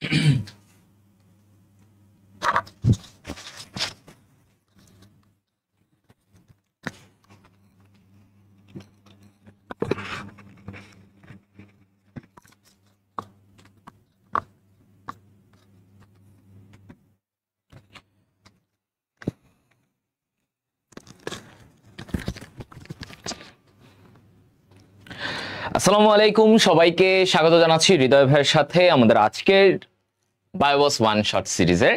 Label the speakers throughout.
Speaker 1: আসসালামু আলাইকুম, সবাইকে স্বাগত জানাচ্ছি হৃদয় ভাইয়ের সাথে আমাদের আজকের বায়োস ওয়ান শট সিরিজের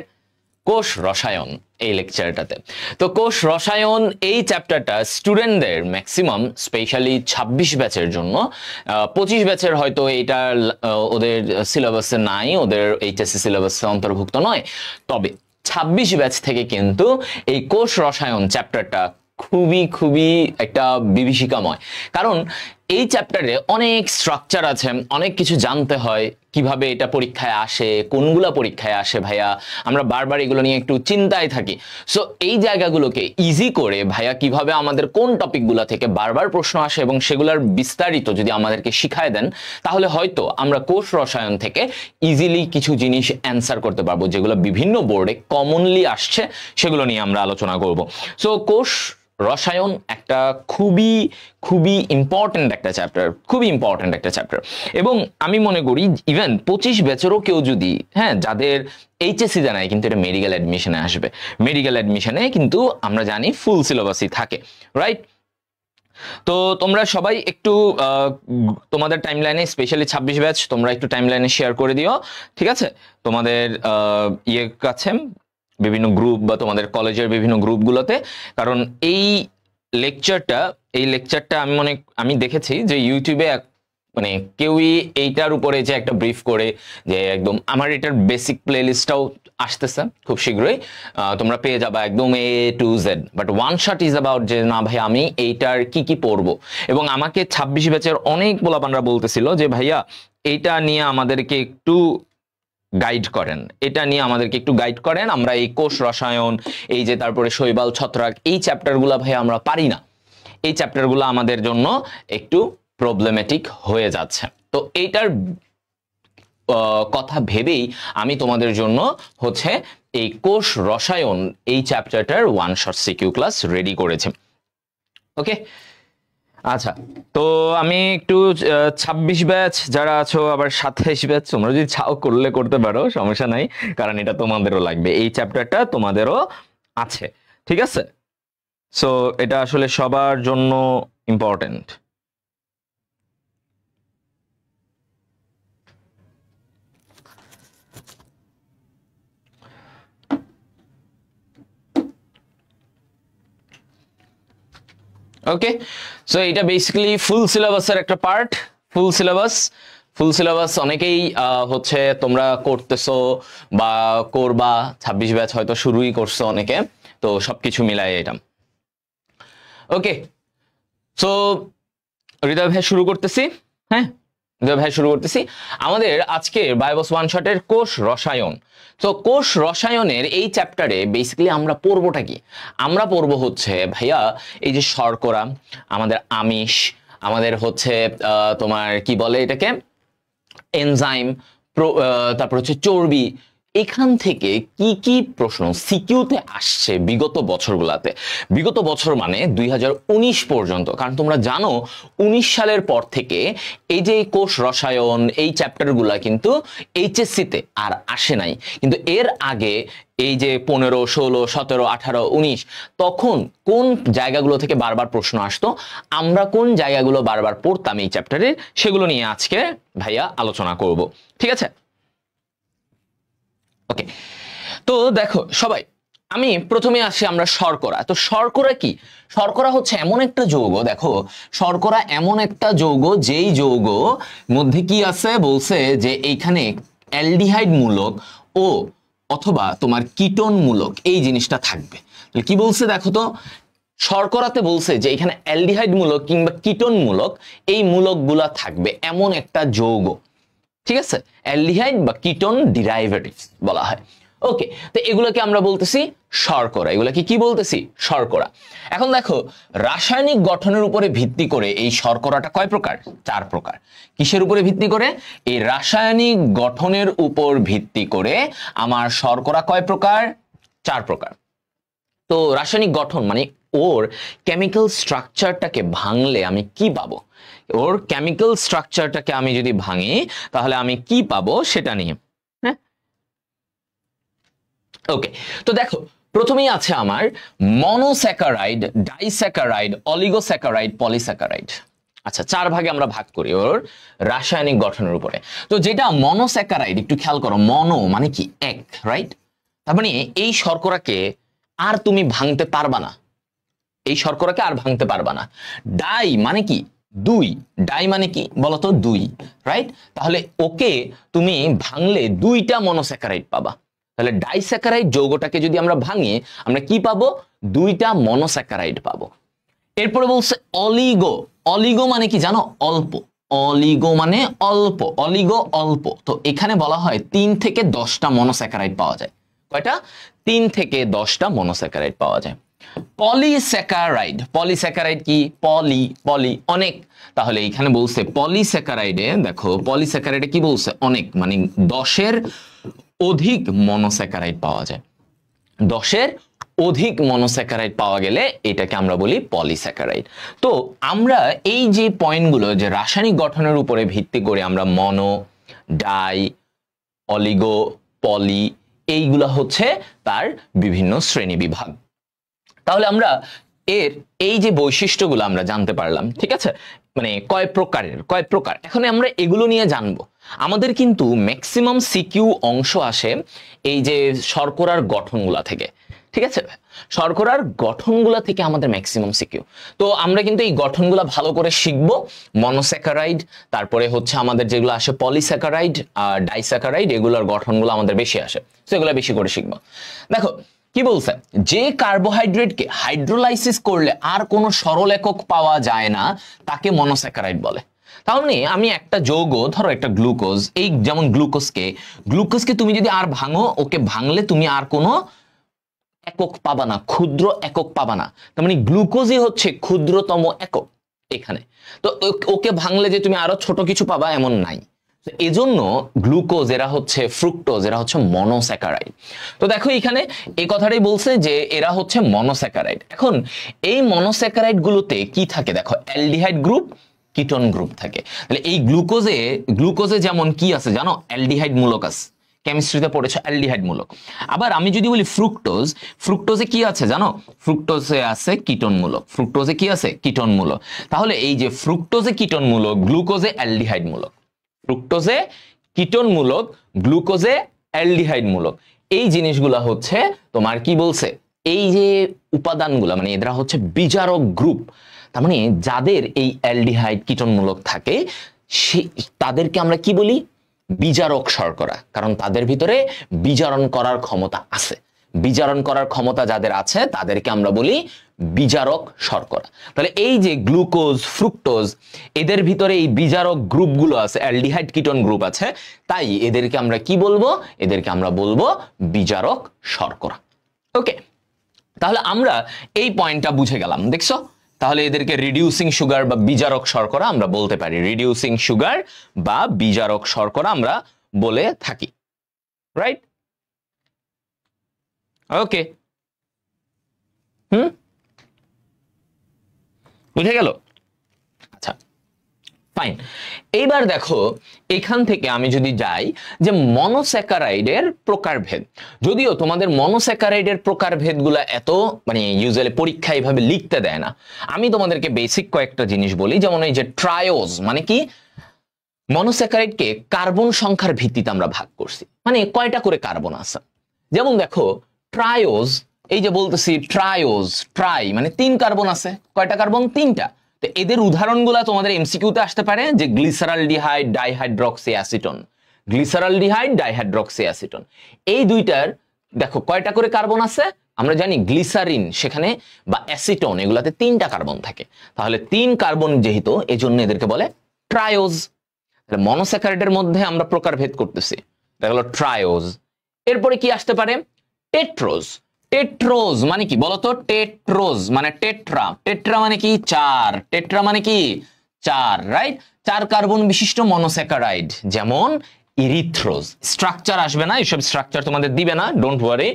Speaker 1: কোষ রসায়ন এই লেকচারটাতে। তো কোষ রসায়ন এই চ্যাপ্টারটা স্টুডেন্টদের ম্যাক্সিমাম স্পেশালি 26 ব্যাচের জন্য, 25 ব্যাচের হয়তো এটা ওদের সিলেবাসে নাই, ওদের এইচএসসি সিলেবাসে অন্তর্ভুক্ত নয়, তবে 26 ব্যাচ থেকে কিন্তু এই কোষ রসায়ন চ্যাপ্টারটা খুবই একটা বিভীষিকাময়। কারণ এই চ্যাপ্টারে অনেক স্ট্রাকচার আছে, অনেক কিছু জানতে হয়, কিভাবে এটা পরীক্ষায় আসে, কোনগুলা পরীক্ষায় আসে ভাইয়া, আমরা বারবার এগুলো নিয়ে একটু চিন্তায় থাকি। সো এই জায়গাগুলোকে ইজি করে ভাইয়া কিভাবে আমাদের কোন টপিকগুলো থেকে বারবার প্রশ্ন আসে এবং সেগুলোর বিস্তারিত যদি আমাদেরকে শিখায় দেন, তাহলে হয়তো আমরা কোষ রসায়ন থেকে ইজিলি কিছু জিনিস অ্যান্সার করতে পারবো, যেগুলো বিভিন্ন বোর্ডে কমনলি আসছে, সেগুলো নিয়ে আমরা আলোচনা করব। সো কোষ রসায়ন একটা খুবই ইম্পর্টেন্ট একটা চ্যাপ্টার, খুবই ইম্পর্টেন্ট একটা চ্যাপ্টার। এবং আমি মনে করি ইভেন 25 ব্যাচেরও কেউ যদি, যাদের এইচএসসি জানায়, কিন্তু এটা মেডিকেল অ্যাডমিশনে আসবে, মেডিকেল অ্যাডমিশনে কিন্তু আমরা জানি ফুল সিলেবাসই থাকে, রাইট? তো তোমরা সবাই একটু তোমাদের টাইমলাইনে, স্পেশালি 26 ব্যাচ, তোমরা একটু টাইমলাইনে শেয়ার করে দিও, ঠিক আছে? তোমাদের কাছে বিভিন্ন গ্রুপ বা তোমাদের কলেজের বিভিন্ন গ্রুপগুলোতে। কারণ এই লেকচারটা আমি দেখেছি যে ইউটিউবে মানে কেউই এইটার উপরে যে একটা ব্রিফ করে, যে একদম আমার এটার বেসিক প্লেলিস্টটাও আসতেছে খুব শীঘ্রই, তোমরা পেয়ে যাবা একদম A to Z। But one shot is about যে না ভাই আমি এইটার কি পড়বো। এবং আমাকে 26 ব্যাচের অনেক পোলাপানরা বলতেছিল যে ভাইয়া এইটা নিয়ে আমাদেরকে একটু গাইড করেন, এটা নিয়ে আমাদেরকে একটু গাইড করেন, আমরা এই কোষ রসায়ন, এই যে তারপরে শৈবাল ছত্রাক, এই চ্যাপ্টারগুলো ভাই আমরা পারি না, এই চ্যাপ্টারগুলো আমাদের জন্য একটু প্রবলেমেটিক হয়ে যাচ্ছে। তো এইটার কথা ভেবেই আমি তোমাদের জন্য হচ্ছে এই কোষ রসায়ন এই চ্যাপ্টারটার one shot CQ class ready করেছি। ওকে, আচ্ছা, তো আমি একটু 26 ব্যাচ যারা আছো, আবার 27 ব্যাচ, তোমরা যদি চাও করতে পারো, সমস্যা নাই, কারণ এটা তোমাদেরও লাগবে, এই চ্যাপ্টারটা তোমাদেরও আছে, ঠিক আছে? সো এটা আসলে সবার জন্য ইম্পর্টেন্ট। ওকে, সো এটা বেসিক্যালি ফুল সিলেবাসের একটা পার্ট। ফুল সিলেবাস অনেকেই হচ্ছে তোমরা করতেছো বা করবা, 26 ব্যাচ হয়তো শুরুই করছো অনেকে, তো সবকিছু মিলাই এটা। ওকে, সো হৃদয় ভাই শুরু করতেছি। আমাদের আজকে বায়োস ওয়ান শটের কোষ রসায়ন। তো কোষ রসায়নের এই চ্যাপ্টারে বেসিক্যালি আমরা পড়বোটা কি? আমরা পড়বো হচ্ছে ভাইয়া এই যে শর্করা, আমাদের আমিষ, আমাদের হচ্ছে তোমার কি বলে এটাকে, এনজাইম, তারপর হচ্ছে চর্বি, এখান থেকে কি প্রশ্ন সিকিউতে আসছে বিগত বছরগুলাতে, বিগত বছর মানে 2019 পর্যন্ত। কারণ তোমরা জানো 19 সালের পর থেকে এই যে কোষ রসায়ন এই চ্যাপ্টারগুলা কিন্তু এইচএসসিতে আর আসে নাই, কিন্তু এর আগে এই যে 15, 16, 17, 18, 19 তখন কোন জায়গাগুলো থেকে বারবার প্রশ্ন আসতো, আমরা কোন জায়গাগুলো বারবার পড়তাম এই চ্যাপ্টারে, সেগুলো নিয়ে আজকে ভাইয়া আলোচনা করব, ঠিক আছে? ওকে, তো দেখো সবাই, আমি প্রথমে আসি আমরা শর্করা। তো শর্করা কি? শর্করা হচ্ছে এমন একটা যৌগ, দেখো শর্করা এমন একটা যৌগ যেই যৌগ মধ্যে কি আছে বলছে যে এইখানে অ্যালডিহাইড মূলক ও অথবা তোমার কিটোন মূলক এই জিনিসটা থাকবে। কি বলছে দেখো তো, শর্করাতে বলছে যে এখানে অ্যালডিহাইড মূলক কিংবা কিটোন মূলক এই মূলকগুলা থাকবে, এমন একটা যৌগ, ঠিক আছে? অ্যালডিহাইড বা কিটোন ডিরাইভেটিভস বলা হয়। ওকে, তো এগুলোকে আমরা বলতেছি শর্করা, এগুলোকে কি বলতেছি? শর্করা। এখন দেখো রাসায়নিক গঠনের উপরে ভিত্তি করে এই শর্করাটা কয় প্রকার? 4 প্রকার। কিসের উপরে ভিত্তি করে? এই রাসায়নিক গঠনের উপর ভিত্তি করে আমার শর্করা কয় প্রকার? 4 প্রকার। তো রাসায়নিক গঠন মানে ওর কেমিক্যাল স্ট্রাকচারটাকে ভাঙলে আমি কি পাবো, ওর কেমিক্যাল স্ট্রাকচারটাকে আমি যদি ভাঙি তাহলে আমি কি পাবো সেটা নিয়ে। হ্যাঁ, ওকে, তো দেখো প্রথমেই আছে আমার মনোস্যাকারাইড, ডাইস্যাকারাইড, অলিগোস্যাকারাইড, পলিস্যাকারাইড। আচ্ছা, 4 ভাগে আমরা ভাগ করি ওর রাসায়নিক গঠনের উপরে। তো যেটা মনোস্যাকারাইড, একটু খেয়াল করো, মনো মানে কি? এক, রাইট? তার মানে এই শর্করাকে আর তুমি ভাঙতে পারবা না, এই শর্করাকে আর ভাঙতে পারবা না। ডাই মানে কি? 2, ডাই মানে কি বলতো? 2, রাইট? তাহলে ওকে তুমি ভাঙলে 2টা মনোস্যাকারাইড পাবা। তাহলে ডাইস্যাকারাইড যৌগটাকে যদি আমরা ভাঙি আমরা কি পাবো? 2টা মনোস্যাকারাইড পাবো। এরপরে বলছে অলিগো। অলিগো মানে কি জানো? অল্প। অলিগো মানে অল্প, অলিগো অল্প। তো এখানে বলা হয় 3 থেকে 10টা মনোস্যাকারাইড পাওয়া যায়। কয়টা? 3 থেকে 10টা মনোস্যাকারাইড পাওয়া যায়। পলিস্যাকারাইড, পলিস্যাকারাইড কি? পলি, পলি অনেক। তাহলে এখানে বলছে পলিস্যাকারাইডে, দেখো পলিস্যাকারাইডে কি বলছে? অনেক, মানে 10-এর অধিক মনোস্যাকারাইড পাওয়া যায়। 10-এর অধিক মনোস্যাকারাইড পাওয়া গেলে এটাকে আমরা বলি পলিস্যাকারাইড। তো আমরা এই যে পয়েন্টগুলো, যে রাসায়নিক গঠনের উপরে ভিত্তি করে আমরা মনো, ডাই, অলিগো, পলি, এইগুলা হচ্ছে তার বিভিন্ন শ্রেণী বিভাগ। তাহলে আমরা এর এই যে বৈশিষ্ট্যগুলো আমরা জানতে পারলাম, ঠিক আছে? মানে কয় প্রকারের, কয় প্রকার, এখন আমরা এগুলো নিয়ে জানবো। আমাদের কিন্তু ম্যাক্সিমাম সিকিউ অংশ আসে এই যে শর্করার গঠনগুলা থেকে, ঠিক আছে? শর্করার গঠনগুলা থেকে আমাদের ম্যাক্সিমাম সিকিউ। তো আমরা কিন্তু এই গঠনগুলা ভালো করে শিখবো। মনোস্যাকারাইড, তারপরে হচ্ছে আমাদের যেগুলো আসে পলিস্যাকারাইড আর ডাইস্যাকারাইড, এগুলোর গঠনগুলো আমাদের বেশি আসে, তো এগুলো বেশি করে শিখবো। দেখো কি বলছে, যে কার্বোহাইড্রেটকে হাইড্রোলাইসিস করলে আর কোনো সরল একক পাওয়া যায় না তাকে মনোস্যাকারাইড বলে। তাহলে আমি একটা যৌগ, ধরো একটা গ্লুকোজ, এই যেমন গ্লুকোজকে তুমি যদি আর ভাঙো, ওকে ভাঙলে তুমি আর কোনো একক পাবা না, ক্ষুদ্র একক পাবা না। তার মানে গ্লুকোজই হচ্ছে ক্ষুদ্রতম একক এখানে। তো ওকে ভাঙলে যে তুমি আরো ছোট কিছু পাবা এমন নাই। এজন্য গ্লুকোজ, এরা হচ্ছে ফ্রুক্টোজ, এরা হচ্ছে মনোস্যাকারাইড। তো দেখো এখানে এই কথাটাই বলছে যে এরা হচ্ছে মনোস্যাকারাইড। এখন এই মনোস্যাকারাইড গুলোতে কি থাকে দেখো, অ্যালডিহাইড গ্রুপ, কিটোন গ্রুপ থাকে। তাহলে এই গ্লুকোজে যেমন কি আছে জানো? অ্যালডিহাইড মূলক আছে, কেমিস্ট্রিতে পড়েছো অ্যালডিহাইড মূলক। আবার আমি যদি বলি ফ্রুক্টোজে কি আছে জানো? ফ্রুক্টোজে আছে কিটোন মূলক। ফ্রুক্টোজে কি আছে? কিটোন মূলক। তাহলে এই যে ফ্রুক্টোজে কিটোন মূলক, গ্লুকোজে অ্যালডিহাইড মূলক। ফ্রুক্টোজে কিটোন মূলক, গ্লুকোজে অ্যালডিহাইড মূলক। এই জিনিসগুলা হচ্ছে তোমার কি বলছে, এই যে উপাদানগুলা, মানে এরা হচ্ছে বিজারক গ্রুপ। তার মানে যাদের এই অ্যালডিহাইড কিটোন মূলক থাকে তাদেরকে আমরা কি বলি? বিজারক শর্করা। কারণ তাদের ভিতরে বিজারণ করার ক্ষমতা আছে। বিজারণ করার ক্ষমতা যাদের আছে তাদেরকে আমরা বলি বিজারক শর্করা। তাহলে এই যে গ্লুকোজ, ফ্রুক্টোজ, এদের ভিতরে এই বিজারক গ্রুপগুলো আছে, অ্যালডিহাইড কিটোন গ্রুপ আছে, তাই এদেরকে আমরা কি বলবো? এদেরকে আমরা বলবো বিজারক শর্করা। ওকে, তাহলে আমরা এই পয়েন্টটা বুঝে গেলাম, দেখছো? তাহলে এদেরকে রিডিউসিং সুগার বা বিজারক শর্করা আমরা বলতে পারি। রিডিউসিং সুগার বা বিজারক শর্করা আমরা বলে থাকি, রাইট? ওকে, বুঝে গেল? আচ্ছা, ফাইন। এইবার দেখো এখান থেকে আমি যদি যাই যে মনোস্যাকারাইডের প্রকারভেদ, যদিও তোমাদের মনোস্যাকারাইডের প্রকারভেদগুলো এত মানে ইউজুয়ালি পরীক্ষা এইভাবে লিখতে দেয় না, আমি তোমাদেরকে বেসিক কয়েকটা জিনিস বলি। যেমন এই যে ট্রায়োজ মানে কি? মনোস্যাকারাইডকে কার্বন সংখ্যার ভিত্তিতে আমরা ভাগ করছি, মানে কয়টা করে কার্বন আছে। যেমন দেখো ট্রায়োজ, এই যে বলতেছি ট্রায়োজ, ট্রাই মানে 3 কার্বন আছে। কয়টা কার্বন? 3টা। তো এদের উদাহরণগুলো তোমাদের এমসিকিউতে আসতে পারে, যে glyceraldehyde, dihydroxy acetone, glyceraldehyde, dihydroxy acetone, এই দুইটার দেখো কয়টা করে কার্বন আছে। আমরা জানি গ্লিসারিন সেখানে বা অ্যাসিটোন, এগুলাতে 3টা কার্বন থাকে। তাহলে 3 কার্বন যেহেতু, এজন্য এদেরকে বলে ট্রায়োজ। তাহলে মনোস্যাকারাইডের মধ্যে আমরা প্রকারভেদ করতেছি, এটা হলো ট্রায়োজ, এরপরে কি আসতে পারে? টেট্রোজ। টেট্রোজ মানে কি বলতো? টেট্রোজ মানে টেট্রা। টেট্রা মানে কি? চার। টেট্রা মানে কি? চার, রাইট? চার কার্বন বিশিষ্ট মনোস্যাকারাইড, যেমন ইরিথ্রোজ। স্ট্রাকচার আসবে না, এইসব স্ট্রাকচার তোমাদের দিবে না, ডোন্ট ওয়ারি।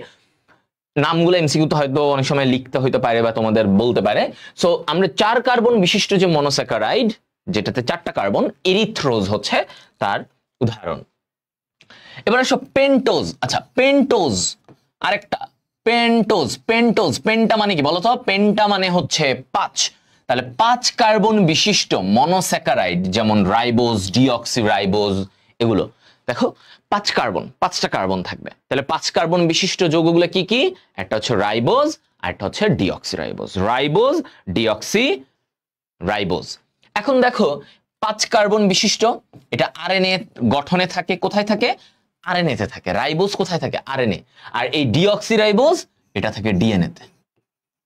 Speaker 1: নামগুলো এমসিকিউতে হয়তো অনেক সময় লিখতে হইতে পারে বা তোমাদের বলতে পারে। সো আমরা চার কার্বন বিশিষ্ট যে মনোস্যাকারাইড, যেটাতে চারটা কার্বন, ইরিথ্রোজ হচ্ছে তার উদাহরণ। এবার আসো পেন্টোজ। আচ্ছা, পেন্টোজ আরেকটা, পেন্টোজ। পেন্টোজ, পেন্টা মানে কি বলতো? পেন্টা মানে হচ্ছে পাঁচ। তাহলে পাঁচ কার্বন বিশিষ্ট মনোস্যাকারাইড, যেমন রাইবোজ, ডিঅক্সিরাইবোজ, এগুলো দেখো পাঁচটা কার্বন থাকবে। তাহলে পাঁচ কার্বন বিশিষ্ট যৌগগুলো কি কি? একটা হচ্ছে রাইবোজ, আর একটা হচ্ছে ডিঅক্সিরাইবোজ। Ribose, deoxyribose. এখন দেখো পাঁচ কার্বন বিশিষ্ট, এটা আরএনএ গঠনে থাকে। কোথায় থাকে? আরএনএ তে থাকে। রাইবোজ কোথায় থাকে? আরএনএ। আর এই ডিঅক্সিরাইবোজ এটা থাকে ডিএনএ তে।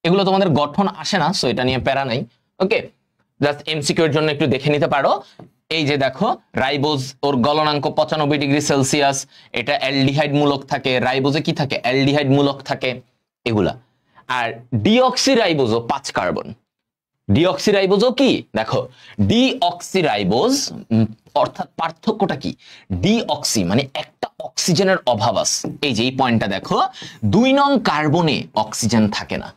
Speaker 1: এগুলো তোমাদের গঠন আসে না, সো এটা নিয়ে প্যারা নাই। ওকে, জাস্ট এমসিকিউ এর জন্য একটু দেখে নিতে পারো। এই যে দেখো রাইবোজ, ওর গলনাঙ্ক 95 ডিগ্রি সেলসিয়াস, এটা অ্যালডিহাইড মূলক থাকে। রাইবোজে কি থাকে? অ্যালডিহাইড মূলক থাকে, এগুলা। আর ডিঅক্সিরাইবোজও 5 কার্বন। ডিঅক্সিরাইবোজও কি? দেখো ডিঅক্সিরাইবোজ অর্থাৎ পার্থক্যটা কি? ডিঅক্সি মানে একটা অক্সিজেনের অভাব আছে। এই যে এই পয়েন্টটা দেখো, 2 নং কার্বনে অক্সিজেন থাকে না।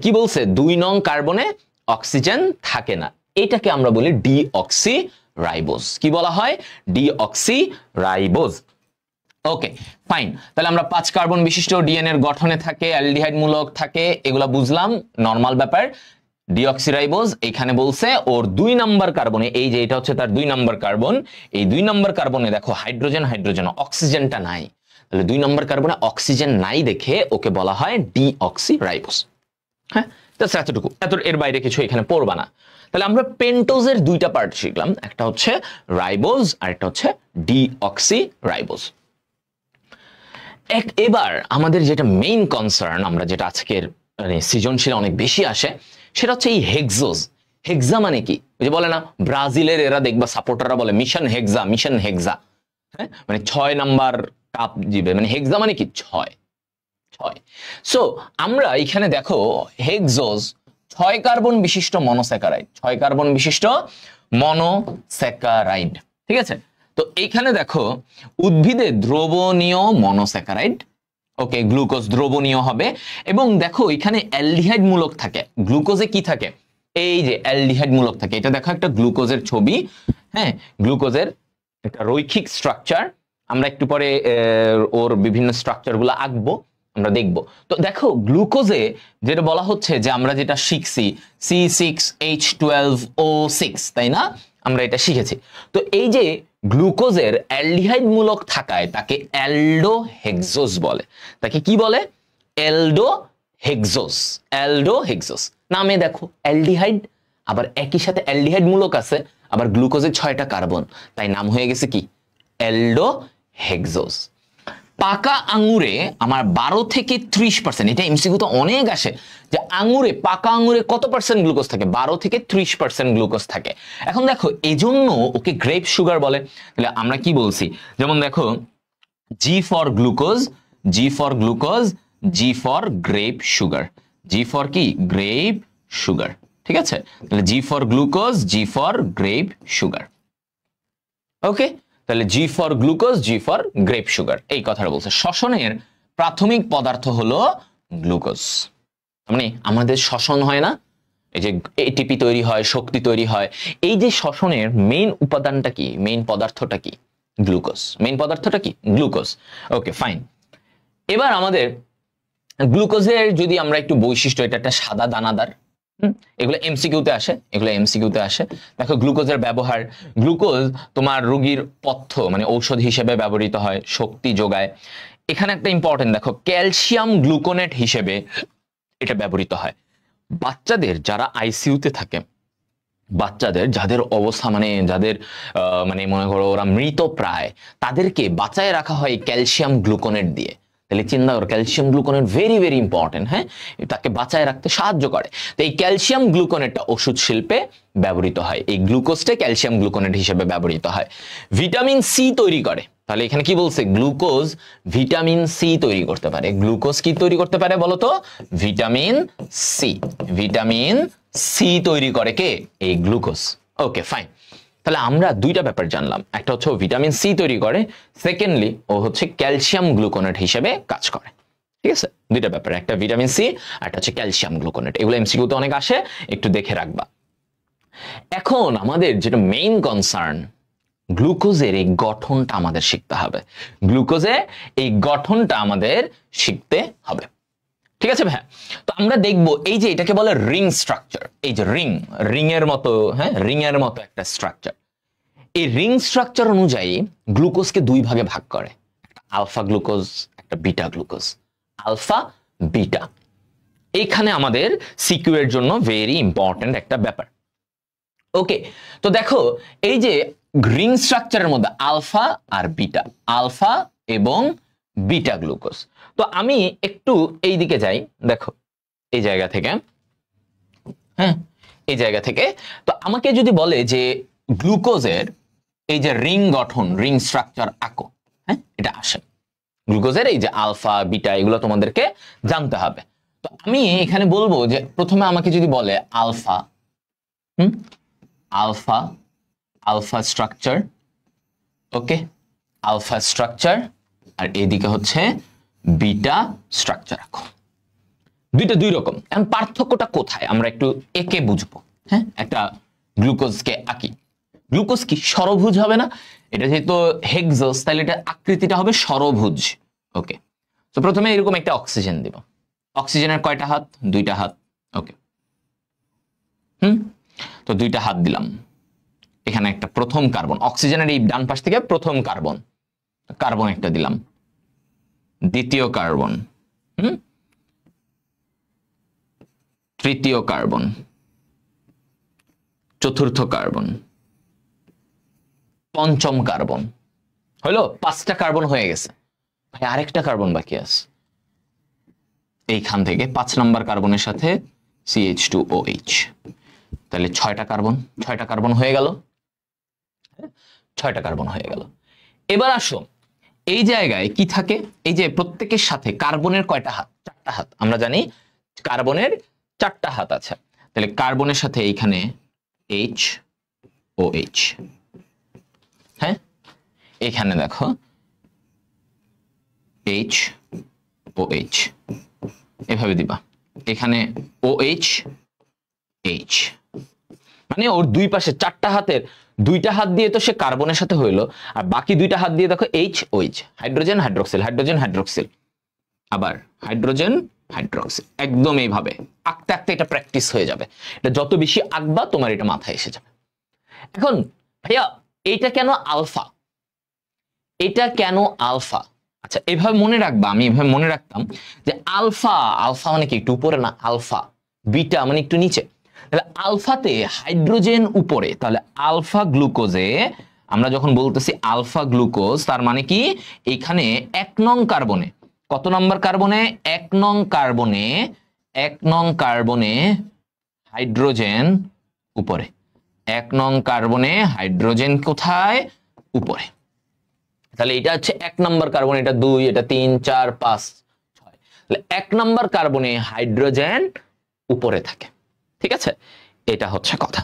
Speaker 1: কি বলছে? 2 নং কার্বনে অক্সিজেন থাকে না, এটাকে আমরা বলি ডিঅক্সিরাইবোজ। কি বলা হয়? ডিঅক্সিরাইবোজ। ওকে, ফাইন। তাহলে আমরা 5 কার্বন বিশিষ্ট ডিএনএ এর গঠনে থাকে, অ্যালডিহাইড মূলক থাকে, এগুলা বুঝলাম, নরমাল ব্যাপার। ডিঅক্সিরাইবোজ এখানে বলছে ওর 2 নাম্বার কার্বনে, এই যে এটা হচ্ছে তার 2 নাম্বার কার্বন, এই 2 নাম্বার কার্বনে দেখো হাইড্রোজেন, অক্সিজেনটা নাই। তাহলে 2 নাম্বার কার্বনে অক্সিজেন নাই দেখে ওকে বলা হয় ডিঅক্সিরাইবোজ। হ্যাঁ, এতটুকু, এর বাইরে কিছু এখানে পড়বা না। তাহলে আমরা পেন্টোজের 2টা পার্ট শিখলাম, একটা হচ্ছে রাইবোজ আর একটা হচ্ছে ডিঅক্সিরাইবোজ। এবার আমাদের যেটা মেইন কনসার্ন, আমরা যেটা আজকের সৃজনশীল অনেক বেশি আসে, সেটা হচ্ছে এই হেক্সোজ। হেক্সা মানে কি? ওই যে বলে না ব্রাজিলের এরা দেখবা সাপোর্টাররা বলে মিশন হেক্সা, মিশন হেক্সা। হ্যাঁ, মানে 6 নাম্বার কাপ জিবে, মানে হেক্সা মানে কি? 6। সো আমরা এখানে দেখো হেক্সোজ 6 কার্বন বিশিষ্ট মনোস্যাকারাইড, 6 কার্বন বিশিষ্ট মনোস্যাকারাইড, ঠিক আছে? তো এইখানে দেখো উদ্ভিদে দ্রবণীয় মনোস্যাকারাইড। ওকে, গ্লুকোজ দ্রবণীয় হবে। এবং দেখো এখানে অ্যালডিহাইড মূলক থাকে। গ্লুকোজে কি থাকে? এই যে অ্যালডিহাইড মূলক থাকে। এটা দেখো একটা গ্লুকোজের ছবি। হ্যাঁ, গ্লুকোজের একটা রৈখিক স্ট্রাকচার। আমরা একটু পরে ওর বিভিন্ন স্ট্রাকচারগুলো আঁকবো, আমরা দেখব। তো দেখো গ্লুকোজে যেটা বলা হচ্ছে, যে আমরা যেটা শিখছি C6H12O6, তাই না? আমরা এটা শিখেছি। তো এই যে গ্লুকোজের অ্যালডিহাইড মূলক থাকায় তাকে অ্যালডোহেক্সোজ বলে। তাকে কি বলে? অ্যালডোহেক্সোজ। অ্যালডোহেক্সোজ নামে দেখো অ্যালডিহাইড, আবার একই সাথে অ্যালডিহাইড মূলক আছে, আবার গ্লুকোজের 6টা কার্বন, তাই নাম হয়ে গেছে কি? অ্যালডোহেক্সোজ। পাকা আঙুরে আমার 12 থেকে 30%, এটা এমসিকিউ তো অনেক আসে, যে আঙুরে, পাকা আঙুরে কত পার্সেন্ট গ্লুকোজ থাকে? 12 থেকে 30% গ্লুকোজ থাকে। এখন দেখো এজন্য ওকে গ্রেপ সুগার বলে। তাহলে আমরা কি বলছি? যেমন দেখো G for glucose, G for glucose, G for grape sugar. G for কি? গ্রেপ সুগার, ঠিক আছে? তাহলে G for glucose, G for grape sugar. Okay, তাহলে G for glucose, G for grape sugar, এই কথাটা বলছে। শ্বসনের প্রাথমিক পদার্থ হলো গ্লুকোজ। মানে আমাদের শ্বসন হয় না, এই যে এটিপি তৈরি হয়, শক্তি তৈরি হয়, এই যে শ্বসনের মেইন উপাদানটা কি? মেইন পদার্থটা কি? গ্লুকোজ। মেইন পদার্থটা কি? গ্লুকোজ। Okay, fine. এবার আমাদের গ্লুকোজের যদি আমরা একটু বৈশিষ্ট্য, এটা একটা সাদা দানাদার। এগুলো এমসিকিউতে আসে, এগুলো এমসিকিউতে আসে। দেখো গ্লুকোজের ব্যবহার, গ্লুকোজ তোমার রোগীর পথ্য মানে ঔষধ হিসেবে ব্যবহৃত হয়, শক্তি যোগায়। এখানে একটা ইম্পর্টেন্ট দেখো, ক্যালসিয়াম গ্লুকোনেট হিসেবে এটা ব্যবহৃত হয়। বাচ্চাদের যারা আইসিইউতে থাকে, বাচ্চাদের যাদের অবস্থা মানে যাদের মানে মনে করো ওরা মৃত প্রায়, তাদেরকে বাঁচায় রাখা হয় ক্যালসিয়াম গ্লুকোনেট দিয়ে। তাহলে চিন্তা করো, calcium gluconate very very important. হ্যাঁ, তাকে বাঁচায় রাখতে সাহায্য করে। তো এই ক্যালসিয়াম গ্লুকোনেটটা ওষুধ শিল্পে ব্যবহৃত হয়, এই গ্লুকোজটা ক্যালসিয়াম গ্লুকোনেট হিসেবে ব্যবহৃত হয়। ভিটামিন সি তৈরি করে, তাহলে এখানে কি বলছে, গ্লুকোজ ভিটামিন সি তৈরি করতে পারে। গ্লুকোজ কি তৈরি করতে পারে বলতো, ভিটামিন সি। ভিটামিন সি তৈরি করে কে, এই গ্লুকোজ। ওকে ফাইন, তাহলে আমরা দুইটা ব্যাপার জানলাম, একটা হচ্ছে ভিটামিন সি তৈরি করে, সেকেন্ডলি ও হচ্ছে ক্যালসিয়াম গ্লুকোনেট হিসেবে কাজ করে। ঠিক আছে, দুইটা ব্যাপার, একটা ভিটামিন সি আর একটা হচ্ছে ক্যালসিয়াম গ্লুকোনেট। এগুলো এমসিকিউতে অনেক আসে, একটু দেখে রাখবা। এখন আমাদের যেটা মেইন কনসার্ন, গ্লুকোজের এই গঠনটা আমাদের শিখতে হবে। গ্লুকোজের এই গঠনটা আমাদের শিখতে হবে। ঠিক আছে ভাই, তো আমরা দেখবো এই যে এটাকে বলে রিং স্ট্রাকচার। এই যে রিং এর মতো, হ্যাঁ রিং এর মতো একটা স্ট্রাকচার। এই রিং স্ট্রাকচার অনুযায়ী গ্লুকোজকে দুই ভাগে ভাগ করে, একটা আলফা গ্লুকোজ, একটা বিটা গ্লুকোজ। আলফা বিটা, এইখানে আমাদের সিকিউ এর জন্য ভেরি ইম্পর্টেন্ট একটা ব্যাপার। ওকে, তো দেখো এই যে রিং স্ট্রাকচারের মধ্যে আলফা আর বিটা, আলফা এবং বিটা গ্লুকোজ। তো আমি একটু এই দিকে যাই, দেখো এই জায়গা থেকে, হ্যাঁ এই জায়গা থেকে। তো আমাকে যদি বলে যে গ্লুকোজের এই যে রিং গঠন, রিং স্ট্রাকচার আঁকো, হ্যাঁ এটা আসে। গ্লুকোজের এই যে আলফা বিটা এগুলো তোমাদেরকে জানতে হবে। তো আমি এখানে বলবো যে প্রথমে আমাকে যদি বলে আলফা, আলফা, আলফা স্ট্রাকচার, ওকে আলফা স্ট্রাকচার, আর এদিকে হচ্ছে বিটা স্ট্রাকচার রাখো। দুইটা দুই রকম। এখন পার্থক্যটা কোথায় আমরা একটু একে বুঝবো। হ্যাঁ, একটা গ্লুকোজকে আঁকি। গ্লুকোজ কি ষড়ভুজ হবে না? এটা যেহেতু হেক্সোস, তাহলে এটা আকৃতিটা হবে ষড়ভুজ। ওকে, তো প্রথমে এরকম একটা অক্সিজেন দিব। অক্সিজেনের কয়টা হাত? দুইটা হাত। ওকে, তো দুইটা হাত দিলাম। এখানে একটা প্রথম কার্বন, অক্সিজেনের এই ডান পাশ থেকে প্রথম কার্বন, কার্বন একটা দিলাম, দ্বিতীয় কার্বন, তৃতীয় কার্বন, চতুর্থ কার্বন, পঞ্চম কার্বন। হলো 5টা কার্বন হয়ে গেছে। ভাই আরেকটা কার্বন বাকি আছে, এইখান থেকে 5 নাম্বার কার্বনের সাথে CH2OH, তাহলে 6টা কার্বন। 6টা কার্বন হয়ে গেল, 6টা কার্বন হয়ে গেল। এবার আসো এই জায়গায় কি থাকে, এই যে প্রত্যেকের সাথে কার্বনের কয়টা হাত? 4টা হাত। আমরা জানি কার্বনের 4টা হাত আছে। তাহলে কার্বনের সাথে এইখানে HOH, হ্যাঁ এখানে দেখো HOH, এভাবে দিবা। এখানে OH, H, মানে ওর দুই পাশে 4টা হাতের 2টা হাত দিয়ে তো সে কার্বনের সাথে হইলো, আর বাকি 2টা হাত দিয়ে দেখো HOH, hydrogen hydroxyl, hydrogen hydroxyl, আবার হাইড্রোজেন হাইড্রোক্সিল। একদম এইভাবে আঁকতে আঁকতে এটা প্র্যাকটিস হয়ে যাবে। এটা যত বেশি আঁকবা তোমার এটা মাথায় এসে যাবে। এখন ভাইয়া এইটা কেন আলফা? এটা কেন আলফা? আচ্ছা এভাবে মনে রাখবা, আমি এভাবে মনে রাখতাম যে আলফা, আলফা মানে কি একটু উপরে না, আলফা বিটা মানে একটু নিচে। তাহলে আলফাতে হাইড্রোজেন উপরে, তাহলে আলফা গ্লুকোজে আমরা যখন বলতেছি আলফা গ্লুকোজ, তার মানে কি এখানে 1 নং কার্বনে, কত নম্বর কার্বনে? 1 নং কার্বনে, 1 নং কার্বনে হাইড্রোজেন উপরে। 1 নং কার্বনে হাইড্রোজেন কোথায়? উপরে। তাহলে এটা হচ্ছে 1 নাম্বার কার্বন, এটা 2, এটা 3, 4, 5, 6। তাহলে 1 নাম্বার কার্বনে হাইড্রোজেন উপরে থাকে। ঠিক আছে, এটা হচ্ছে কথা।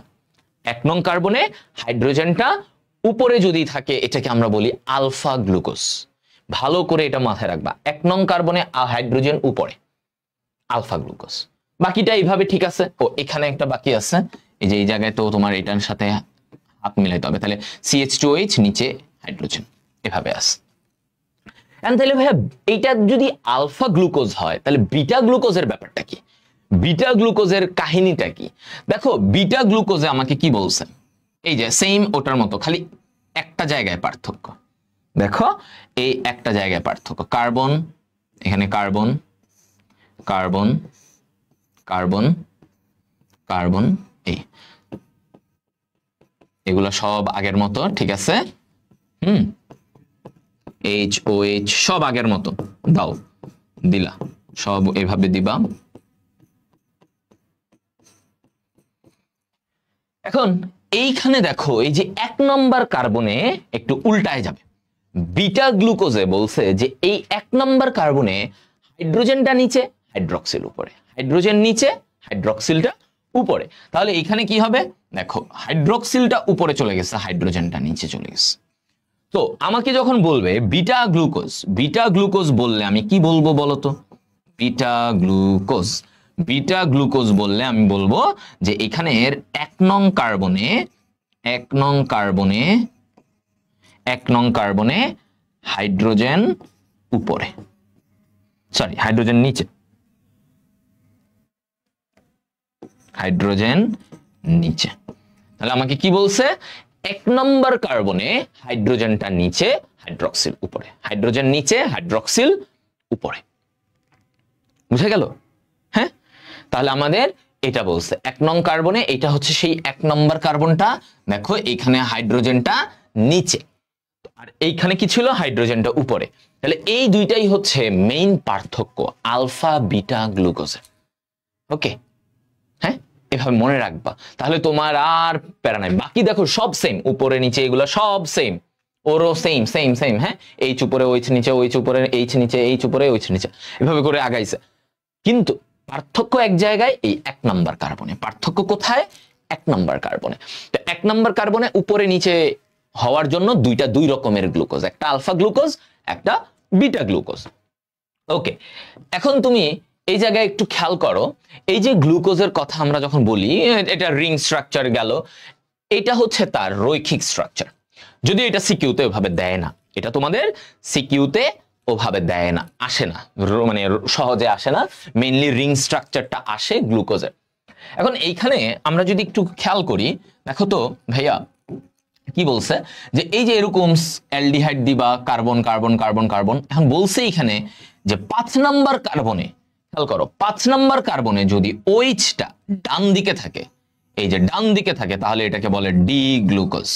Speaker 1: 1 নং কার্বনে হাইড্রোজেনটা উপরে যদি থাকে এটাকে আমরা বলি আলফা গ্লুকোজ। ভালো করে এটা মাথায় রাখবা, 1 নং কার্বনে হাইড্রোজেন উপরে, আলফা গ্লুকোজ। বাকিটা এইভাবে ঠিক আছে। ও এখানে একটা বাকি আছে, এই যে এই জায়গায় তো তোমার এটার সাথে হাত মিলাইতে হবে। তাহলে CH2OH, নিচে হাইড্রোজেন, এভাবে আছে। তাহলে ভাইয়া এইটা যদি আলফা গ্লুকোজ হয় তাহলে বিটা গ্লুকোজের ব্যাপারটা কি? বিটা গ্লুকোজের কাহিনীটা কি? দেখো বিটা গ্লুকোজে আমাকে কি বলছে, এই যে সেম ওটার মতো, খালি একটা জায়গায় পার্থক্য। দেখো এই একটা জায়গায় পার্থক্য, কার্বন, এখানে কার্বন, কার্বন, কার্বন, কার্বন, এই এগুলো সব আগের মতো, ঠিক আছে। HOH সব আগের মতো দাও, দিলা, সব এভাবে দিবা। এখন এইখানে দেখো এই যে 1 নম্বর কার্বনে একটু উল্টায় যাবে, বিটা গ্লুকোজে বলছে যে এই 1 নম্বর কার্বনে হাইড্রোজেনটা নিচে, হাইড্রক্সিল উপরে, হাইড্রোজেন নিচে, হাইড্রক্সিলটা উপরে। তাহলে এখানে কি হবে, দেখো হাইড্রক্সিলটা উপরে চলে গেছে, হাইড্রোজেনটা নিচে চলে গেছে। তো আমাকে যখন বলবে বিটা গ্লুকোজ, বিটা গ্লুকোজ বললে আমি কি বলবো বলো তো? বিটা গ্লুকোজ, বিটা গ্লুকোজ বললে আমি বলবো যে এখানের 1 নং কার্বনে, 1 নং কার্বনে, 1 নং কার্বনে হাইড্রোজেন উপরে, সরি হাইড্রোজেন নিচে, হাইড্রোজেন নিচে। তাহলে আমাকে কি বলছে, 1 নম্বর কার্বনে হাইড্রোজেনটা নিচে, হাইড্রক্সিল উপরে, হাইড্রোজেন নিচে, হাইড্রক্সিল উপরে। বুঝে গেল? হ্যাঁ, তাহলে আমাদের এটা বলছে 1 নং কার্বনে, এটা হচ্ছে সেই 1 নম্বর কার্বনটা, দেখো এইখানে হাইড্রোজেনটা নিচে, আর এইখানে কি ছিল, হাইড্রোজেনটা উপরে। তাহলে এই দুইটাই হচ্ছে মেইন পার্থক্য আলফা বিটা গ্লুকোজের। ওকে, হ্যাঁ, এভাবে মনে রাখবা, তাহলে তোমার আর প্যারা নাই। বাকি দেখো সব সেম, উপরে নিচে এগুলো সব সেম, ওরও সেম সেম সেম। হ্যাঁ, এইচ উপরে ওইচ নিচে, ওইচ উপরে এইচ নিচে, এইচ উপরে ওইচ নিচে, এভাবে করে আগাইছে। কিন্তু পার্থক্য এক জায়গায়, এই 1 নম্বর কার্বনে। পার্থক্য কোথায়? 1 নম্বর কার্বনে। তো 1 নম্বর কার্বনে উপরে নিচে হওয়ার জন্য দুই রকমের গ্লুকোজ, একটা আলফা গ্লুকোজ, একটা বিটা গ্লুকোজ। ওকে, এখন তুমি এই জায়গায় একটু খেয়াল করো, এই যে গ্লুকোজের কথা আমরা যখন বলি, এটা রিং স্ট্রাকচার গেল, এটা হচ্ছে তার রৈখিক স্ট্রাকচার। যদি এটা সিকিউতে ওভাবে দেয় না, এটা তোমাদের সিকিউতে ওভাবে দেয় না, আসে না, মানে সহজে আসে না, মেইনলি রিং স্ট্রাকচারটা আসে গ্লুকোজের। এখন এইখানে আমরা যদি একটু খেয়াল করি, দেখো তো ভাইয়া কি বলছে, যে এই যে এরকম অ্যালডিহাইড দিবা, কার্বন কার্বন কার্বন কার্বন, এখন বলছে এখানে যে 5 নম্বর কার্বনে, খেয়াল করো 5 নম্বর কার্বনে যদি ওইচটা ডান দিকে থাকে, এই যে ডান দিকে থাকে, তাহলে এটাকে বলে ডি গ্লুকোজ।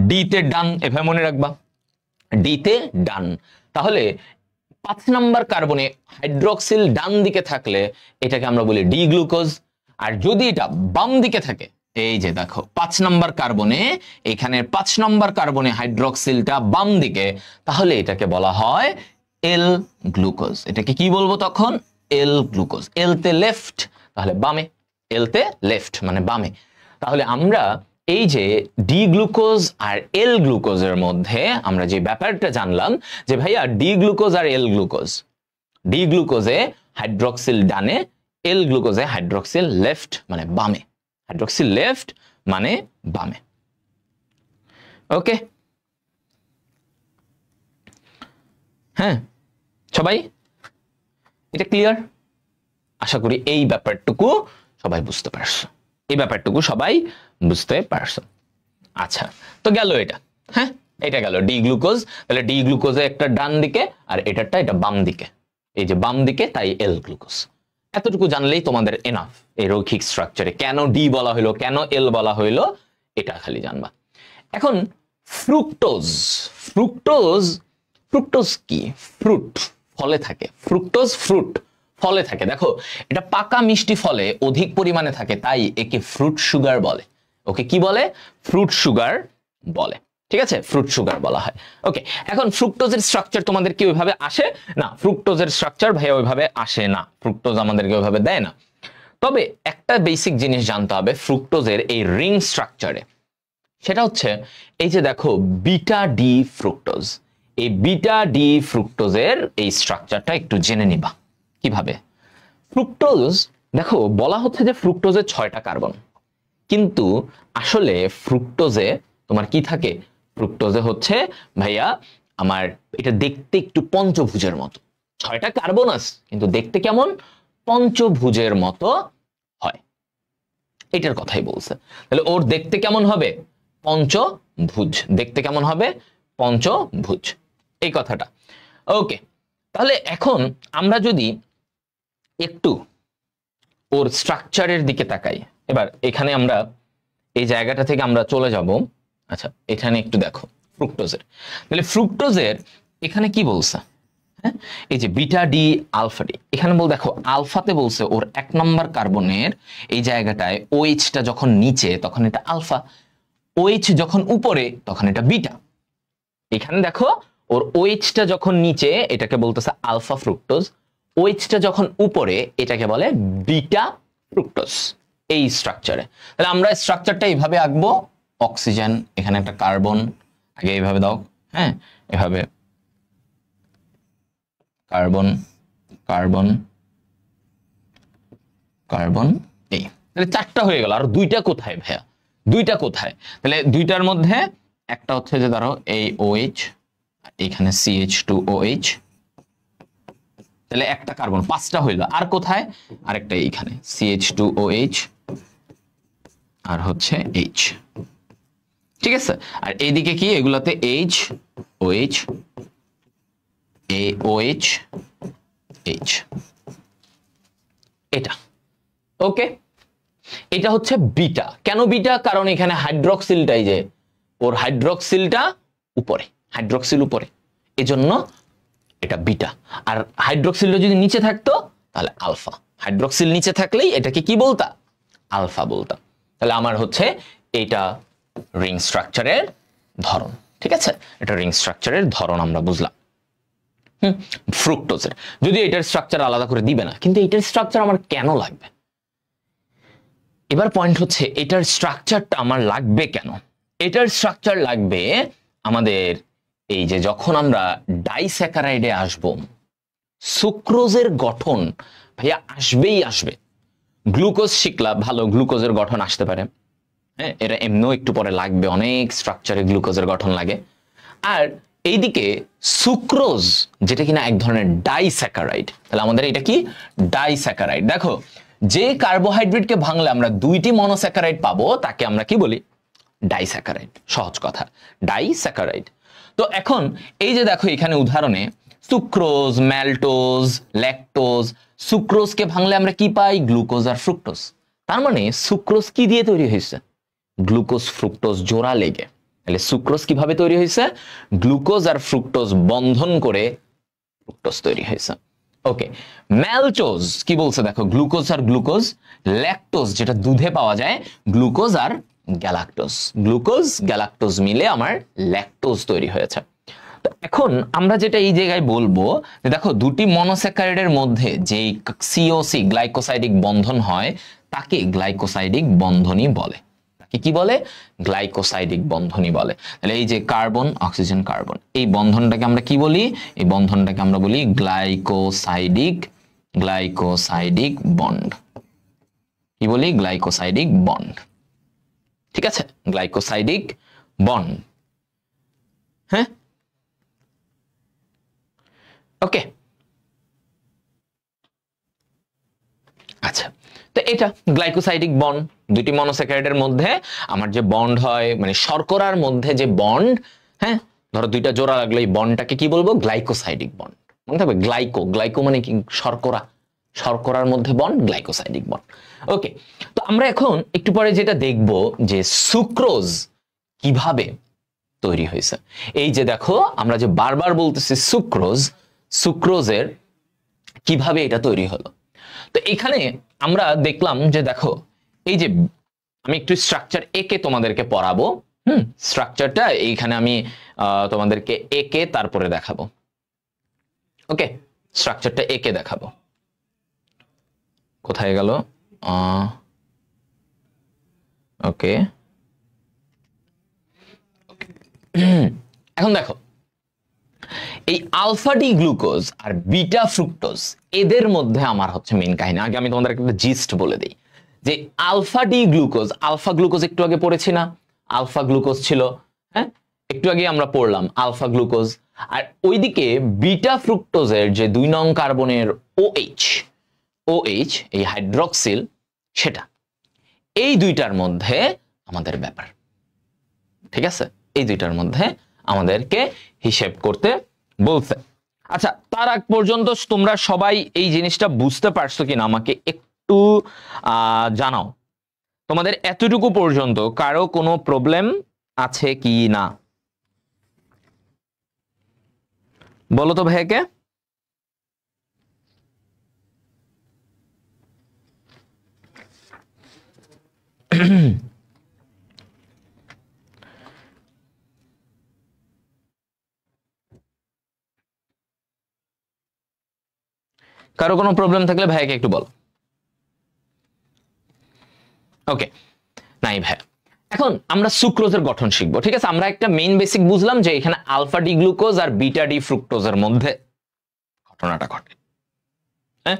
Speaker 1: ডি তে ডান, এভাবে মনে রাখবা, ডি তে ডান। তাহলে 5 নম্বর কার্বনে হাইড্রক্সিল ডান দিকে থাকলে এটাকে আমরা বলি ডি গ্লুকোজ। আর যদি এটা বাম দিকে থাকে, এই যে দেখো 5 নম্বর কার্বনে, এখানে 5 নম্বর কার্বনে হাইড্রক্সিলটা বাম দিকে, তাহলে এটাকে বলা হয় এল গ্লুকোজ। এটাকে কি বলবো তখন? এল গ্লুকোজ। এল তে লেফট, তাহলে বামে, এল তে লেফট মানে বামে। তাহলে আমরা এই যে ডি গ্লুকোজ আর এল গ্লুকোজের মধ্যে আমরা যে ব্যাপারটা জানলাম, যে ভাইয়া ডি গ্লুকোজ আর এল গ্লুকোজ, ডি গ্লুকোজে হাইড্রক্সিল ডানে, এল গ্লুকোজে হাইড্রক্সিল লেফট মানে বামে, হাইড্রক্সিল লেফট মানে বামে। ওকে, হ্যাঁ সবাই এটা ক্লিয়ার? আশা করি এই ব্যাপারটুকু সবাই বুঝতে পারছো, এই ব্যাপারটুকু সবাই বুঝতে পারছো। আচ্ছা, তো গেল এটা, হ্যাঁ এটা গেল ডি গ্লুকোজ। তাহলে ডি গ্লুকোজে একটা ডান দিকে আর এটারটা এটা বাম দিকে, এই যে বাম দিকে, তাই এল গ্লুকোজ। এতটুকু জানলেই তোমাদের এনাফ, এই রৈখিক স্ট্রাকচারে কেন ডি বলা হইলো, কেন এল বলা হইলো, এটা খালি জানবা। এখন ফ্রুক্টোজ, ফ্রুক্টোজ, ফ্রুক্টোজ কি? ফ্রুট, ফলে থাকে। ফ্রুক্টোজ ফ্রুট, ফলে থাকে। দেখো এটা পাকা মিষ্টি ফলে অধিক পরিমাণে থাকে, তাই একে ফ্রুট সুগার বলে। ওকে কি বলে? ফ্রুট সুগার বলে। ঠিক আছে, ফ্রুট সুগার বলা হয়। ওকে, এখন ফ্রুক্টোজের স্ট্রাকচার তোমাদের কি ওইভাবে আসে না? ফ্রুক্টোজের স্ট্রাকচার ভাইয়া ওইভাবে আসে না, ফ্রুক্টোজ আমাদেরকে ওইভাবে দেয় না। তবে একটা বেসিক জিনিস জানতে হবে ফ্রুক্টোজের এই রিং স্ট্রাকচারে, সেটা হচ্ছে এই যে দেখো বিটা ডি ফ্রুক্টোজ, এই বিটা ডি ফ্রুক্টোজের এই স্ট্রাকচারটা একটু জেনে নিবা। কিভাবে? ফ্রুক্টোজ দেখো বলা হচ্ছে যে ফ্রুক্টোজে 6টা কার্বন, কিন্তু আসলে ফ্রুক্টোজে তোমার কি থাকে? ফ্রুক্টোজে হচ্ছে ভাইয়া আমার এটা দেখতে একটু পঞ্চভুজের মতো, 6টা কার্বন আছে কিন্তু দেখতে কেমন? পঞ্চভুজের মতো হয়, এটার কথাই বলছে। তাহলে ওর দেখতে কেমন হবে? পঞ্চভুজ। দেখতে কেমন হবে? পঞ্চভুজ, এই কথাটা। ওকে, তাহলে এখন আমরা যদি একটু ওর স্ট্রাকচারের দিকে তাকাই, এবার এখানে আমরা এই জায়গাটা থেকে আমরা চলে যাব। আচ্ছা, এখানে একটু দেখো ফ্রুক্টোজের, তাহলে ফ্রুক্টোজের এখানে কি বলছে? হ্যাঁ, এই যে বিটা ডি আলফা ডি, এখানে বল দেখো আলফাতে বলছে ওর 1 নম্বর কার্বনের এই জায়গাটায় ওএইচটা যখন নিচে তখন এটা আলফা, ওএইচ যখন উপরে তখন এটা বিটা। এখানে দেখো ওর ওএইচটা যখন নিচে এটাকে বলতেছে আলফা ফ্রুক্টোজ, ওএইচটা যখন উপরে এটাকে বলে বিটা ফ্রুক্টোজ। এই স্ট্রাকচারে তাহলে আমরা স্ট্রাকচারটা এইভাবে আঁকবো, অক্সিজেন, এখানে একটা কার্বন, আগে এইভাবে দাও, হ্যাঁ এভাবে কার্বন কার্বন কার্বন, এই তাহলে 4টা হয়ে গেল। আর দুইটা কোথায় ভাইয়া, দুইটা কোথায়? তাহলে দুইটার মধ্যে একটা হচ্ছে যে ধরো এই OH, এখানে CH2OH, তাহলে একটা কার্বন, 5টা হইল। আর কোথায়? আরেকটা এইখানে CH2OH আর হচ্ছে H, ঠিক আছে। আর এইদিকে কি, এগুলাতে H OH AOH H, এটা ওকে। এটা হচ্ছে বিটা। কেন বিটা? কারণ এখানে হাইড্রক্সিলটাই যে ওর হাইড্রক্সিলটা উপরে, হাইড্রক্সিল উপরে, এজন্য এটা বিটা। আর হাইড্রক্সিলটা যদি নিচে থাকতো তাহলে আলফা। হাইড্রক্সিল নিচে থাকলেই এটাকে কি বলতা? আলফা বলতা। তাহলে আমার হচ্ছে এটা রিং স্ট্রাকচারের ধরন, ঠিক আছে। এটা রিং স্ট্রাকচারের ধরন আমরা বুঝলাম। ফ্রুক্টোজের যদি এটার স্ট্রাকচার আলাদা করে দিবে না, কিন্তু এটার স্ট্রাকচার আমার কেন লাগবে? এবার পয়েন্ট হচ্ছে এটার স্ট্রাকচারটা আমার লাগবে কেন? এটার স্ট্রাকচার লাগবে আমাদের এই যে যখন আমরা ডাইস্যাকারাইডে আসব, সুক্রোজের গঠন ভাইয়া আসবেই আসবে। গ্লুকোজ শিখলা, ভালো, গ্লুকোজের গঠন আসতে পারে, হ্যাঁ এটা এমনিও একটু পরে লাগবে, অনেক স্ট্রাকচারে গ্লুকোজের গঠন লাগে। আর এইদিকে সুক্রোজ যেটা কিনা এক ধরনের ডাইস্যাকারাইড, তাহলে আমাদের এটা কি? ডাইস্যাকারাইড। দেখো যে কার্বোহাইড্রেটকে ভাঙলে আমরা 2টি মনোস্যাকারাইড পাবো তাকে আমরা কি বলি? ডাইস্যাকারাইড। সহজ কথা, ডাইস্যাকারাইড। তো এখন এই যে দেখো এখানে উদাহরণে সুক্রোজ, ম্যালটোজ, ল্যাকটোজ, সুক্রোজকে ভাঙলে আমরা কি পাই? গ্লুকোজ আর ফ্রুক্টোজ। তার মানে সুক্রোজ কি দিয়ে তৈরি হয়েছে? গ্লুকোজ ফ্রুক্টোজ জোড়া লেগে। তাহলে সুক্রোজ কিভাবে তৈরি হয়েছে? গ্লুকোজ আর ফ্রুক্টোজ বন্ধন করে ফ্রুক্টোজ তৈরি হয়েছে। ওকে, ম্যালটোজ কি বলছে দেখো, গ্লুকোজ আর গ্লুকোজ। ল্যাকটোজ যেটা দুধে পাওয়া যায়, গ্লুকোজ আর গ্যালাক্টোজ। গ্লুকোজ গ্যালাক্টোজ মিলে আমার ল্যাকটোজ তৈরি হয়েছে। তো এখন আমরা যেটা এই জায়গায় বলবো, দেখো 2টি মনোস্যাকারাইডের মধ্যে যে COC গ্লাইকোসাইডিক বন্ধন হয় তাকে গ্লাইকোসাইডিক বন্ধনই বলে। কি বলে? গ্লাইকোসাইডিক বন্ধনই বলে। তাহলে এই যে কার্বন অক্সিজেন কার্বন, এই বন্ধনটাকে আমরা কি বলি? এই বন্ধনটাকে আমরা বলি গ্লাইকোসাইডিক বন্ড। কি বলি? গ্লাইকোসাইডিক বন্ড, ঠিক আছে, গ্লাইকোসাইডিক বন্ড। হ্যাঁ ওকে, আচ্ছা। তো এটা গ্লাইকোসাইডিক বন্ড, 2টি মনোস্যাকারাইডের মধ্যে আমার যে বন্ড হয়, মানে শর্করার মধ্যে যে বন্ড, হ্যাঁ ধরো 2টা জোড়া লাগলো, এই বন্ডটাকে কি বলবো? Glycosidic bond. মনে থাকবে, গ্লাইকো মানে কি? শর্করা। শর্করার মধ্যে বন্ড, গ্লাইকোসাইডিক বন্ড। ওকে, তো আমরা এখন একটু পরে যেটা দেখব যে সুক্রোজ কিভাবে তৈরি হয়েছে। এই যে দেখো আমরা যে বারবার বলতেছি সুক্রোজ, সুক্রোজের কিভাবে এটা তৈরি হলো। তো এখানে আমরা দেখলাম যে দেখো এই যে আমি একটু স্ট্রাকচার একে তোমাদেরকে পড়াবো। স্ট্রাকচারটা এইখানে আমি তোমাদেরকে একে তারপরে দেখাবো। ওকে, স্ট্রাকচারটা একে দেখাবো। কোথায় গেল? ওকে, এখন দেখো এই আলফা ডি গ্লুকোজ আর বিটা ফ্রুক্টোজ, এদের মধ্যে আমার হচ্ছে মেইন কাহিনী। আগে আমি তোমাদের একটা জিস্ট বলে দিই যে alpha D glucose, alpha glucose একটু আগে পড়েছি না? আলফা গ্লুকোজ ছিল, হ্যাঁ একটু আগে আমরা পড়লাম আলফা গ্লুকোজ। আর ওইদিকে বিটা ফ্রুক্টোজের যে 2 নং কার্বনের OH এই হাইড্রক্সিল, সেটা, এই দুইটার মধ্যে আমাদের ব্যাপার, ঠিক আছে, এই দুইটার মধ্যে আমাদেরকে হিসেব করতে বলছে। আচ্ছা, তার আগ পর্যন্ত তোমরা সবাই এই জিনিসটা বুঝতে পারছো কিনা আমাকে একটু জানাও। তোমাদের এতটুকু পর্যন্ত কারো কোনো প্রবলেম আছে কি না? বলো তো ভাইকে। কারো কোনো প্রবলেম থাকলে ভাইকে একটু বল। ওকে, নাই ভাই। এখন আমরা সুক্রোজের গঠন শিখবো, ঠিক আছে? আমরা একটা মেইন বেসিক বুঝলাম যে এখানে আলফা ডি গ্লুকোজ আর বিটা ডি ফ্রুক্টোজের মধ্যে ঘটনাটা ঘটে। হ্যাঁ,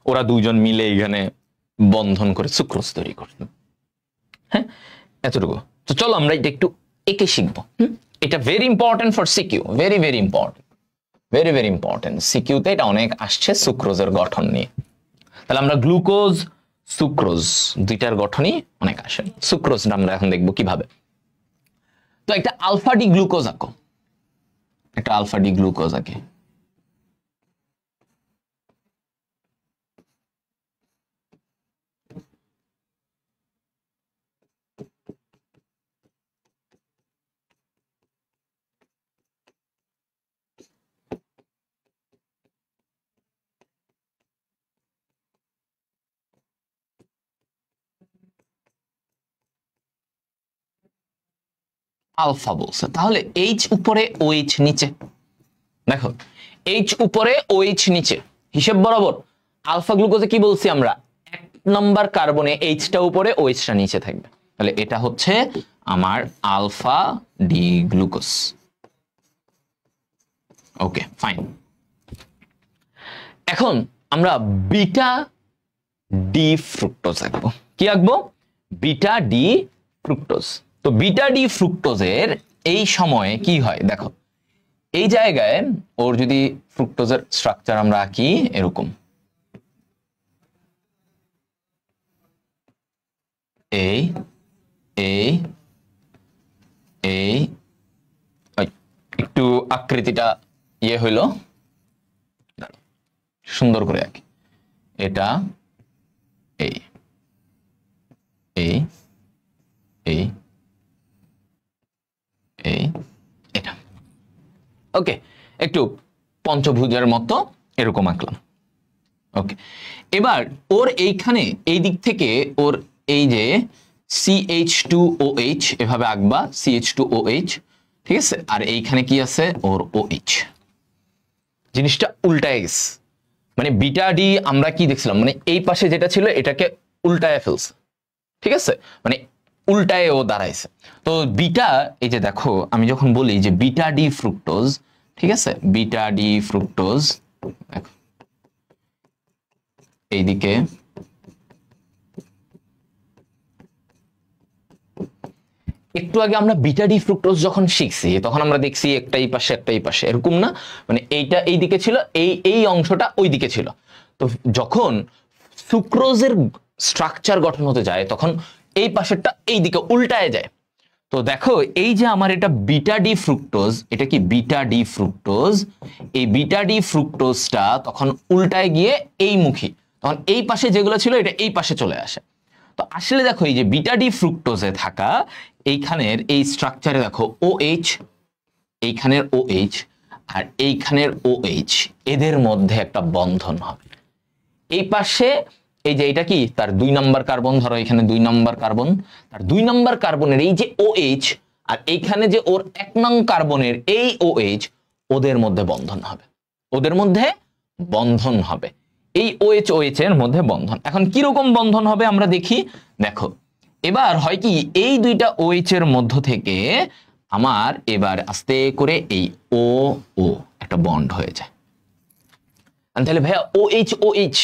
Speaker 1: ওরা দুজন মিলে এখানে বন্ধন করে সুক্রোজ তৈরি করবে। হ্যাঁ, এতটুকু। তো চলো আমরা এটা একটু একে শিখবো। এটা very important for CQ, very very important, very very important. সিকিউতে এটা অনেক আসছে সুক্রোজের গঠন নিয়ে। তাহলে আমরা গ্লুকোজ সুক্রোজ দুইটার গঠনই অনেক আসে। সুক্রোজটা আমরা এখন দেখবো কিভাবে। তো একটা আলফা ডি গ্লুকোজ আঁকো, একটা আলফা ডি গ্লুকোজ আঁকে। আলফা বলছে, তাহলে এইচ উপরে ওএইচ নিচে। দেখো এইচ উপরে ওএইচ নিচে, হিসেব বরাবর আলফা গ্লুকোজে কি বলছি আমরা, 1 নম্বর কার্বনে এইচটা উপরে ওএইচটা নিচে থাকবে। তাহলে এটা হচ্ছে আমার alpha D glucose. Okay fine. এখন আমরা বিটা ডি ফ্রুক্টোজ আঁকবো। কি আঁকবো? Beta D fructose. তো বিটা ডি ফ্রুক্টোজের এই সময়ে কি হয় দেখো, এই জায়গায় ওর যদি ফ্রুক্টোজের স্ট্রাকচার আমরা আঁকি এরকম, এই এই এই একটু আকৃতিটা ইয়ে হইল, সুন্দর করে আঁকি। এটা এই এই এই এই এটা। ওকে, একটু পঞ্চভুজের মতো এরকম আঁকলাম। ওকে, এবার ওর এইখানে এই দিক থেকে ওর এই যে CH2OH এভাবে আঁকবা, CH2OH, ঠিক আছে? আর এইখানে কি আছে ওর OH। জিনিসটা উল্টায় গেছে, মানে বিটা ডি আমরা কি দেখছিলাম, মানে এই পাশে যেটা ছিল এটাকে উল্টায় ফেলছে, ঠিক আছে? মানে উল্টায় ও দাঁড়াইছে। তো বিটা, এই যে দেখো আমি যখন বলি যে বিটা ডি ফ্রুক্টোজ, ঠিক আছে, বিটা ডি ফ্রুক্টোজ, দেখো এইদিকে একটু আগে আমরা বিটা ডি ফ্রুক্টোজ যখন শিখছি তখন আমরা দেখছি একটাই পাশে একটাই পাশে, এরকম না, মানে এইটা এই দিকে ছিল, এই অংশটা ওই দিকে ছিল। তো যখন সুক্রোজের স্ট্রাকচার গঠন হতে যায় তখন এই পাশেরটা এই দিকে উল্টায় যায়। তো দেখো এই যে আমার এটা বিটা ডি ফ্রুক্টোজ, এটা কি বিটা ডি ফ্রুক্টোজ, এই বিটা ডি ফ্রুক্টোজটা তখন উল্টায় গিয়ে এই মুখী, তখন এই পাশে যেগুলো ছিল এটা এই পাশে চলে আসে। তো আসলে দেখো এই যে বিটা ডি ফ্রুক্টোজে থাকা এইখানের এই স্ট্রাকচারে দেখো OH, এইখানের OH আর এইখানের OH, এদের মধ্যে একটা বন্ধন হবে। এই পাশে এই যে এটা কি তার 2 নম্বর কার্বন, ধরো এখানে 2 নম্বর কার্বন, তার 2 নম্বর কার্বনের এই যে OH আর এইখানে যে ওর 1 নং কার্বনের এই OH, ওদের মধ্যে বন্ধন হবে, ওদের মধ্যে বন্ধন হবে, এই OH OH এর মধ্যে বন্ধন। এখন কি রকম বন্ধন হবে আমরা দেখি। দেখো এবার হয় কি, এই দুইটা OH এর মধ্য থেকে আমার এবার আস্তে করে এই O একটা বন্ড হয়ে যায়। তাহলে ভাইয়া OH OH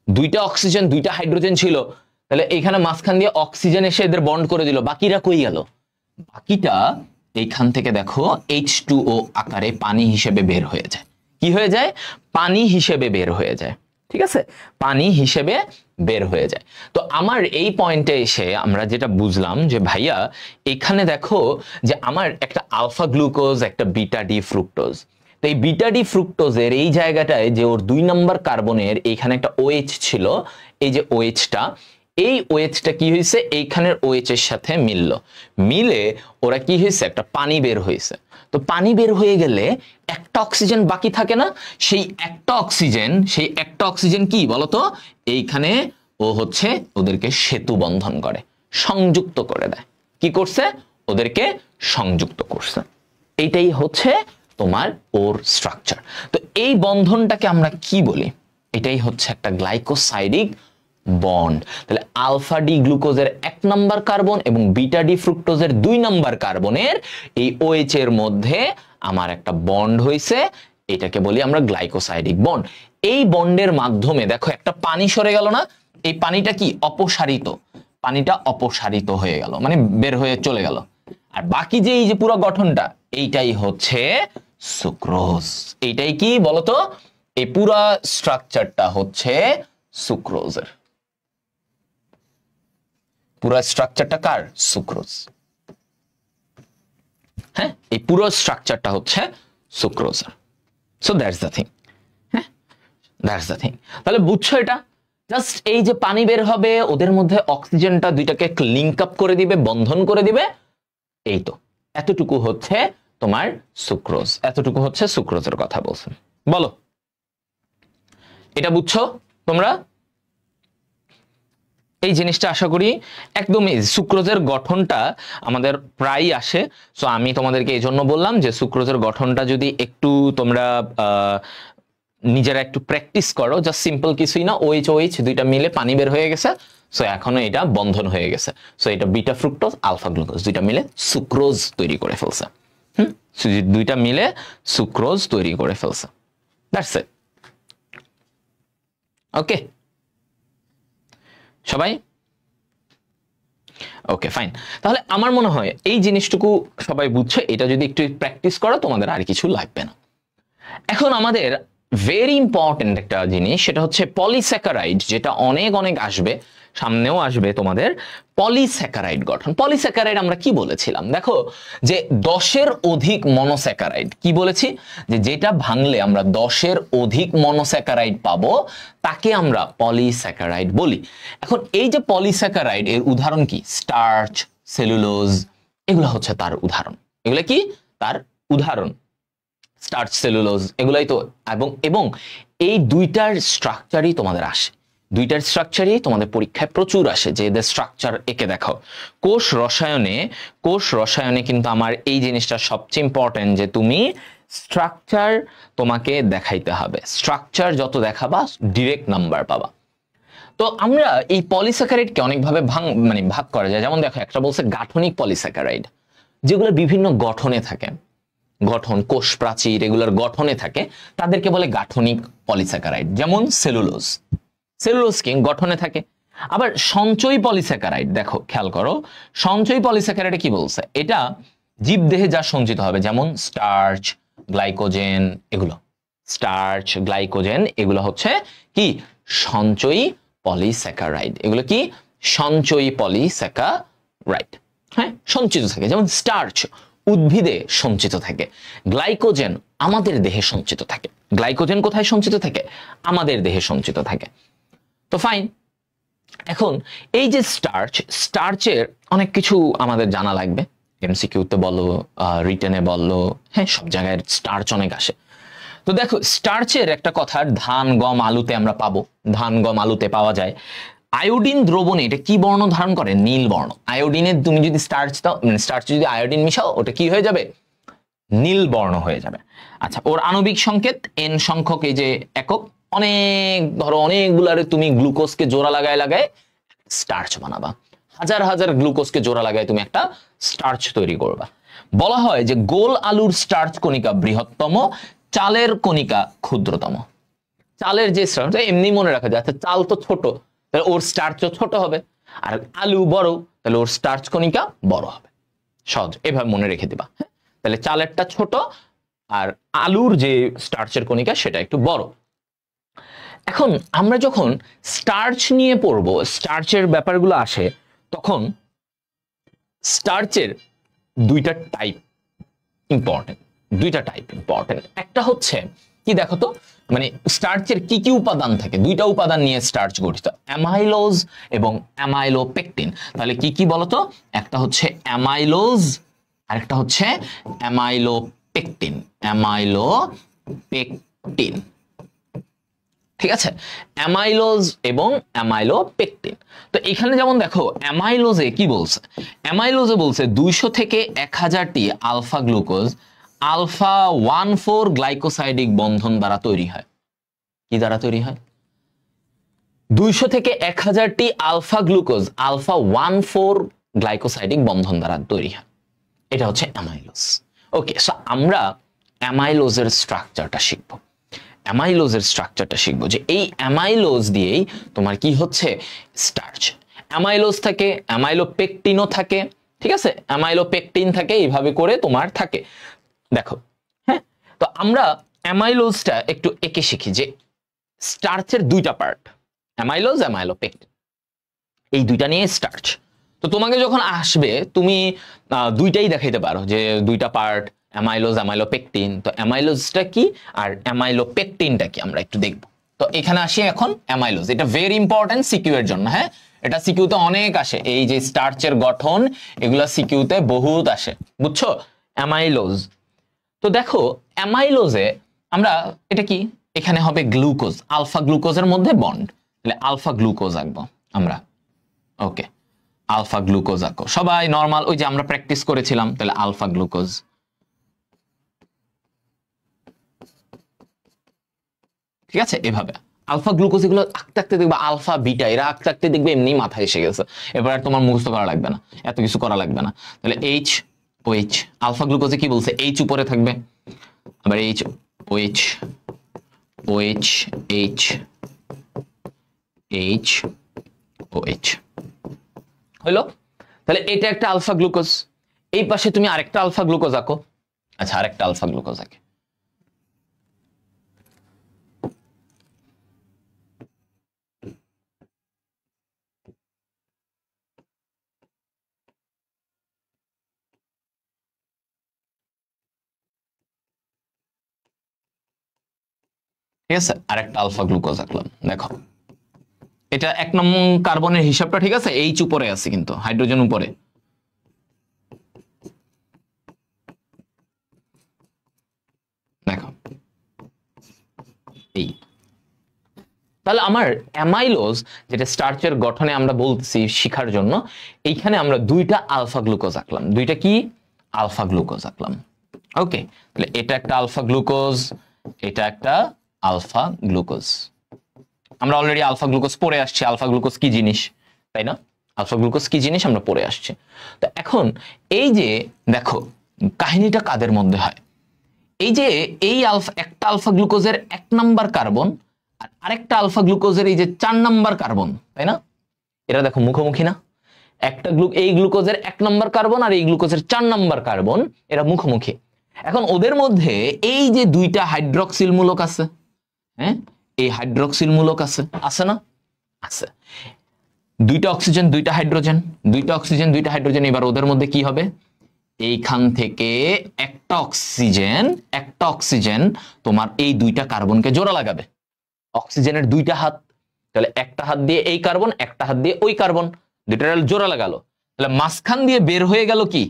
Speaker 1: দুইটা অক্সিজেন দুইটা হাইড্রোজেন ছিল, তাহলে এখানে মাঝখান দিয়ে অক্সিজেন এসে এদের বন্ড করে দিল, বাকিরা কই গেল? বাকিটা এইখান থেকে দেখো H2O আকারে পানি হিসেবে বের হয়ে যায়। কি হয়ে যায়? পানি হিসেবে বের হয়ে যায়, ঠিক আছে, পানি হিসেবে বের হয়ে যায়। তো আমার এই পয়েন্টে এসে আমরা যেটা বুঝলাম যে ভাইয়া এখানে দেখো যে আমার একটা আলফা গ্লুকোজ একটা বিটা ডি ফ্রুক্টোজ, তো এই বিটা ডি ফ্রুক্টোজের এই জায়গাটায় যে ওর 2 নম্বর কার্বনের এইখানে একটা OH ছিল, এই যে OHটা, এই OHটা কি হয়েছে এইখানের OH এর সাথে মিলে ওরা কি হয়েছে একটা পানি বের হয়েছে। তো পানি বের হয়ে গেলে একটা অক্সিজেন বাকি থাকে না, সেই একটা অক্সিজেন কি বলতো, এইখানে ও হচ্ছে ওদেরকে সেতু বন্ধন করে, সংযুক্ত করে দেয়। কি করছে? ওদেরকে সংযুক্ত করছে। এইটাই হচ্ছে তোমার ওর স্ট্রাকচার। তো এই বন্ধনটাকে আমরা কি বলি? এটাই হচ্ছে একটা গ্লাইকোসাইডিক বন্ড। তাহলে আলফা ডি গ্লুকোজের 1 নাম্বার কার্বন এবং বিটা ডি ফ্রুক্টোজের 2 নাম্বার কার্বনের এই OH এর মধ্যে আমার একটা বন্ড হইছে, এটাকে বলি আমরা গ্লাইকোসাইডিক বন্ড। এই বন্ডের মাধ্যমে দেখো একটা পানি সরে গেল না, এই পানিটা কি অপসারিত, পানিটা অপসারিত হয়ে গেল, মানে বের হয়ে চলে গেল। আর বাকি যে এই যে পুরো গঠনটা, এইটাই হচ্ছে সুক্রোজ। এইটাই কি বলতো, এই পুরো স্ট্রাকচারটা হচ্ছে সুক্রোজের। পুরো স্ট্রাকচারটা কার? সুক্রোজ। হ্যাঁ, এই পুরো স্ট্রাকচারটা হচ্ছে সুক্রোজের। So that's the thing. হ্যাঁ, দ্যাটস দ্য থিং। তাহলে বুঝছো এটা? জাস্ট এই যে পানি বের হবে, ওদের মধ্যে অক্সিজেনটা দুইটাকে লিংক আপ করে দিবে, বন্ধন করে দিবে, এই তো এতটুকু হচ্ছে তোমার সুক্রোজ। এতটুকু হচ্ছে সুক্রোজের কথা বলছেন। বলো এটা বুঝছো তোমরা? এই জিনিসটা আশা করি একদমই। সুক্রোজের গঠনটা আমাদের প্রায় আসে, সো আমি তোমাদেরকে এই জন্য বললাম যে সুক্রোজের গঠনটা যদি একটু তোমরা নিজেরা একটু প্র্যাকটিস করো, জাস্ট সিম্পল কিছুই না, OH OH দুইটা মিলে পানি বের হয়ে গেছে, সো এখনো এটা বন্ধন হয়ে গেছে, সো এটা বিটা ফ্রুক্টোজ আলফা গ্লুকোজ দুইটা মিলে সুক্রোজ তৈরি করে ফেলছে। দুইটা মিলে সুক্রোজ তৈরি করে ফেলছে। That's it. ওকে সবাই? Okay fine. তাহলে আমার মনে হয় এই জিনিসটুকু সবাই বুঝছে, এটা যদি একটু প্র্যাকটিস করো তোমাদের আর কিছু লাগবে না। এখন আমাদের ভেরি ইম্পর্টেন্ট একটা জিনিস, সেটা হচ্ছে পলিস্যাকারাইড, যেটা অনেক অনেক আসবে, সামনেও আসবে তোমাদের। পলিস্যাকারাইড গঠন। পলিস্যাকারাইড আমরা কি বলেছিলাম দেখো, যে 10-এর অধিক মনোস্যাকারাইড। কি বলেছি? যে যেটা ভাঙলে আমরা 10-এর অধিক মনোস্যাকারাইড পাবো, তাকে আমরা পলিস্যাকারাইড বলি। এখন এই যে পলিস্যাকারাইড, এর উদাহরণ কি? স্টার্চ, সেলুলোজ, এগুলো হচ্ছে তার উদাহরণ। এগুলো কি তার উদাহরণ? স্টার্চ, সেলুলোজ, এগুলাই তো। এবং এই দুইটার স্ট্রাকচারই তোমাদের আসে, দুইটার স্ট্রাকচারই তোমাদের পরীক্ষায় প্রচুর আসে, যে এদের স্ট্রাকচার একে দেখাও। কোষ রসায়নে কিন্তু আমার এই জিনিসটা সবচেয়ে ইম্পর্টেন্ট, যে তুমি স্ট্রাকচার তোমাকে দেখাইতে হবে। স্ট্রাকচার যত দেখাবা ডিরেক্ট নাম্বার পাবা। তো আমরা এই পলিস্যাকারাইডকে অনেকভাবে ভাগ করা যায়। যেমন দেখো, একটা বলছে গাঠনিক পলিস্যাকারাইড, যেগুলো বিভিন্ন গঠনে থাকে, গঠন কোষ প্রাচীর এগুলোর গঠনে থাকে, তাদেরকে বলে গাঠনিক পলিস্যাকারাইড। যেমন সেলুলোজ, সেলুলোজ কি গঠনে থাকে। আবার সঞ্চয়ী পলিস্যাকারাইড, দেখো খেয়াল করো, সঞ্চয়ী পলিস্যাকারাইডে কি বলছে, এটা জীবদেহে যা সঞ্চিত হবে, যেমন স্টার্চ, গ্লাইকোজেন, এগুলো স্টার্চ, গ্লাইকোজেন, এগুলো হচ্ছে কি সঞ্চয়ী পলিস্যাকারাইড। এগুলো কি সঞ্চয়ী পলিস্যাকারাইড। হ্যাঁ, সঞ্চিত থাকে। যেমন স্টার্চ উদ্ভিদে সঞ্চিত থাকে, গ্লাইকোজেন আমাদের দেহে সঞ্চিত থাকে। গ্লাইকোজেন কোথায় সঞ্চিত থাকে? আমাদের দেহে সঞ্চিত থাকে। তো ফাইন। এখন এই যে স্টার্চ, স্টার্চের অনেক কিছু আমাদের জানা লাগবে, MCQতে বলো, রিটেনে বললো, হ্যাঁ সব জায়গায় স্টার্চ অনেক আসে। তো দেখো, স্টার্চের একটা কথা ধান, গম, আলুতে আমরা পাবো। ধান, গম, আলুতে পাওয়া যায়। আয়োডিন দ্রবণে এটা কি বর্ণ ধারণ করে? নীল বর্ণ। আয়োডিনে তুমি যদি স্টার্চ দাও, মানে স্টার্চে যদি আয়োডিন মিশাও, ওটা কি হয়ে যাবে? নীল বর্ণ হয়ে যাবে। আচ্ছা, ওর আণবিক সংকেত N সংখ্যক, এই যে একক, অনেক ধরো অনেকগুলারে তুমি গ্লুকোজকে জোড়া লাগায় স্টার্চ বানাবা। হাজার হাজার গ্লুকোজকে জোড়া লাগায় তুমি একটা স্টার্চ তৈরি করবা। বলা হয় যে গোল আলুর স্টার্চ কণিকা বৃহত্তম, চালের কণিকা ক্ষুদ্রতম। চালের যে স্টার্চ এমনি মনে রাখা যায়, আচ্ছা চাল তো ছোট, তাহলে ওর স্টার্চও ছোট হবে, আর আলু বড়, তাহলে ওর স্টার্চ কণিকা বড় হবে। সহজ, এভাবে মনে রেখে দিবা। হ্যাঁ, তাহলে চালেরটা ছোট আর আলুর যে স্টার্চের কণিকা সেটা একটু বড়। এখন আমরা যখন স্টার্চ নিয়ে পড়বো, স্টার্চের ব্যাপারগুলো আসে, তখন স্টার্চের দুইটা টাইপ ইম্পর্টেন্ট। একটা হচ্ছে কি দেখো তো, মানে স্টার্চের কি কি উপাদান থাকে? দুইটা উপাদান নিয়ে স্টার্চ গঠিত, অ্যামাইলোজ এবং অ্যামাইলোপেকটিন। তাহলে কি কি বলতো? একটা হচ্ছে অ্যামাইলোজ, আরেকটা হচ্ছে অ্যামাইলোপেকটিন। ঠিক আছে, অ্যামাইলোজ এবং অ্যামাইলোপেকটিন। তো এখানে যেমন দেখো, অ্যামাইলোজে কি বলছে? অ্যামাইলোজে বলছে 200 থেকে 1000টি আলফা গ্লুকোজ আলফা 1,4 গ্লাইকোসাইডিক বন্ধন দ্বারা তৈরি হয়। কি দ্বারা তৈরি হয়? 200 থেকে 1000টি আলফা গ্লুকোজ আলফা 1,4 গ্লাইকোসাইডিক বন্ধন দ্বারা তৈরি হয়। এটা হচ্ছে অ্যামাইলোজ। ওকে, সো আমরা অ্যামাইলোজের স্ট্রাকচারটা শিখব। অ্যামাইলোজের স্ট্রাকচারটা শিখব যে এই অ্যামাইলোজ দিয়েই তোমার কি হচ্ছে, স্টার্চ। অ্যামাইলোজ থাকে, অ্যামাইলোপেকটিনও থাকে, ঠিক আছে, অ্যামাইলোপেকটিন থাকে, এইভাবে করে তোমার থাকে। দেখো, হ্যাঁ, তো আমরা অ্যামাইলোজটা একটু এঁকে শিখি যে স্টার্চের দুইটা পার্ট, অ্যামাইলোজ, অ্যামাইলোপেকটিন, এই দুইটা নিয়ে স্টার্চ। তো তোমাকে যখন আসবে তুমি দুইটাই দেখাইতে পারো যে দুইটা পার্ট, অ্যামাইলোজ, অ্যামাইলোপেকটিন। তো অ্যামাইলোজটা কি আর অ্যামাইলোপেকটিনটা কি আমরা একটু দেখব। তো এখানে আসি এখন অ্যামাইলোজ, এটা ভেরি ইম্পর্টেন্ট সিকিউ এর জন্য। হ্যাঁ, এটা সিকিউতে অনেক আসে, এই যে স্টার্চের গঠন এগুলা সিকিউতে বহুত আসে, বুঝছো, অ্যামাইলোজ। তো দেখো অ্যামাইলোজে আমরা এটা কি, এখানে হবে গ্লুকোজ, আলফা গ্লুকোজের মধ্যে বন্ড, তাহলে আলফা গ্লুকোজ আঁকবো আমরা। ওকে, আলফা গ্লুকোজ আঁকো সবাই নরমাল, ওই যে আমরা প্র্যাকটিস করেছিলাম, তাহলে আলফা গ্লুকোজ। ঠিক আছে, এভাবে আলফা গ্লুকোজ এগুলো আঁকতে আঁকতে দেখবে, আলফা বিটা এরা আঁকতে আঁকতে দেখবে এমনি মাথায় এসে গেছে, এবার আর তোমার মুখস্থ করা লাগবে না, এত কিছু করা লাগবে না। তাহলে এইচ ও এইচ, আলফা গ্লুকোজে কি বলছে, এইচ উপরে থাকবে, আবার H O H, O H H, H O H হইলো। তাহলে এটা একটা আলফা গ্লুকোজ, এই পাশে তুমি আরেকটা আলফা গ্লুকোজ আঁকো। আচ্ছা, আরেকটা আলফা গ্লুকোজ আঁকে, ঠিক আছে, আরেকটা আলফা গ্লুকোজ আঁকলাম। দেখো এটা 1 নং কার্বনের হিসাবটা ঠিক আছে, এইচ উপরে আছে কিন্তু হাইড্রোজেন উপরে। দেখো এই, তাহলে আমার অ্যামাইলোজ যেটা স্টার্চের গঠনে আমরা বলতেছি শিখার জন্য, এইখানে আমরা দুইটা আলফা গ্লুকোজ আঁকলাম, দুইটা কি আলফা গ্লুকোজ আঁকলাম। ওকে, তাহলে এটা একটা আলফা গ্লুকোজ, এটা একটা আলফা গ্লুকোজ। আমরা অলরেডি আলফা গ্লুকোজ পড়ে আসছি, আলফা গ্লুকোজ কি জিনিস, তাই না, আলফা গ্লুকোজ কি জিনিস আমরা পড়ে আসছি। তো এখন এই যে দেখো কাহিনীটা কাদের মধ্যে হয়, এই যে এই একটা আলফা গ্লুকোজের 1 নাম্বার কার্বন আর আরেকটা আলফা গ্লুকোজের এই যে 4 নাম্বার কার্বন, তাই না, এরা দেখো মুখোমুখি না, একটা এই গ্লুকোজের 1 নাম্বার কার্বন আর এই গ্লুকোজের 4 নাম্বার কার্বন, এরা মুখোমুখি। এখন ওদের মধ্যে এই যে দুইটা হাইড্রক্সিল মূলক আছে, হ্যাঁ, এই হাইড্রক্সিল মূলক আছে, আছে না, আছে, দুইটা অক্সিজেন দুইটা হাইড্রোজেন, দুইটা অক্সিজেন দুইটা হাইড্রোজেন। এবার ওদের মধ্যে কি হবে, এইখান থেকে একটা অক্সিজেন তোমার এই দুইটা কার্বনকে জোড়া লাগাবে, অক্সিজেনের দুইটা হাত, তাহলে একটা হাত দিয়ে এই কার্বন, একটা হাত দিয়ে ওই কার্বন, দুইটা জোড়া লাগালো, তাহলে মাঝখান দিয়ে বের হয়ে গেল কি,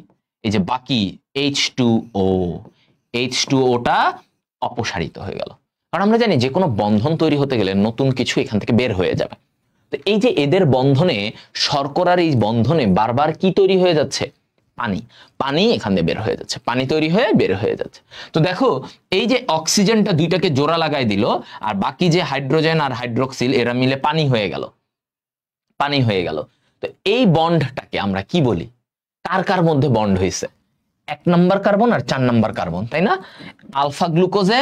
Speaker 1: এই যে বাকি H2O, H2O-টা অপসারিত হয়ে গেল। কারণ আমরা জানি যে কোনো বন্ধন তৈরি হতে গেলে নতুন কিছু এখান থেকে বের হয়ে যাবে। তো এই যে এদের বন্ধনে, শর্করার এই বন্ধনে বারবার কি তৈরি হয়ে যাচ্ছে, পানি, পানি এখান দিয়ে বের হয়ে যাচ্ছে, পানি তৈরি হয়ে বের হয়ে যাচ্ছে। তো দেখো এই যে অক্সিজেনটা দুইটাকে জোড়া লাগাই দিল, আর বাকি যে হাইড্রোজেন আর হাইড্রোক্সিল এরা মিলে পানি হয়ে গেল, পানি হয়ে গেল। তো এই বন্ডটাকে আমরা কি বলি, কার কার মধ্যে বন্ড হয়েছে, 1 নাম্বার কার্বন আর 4 নাম্বার কার্বন, তাই না, আলফা গ্লুকোজে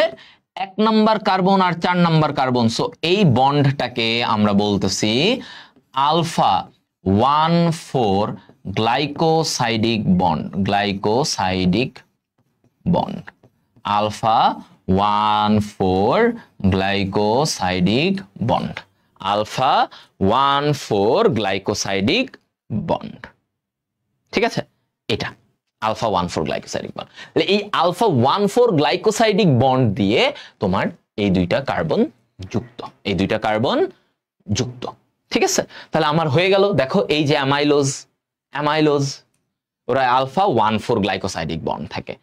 Speaker 1: 1 নাম্বার কার্বন আর 4 নাম্বার কার্বন। সো এই বন্ডটাকে আমরা বলতেছি alpha 1,4 glycosidic bond, glycosidic bond, alpha 1,4 glycosidic bond, alpha 1,4 glycosidic bond, ঠিক আছে, এটা আলফা 1,4 গ্লাইকোসাইডিক বন্ড। তাহলে এই আলফা 1,4 গ্লাইকোসাইডিক বন্ড দিয়ে তোমার এই দুইটা কার্বন যুক্ত, এই দুইটা কার্বন যুক্ত, ঠিক আছে। তাহলে আমার হয়ে গেল, দেখো এই যে অ্যামাইলোজ, অ্যামাইলোজ ওরা আলফা 1,4 গ্লাইকোসাইডিক বন্ড থাকে,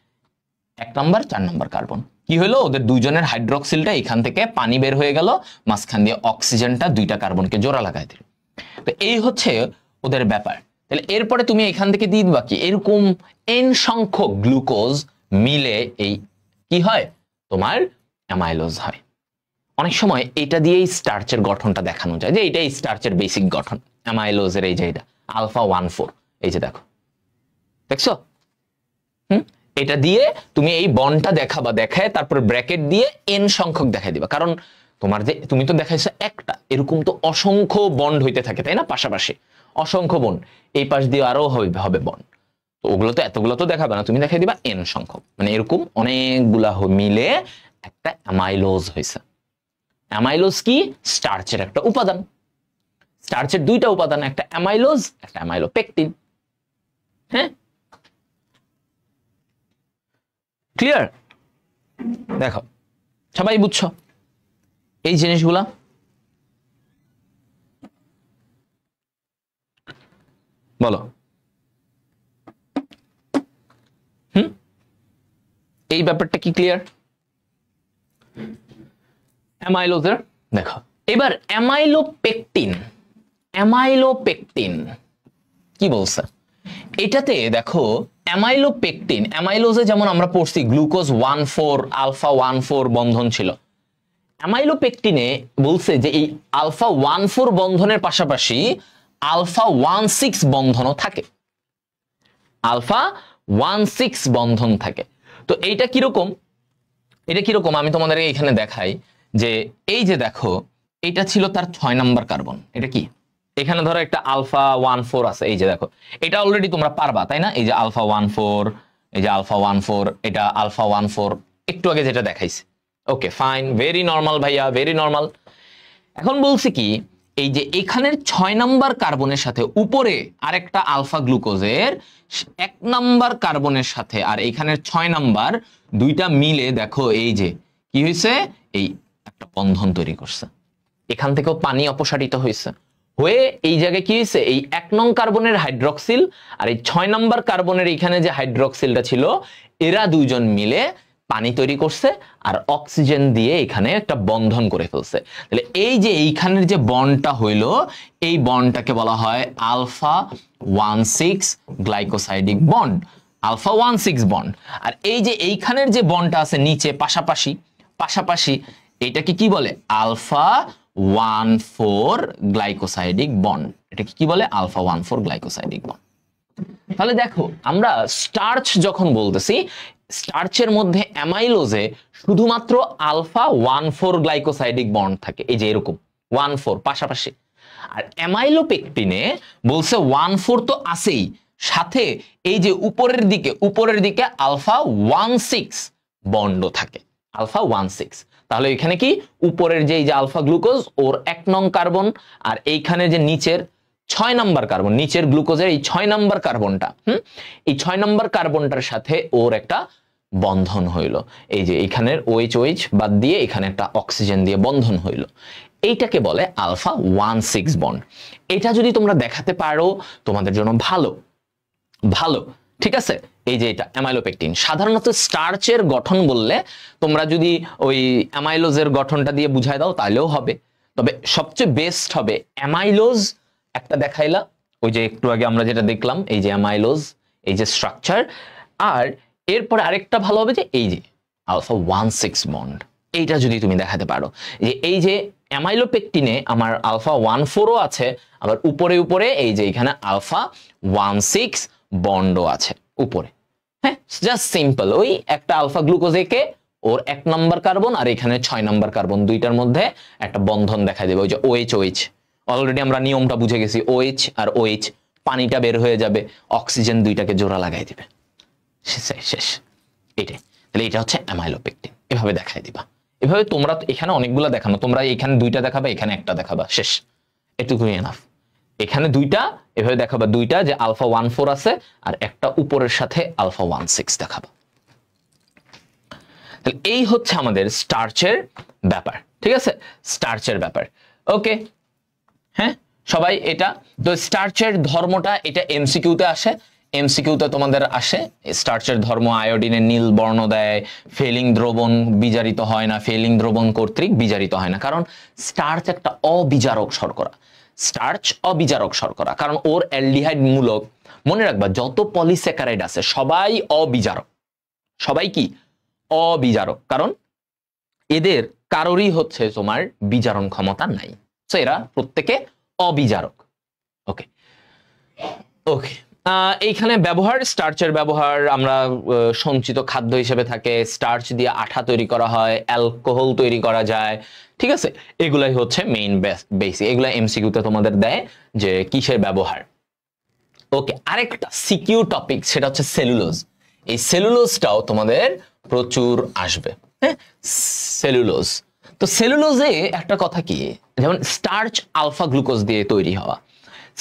Speaker 1: 1 নাম্বার 4 নাম্বার কার্বন, কি হলো, ওদের দুইজনের হাইড্রোক্সিলটা এখান থেকে পানি বের হয়ে গেল, মাঝখান দিয়ে অক্সিজেনটা দুইটা কার্বনকে জোড়া লাগাই দিল। তো এই হচ্ছে ওদের ব্যাপার। তাহলে এরপরে তুমি এখান থেকে দিয়ে দিবা কি, এরকম n সংখ্যক গ্লুকোজ মিলে এই কি হয়, তোমার অ্যামাইলোজ হয়। অনেক সময় এটা দিয়েই স্টার্চের গঠনটা দেখানো যায় যে এটাই স্টার্চের বেসিক গঠন অ্যামাইলোজের। এই যে এটা আলফা 1,4, এই যে দেখো, দেখছো? এটা দিয়ে তুমি এই বন্ডটা দেখাবা, দেখায় তারপর ব্র্যাকেট দিয়ে n সংখ্যক দেখাই দিবা, কারণ তোমার যে তুমি তো দেখাইছো একটা, এরকম তো অসংখ্য বন্ড হইতে থাকে তাই না, পাশাপাশি অসংখ্য বন্ড, এই পাশ দিয়ে আরো হবে বন্ড, তো ওগুলো তো এতগুলো তো দেখাবে না, তুমি দেখাই দিবা n সংখ্যক, মানে এরকম অনেকগুলা মিলে একটা অ্যামাইলোজ হয়েছে। অ্যামাইলোজ কি? স্টার্চের একটা উপাদান। স্টার্চের দুইটা উপাদান, একটা অ্যামাইলোজ, একটা অ্যামাইলোপেকটিন। হ্যাঁ, ক্লিয়ার? দেখো সবাই বুঝছো এই জিনিসগুলা? বলো। এই ব্যাপারটা কি ক্লিয়ার? অ্যামাইলোজের দেখো এবার অ্যামাইলোপেকটিন। অ্যামাইলোপেকটিন কি বলছে এটাতে? দেখো অ্যামাইলোপেকটিন, অ্যামাইলোজে যেমন আমরা পড়ছি গ্লুকোজ 1,4 আলফা 1,4 বন্ধন ছিল, অ্যামাইলোপেকটিনে বলছে যে এই আলফা 1,4 বন্ধনের পাশাপাশি আলফা 1,6 বন্ধনও থাকে, আলফা 1,6 বন্ধন থাকে। তো এইটা কিরকম, এটা কিরকম আমি তোমাদের এখানে দেখাই যে এই যে দেখো এটা ছিল তার 6 নাম্বার কার্বন, এটা কি এখানে ধরো একটা আলফা 1,4 আছে, এই যে দেখো এটা অলরেডি তোমরা পারবা তাই না, এই যে আলফা 1,4, এই যে আলফা 1,4, এটা আলফা 1,4 একটু আগে যেটা দেখাইছে। ওকে ফাইন, ভেরি নরমাল ভাইয়া, ভেরি নরমাল। এখন বলছি কি এই যে এখানের 6 নাম্বার কার্বনের সাথে উপরে আরেকটা আলফা গ্লুকোজের 1 নাম্বার কার্বনের সাথে আর এখানের 6 নাম্বার দুইটা মিলে দেখো এই যে কি হয়েছে, এই একটা বন্ধন তৈরি করছে, এখান থেকেও পানি অপসারিত হয়েছে, হয়ে এই জায়গায় কি হয়েছে, এই 1 নং কার্বনের হাইড্রক্সিল আর এই 6 নাম্বার কার্বনের এখানে যে হাইড্রক্সিলটা ছিল এরা দুইজন মিলে পানি তৈরি করছে আর অক্সিজেন দিয়ে এখানে একটা বন্ধন করে ফেলছে। তাহলে এই যে এইখানের যে বন্ডটা হইলো এই বন্ডটাকে বলা হয় alpha 1,6 glycosidic bond, alpha 1,6 bond. আর এই যে এইখানের যে বন্ডটা আছে নিচে পাশাপাশি পাশাপাশি এটাকে কি বলে, আলফা 1,4 গ্লাইকোসাইডিক বন্ড, এটাকে কি বলে, আলফা 1,4 গ্লাইকোসাইডিক বন্ড। তাহলে দেখো আমরা স্টার্চ যখন বলতেছি, স্টার্চের মধ্যে অ্যামাইলোজে শুধুমাত্র আলফা 1,4 গ্লাইকোসাইডিক বন্ড থাকে, এই যে এরকম 1,4 পাশাপাশি। আর অ্যামাইলোপেকটিনে বলছে 1,4 তো আছেই, সাথে এই যে উপরের দিকে আলফা 1,6 বন্ডও থাকে, আলফা 1,6। তাহলে এখানে কি উপরের যে এই যে আলফা গ্লুকোজ ওর 1 নং কার্বন আর এইখানে যে নিচের 6 নাম্বার কার্বন, নিচের গ্লুকোজের এই 6 নাম্বার কার্বনটা, এই 6 নাম্বার কার্বনটার সাথে ওর একটা বন্ধন হইল, এই যে এখানের OH বাদ দিয়ে এখানে একটা অক্সিজেন দিয়ে বন্ধন হইল, এইটাকে বলে আলফা 1,6 বন্ড। এটা যদি তোমরা দেখাতে পারো তোমাদের জন্য ভালো ভালো, ঠিক আছে? এই যে এটা অ্যামাইলোপেকটিন। সাধারণত স্টার্চের গঠন বললে তোমরা যদি ওই অ্যামাইলোজের গঠনটা দিয়ে বুঝাই দাও তাহলেও হবে, তবে সবচেয়ে বেস্ট হবে অ্যামাইলোজ একটা দেখাইলা, ওই যে একটু আগে আমরা যেটা দেখলাম এই যে অ্যামাইলোজ, এই যে স্ট্রাকচার, আর এরপরে আরেকটা ভালো হবে যে এই যে আলফা 1,6 বন্ড, এইটা যদি তুমি দেখাতে পারো যে এই যে অ্যামাইলোপেকটিনে আমার আলফা 1,4ও আছে, আবার উপরে উপরে এই যে এখানে আলফা 1,6 বন্ডও আছে উপরে। হ্যাঁ, জাস্ট সিম্পল, ওই একটা আলফা গ্লুকোজেকে ওর 1 নাম্বার কার্বন আর এখানে 6 নাম্বার কার্বন দুইটার মধ্যে একটা বন্ধন দেখা দেবে, ওই যে OH, অলরেডি আমরা নিয়মটা বুঝে গেছি, OH আর OH, পানিটা বের হয়ে যাবে, অক্সিজেন দুইটাকে জোড়া লাগাই দিবে, শেষ। এটাই, তাহলে এটা হচ্ছে অ্যামাইলোপেকটিন, এভাবে দেখাই দিবা। এভাবে তোমরা এখানে অনেকগুলো দেখানো, তোমরা এখানে দুইটা দেখাবা, এখানে একটা দেখাবা, শেষ, এটুকুই এনাফ। এখানে দুইটা এভাবে দেখাবা, দুইটা যে আলফা 1,4 আছে আর একটা উপরের সাথে আলফা 1,6 দেখাবা। তাহলে এই হচ্ছে আমাদের স্টার্চের ব্যাপার, ঠিক আছে? স্টার্চের ব্যাপার, ওকে। হ্যাঁ সবাই, এটা তো স্টার্চের ধর্মটা, এটা এমসিকিউতে আসে, এমসিকিউতে তোমাদের আসে স্টার্চের ধর্ম আয়োডিনের নীল বর্ণ দেয়, ফেলিং দ্রবণ বিজারিত হয় না, ফেলিং দ্রবণ কর্তৃক বিজারিত হয় না, কারণ স্টার্চ একটা অবিজারক শর্করা, স্টার্চ অবিজারক শর্করা, কারণ ওর অ্যালডিহাইড মূলক, মনে রাখবা যত পলিস্যাকারাইড আছে সবাই অবিজারক, সবাই কি অবিজারক, কারণ এদের কারোরই হচ্ছে তোমার বিজারণ ক্ষমতা নাই। সো এরা প্রত্যেকে অবিজারক। ওকে ওকে এইখানে ব্যবহার, স্টার্চের ব্যবহার আমরা সঞ্চিত খাদ্য হিসেবে থাকে, স্টার্চ দিয়ে আঠা তৈরি করা হয়, অ্যালকোহল তৈরি করা যায়, ঠিক আছে? এগুলাই হচ্ছে মেইন বেসিক। এগুলা এমসিকিউতে তোমাদের দেয় যে কিসের ব্যবহার। ওকে, আরেকটা সিকিউ টপিক সেটা হচ্ছে সেলুলোজ। এই সেলুলোজটাও তোমাদের প্রচুর আসবে। হ্যাঁ, সেলুলোজ। তো সেলুলোজে একটা কথা কি, যেমন স্টার্চ আলফা গ্লুকোজ দিয়ে তৈরি হওয়া,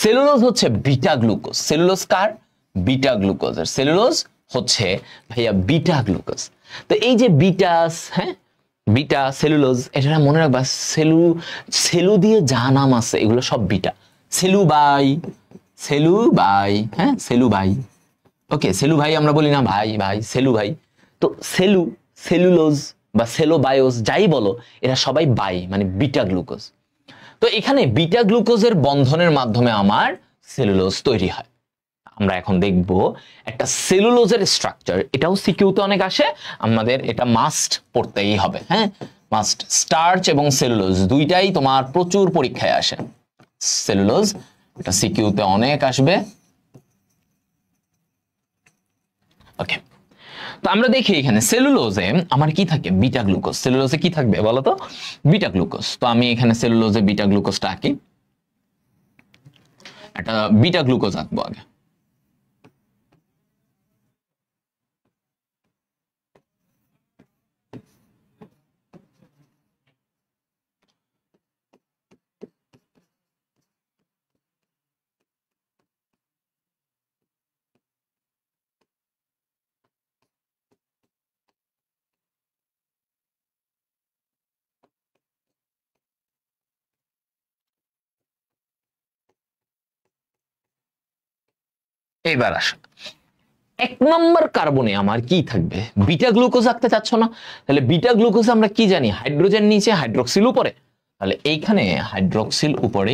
Speaker 1: সেলুলোজ হচ্ছে বিটা গ্লুকোজ। সেলুলোজ কার? বিটা গ্লুকোজের। সেলুলোজ হচ্ছে ভাইয়া বিটা গ্লুকোজ। তো এই যে বিটাস, হ্যাঁ বিটা সেলুলোজ, এটা মনে রাখবা, সেলু দিয়ে যা নাম আছে এগুলো সব বিটা। সেলু বাই, হ্যাঁ সেলু ভাই। ওকে, সেলু ভাই আমরা বলি না, ভাই ভাই সেলু ভাই। তো সেলুলোজ বা সেলোবায়োস যাই বলো, এরা সবাই বাই মানে বিটা গ্লুকোজ। তো এখানে বিটা গ্লুকোজের বন্ধনের মাধ্যমে আমার সেলুলোজ তৈরি হয়। আমরা এখন দেখব একটা সেলুলোজের স্ট্রাকচার, এটাও সিকিউতে অনেক আসে, আমাদের এটা মাস্ট পড়তেই হবে। হ্যাঁ মাস্ট। স্টার্চ এবং সেলুলোজ দুইটাই তোমার প্রচুর পরীক্ষায় আসে। সেলুলোজ এটা সিকিউতে অনেক আসবে। ওকে, তো আমরা দেখি এখানে সেলুলোজে আমার কি থাকে, বিটা গ্লুকোজ। সেলুলোজে কি থাকবে বলো তো? Beta glucose. তো আমি এখানে সেলুলোজে বিটা গ্লুকোজটা আঁকি, একটা বিটা গ্লুকোজ আঁকবো আগে। এবার আসো, 1 নম্বর কার্বনে আমার কি থাকবে? বিটা গ্লুকোজ আঁকতে চাচ্ছ না? তাহলে বিটা গ্লুকোজ আমরা কি জানি, হাইড্রোজেন নিচে হাইড্রোক্সিল উপরে। তাহলে এইখানে হাইড্রোক্সিল উপরে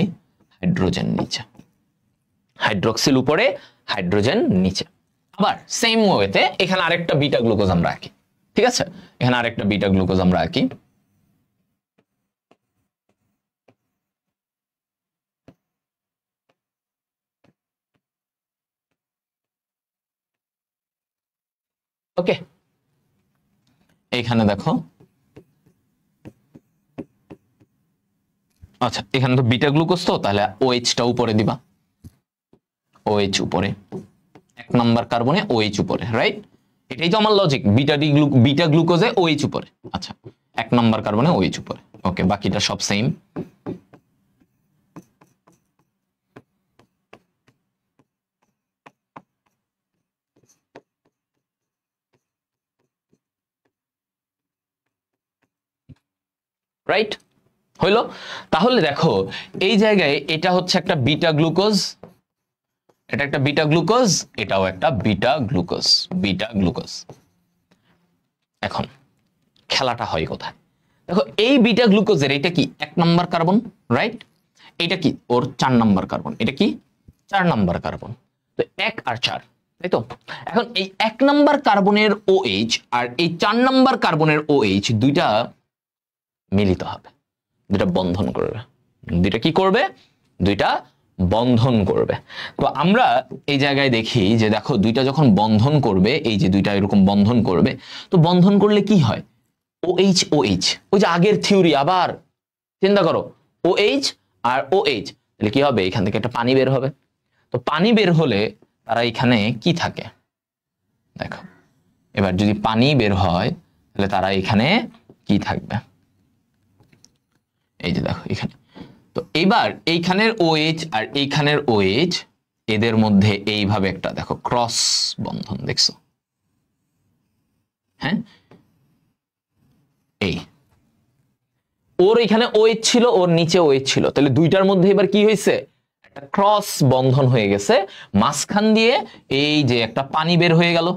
Speaker 1: হাইড্রোজেন নিচে, হাইড্রোক্সিল উপরে হাইড্রোজেন নিচে। আবার সেম ওয়েতে এখানে আরেকটা বিটা গ্লুকোজ আমরা আঁকি, ঠিক আছে? এখানে আরেকটা বিটা গ্লুকোজ আমরা আঁকি। ওকে, এইখানে দেখো, আচ্ছা এখানে তো বিটা গ্লুকোজ, তো তাহলে OH টা উপরে দিবা, OH উপরে, 1 নম্বর কার্বনে OH উপরে, রাইট? এটাই তো আমার লজিক, বিটা গ্লুকোজে OH উপরে। আচ্ছা 1 নম্বর কার্বনে OH উপরে। ওকে, বাকিটা সব সেম। রাইট, হইলো? তাহলে দেখো এই জায়গায় এটা হচ্ছে একটা বিটা গ্লুকোজ, এটা একটা বিটা গ্লুকোজ, এটাও একটা বিটা গ্লুকোজ, বিটা গ্লুকোজ। এখন খেলাটা হয় কোথায়? দেখো এই বিটা গ্লুকোজের এটা কি 1 নম্বর কার্বন, রাইট? এটা কি ওর 4 নম্বর কার্বন, এটা কি 4 নম্বর কার্বন। তো 1 আর 4, তাই তো? এখন এই 1 নম্বর কার্বনের OH আর এই 4 নম্বর কার্বনের OH দুইটা মিলিত হবে, দুইটা বন্ধন করবে। দুইটা কি করবে? দুইটা বন্ধন করবে। তো আমরা এই জায়গায় দেখি যে দেখো দুইটা যখন বন্ধন করবে, এই যে দুইটা এরকম বন্ধন করবে, তো বন্ধন করলে কি হয়? OH OH, ওই যে আগের থিওরি, আবার চিন্তা করো, OH আর OH, তাহলে কি হবে? এখান থেকে একটা পানি বের হবে। তো পানি বের হলে তারা এখানে কি থাকে দেখো, এবার যদি পানি বের হয় তাহলে তারা এখানে কি থাকবে? এই যে দেখো এখানে। তো এবার এইখানের OH আর এইখানের OH, এদের মধ্যে এইভাবে একটা দেখো ক্রস বন্ধন, দেখছো? হ্যাঁ, এই ওর এখানে OH ছিল, ওর নিচে OH ছিল, তাহলে দুইটার মধ্যে এবার কি হয়েছে? একটা ক্রস বন্ধন হয়ে গেছে, মাঝখান দিয়ে এই যে একটা পানি বের হয়ে গেল,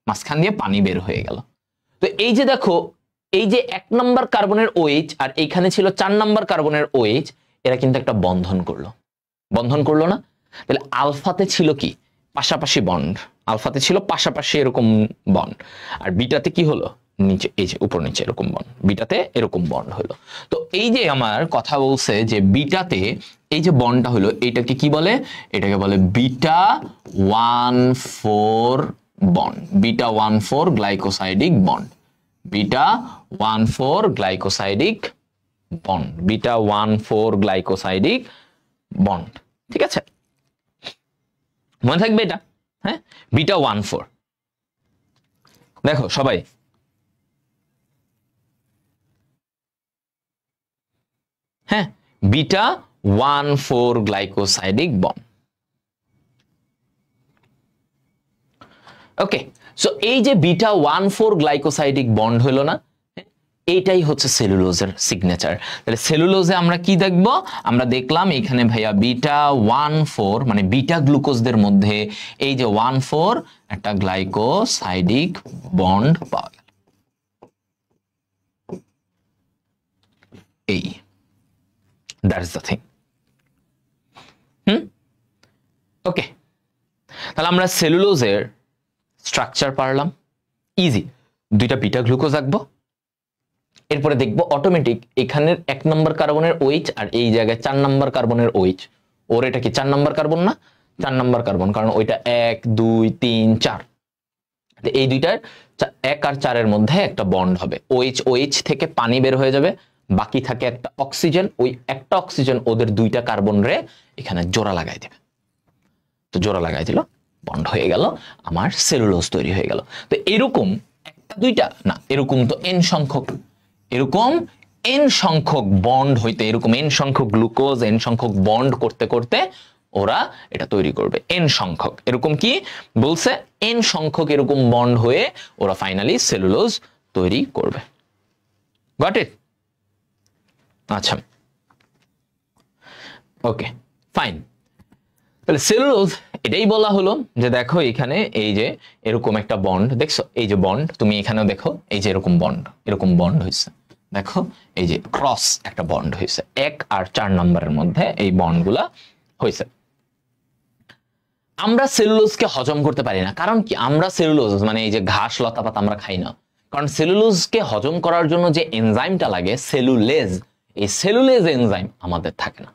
Speaker 1: মাঝখান দিয়ে পানি বের হয়ে গেল। তো এই যে দেখো, এই যে 1 নম্বর কার্বনের OH আর এইখানে ছিল 4 নম্বর কার্বনের OH, এরা কিন্তু একটা বন্ধন করলো, বন্ধন করলো না? তাহলে আলফাতে ছিল কি? পাশাপাশি বন্ড, আলফাতে ছিল পাশাপাশি এরকম বন্ড, আর বিটাতে কি হলো? নিচে, এই যে উপর নিচে এরকম বন্ড, বিটাতে এরকম বন্ড হলো। তো এই যে আমার কথা বলছে যে বিটাতে এই যে বন্ডটা হলো, এটাকে কি বলে? এটাকে বলে beta 1,4 bond, beta 1,4 glycosidic bond, beta 1,4 glycosidic bond, beta 1,4 glycosidic bond. ঠিক আছে, মনে থাকবে এটা। হ্যাঁ, বিটা 1,4। দেখো সবাই, হ্যাঁ, বিটা 1,4 গ্লাইকোসাইডিক বন্ড। ওকে, সো এই যে বিটা 1,4 গ্লাইকোসাইডিক বন্ড হলো না, এইটাই হচ্ছে সেলুলোজের সিগনেচার। তাহলে সেলুলোজে আমরা কি দেখব? আমরা দেখলাম এখানে ভাইয়া বিটা 1,4 মানে বিটা গ্লুকোজদের মধ্যে এই যে 1,4 একটা গ্লাইকোসাইডিক বন্ড পাওয়া গেল। এই দ্যাটস দ্য থিং। ওকে, তাহলে আমরা সেলুলোজের স্ট্রাকচার পারলাম, ইজি। দুইটা বিটা গ্লুকোজ রাখবো, এরপরে দেখবো অটোমেটিক এখানের 1 নম্বর কার্বনের OH আর এই জায়গায় 4 নম্বর কার্বনের OH, ওর এটা কি 4 নম্বর কার্বন না? 4 নম্বর কার্বন, কারণ ওইটা 1 2 3 4, এই দুইটার 1 আর 4 এর মধ্যে একটা বন্ড হবে। OH থেকে পানি বের হয়ে যাবে, বাকি থাকে একটা অক্সিজেন, ওই একটা অক্সিজেন ওদের দুইটা কার্বন রে এখানে জোড়া লাগাই দেবে। তো জোড়া লাগাই দিল, বন্ড হয়ে গেল, আমার সেলুলোজ তৈরি হয়ে গেল। তো এরকম একটা দুইটা না, এরকম তো n সংখ্যক, এরকম n সংখ্যক বন্ড হইতে, এরকম n সংখ্যক গ্লুকোজ n সংখ্যক বন্ড করতে করতে ওরা এটা তৈরি করবে। n সংখ্যক, এরকম কি বলছে? n সংখ্যক এরকম বন্ড হয়ে ওরা ফাইনালি সেলুলোজ তৈরি করবে। Got it? আচ্ছা, ওকে, ফাইন। তাহলে সেলুলোজ এটাই বলা হলো যে দেখো এখানে এই যে এরকম একটা বন্ড দেখছো, এই যে বন্ড তুমি এখানেও দেখো, এই যে এরকম বন্ড হয়েছে, দেখো এই যে ক্রস একটা বন্ড হয়েছে 1 আর 4 নম্বরের মধ্যে এই বন্ডগুলা হয়েছে। আমরা সেলুলোজকে হজম করতে পারি না, কারণ কি? আমরা সেলুলোজ মানে এই যে ঘাস লতা পাতা আমরা খাই না, কারণ সেলুলোজকে হজম করার জন্য যে এনজাইমটা লাগে সেলুলেজ, এই সেলুলেজ এনজাইম আমাদের থাকে না।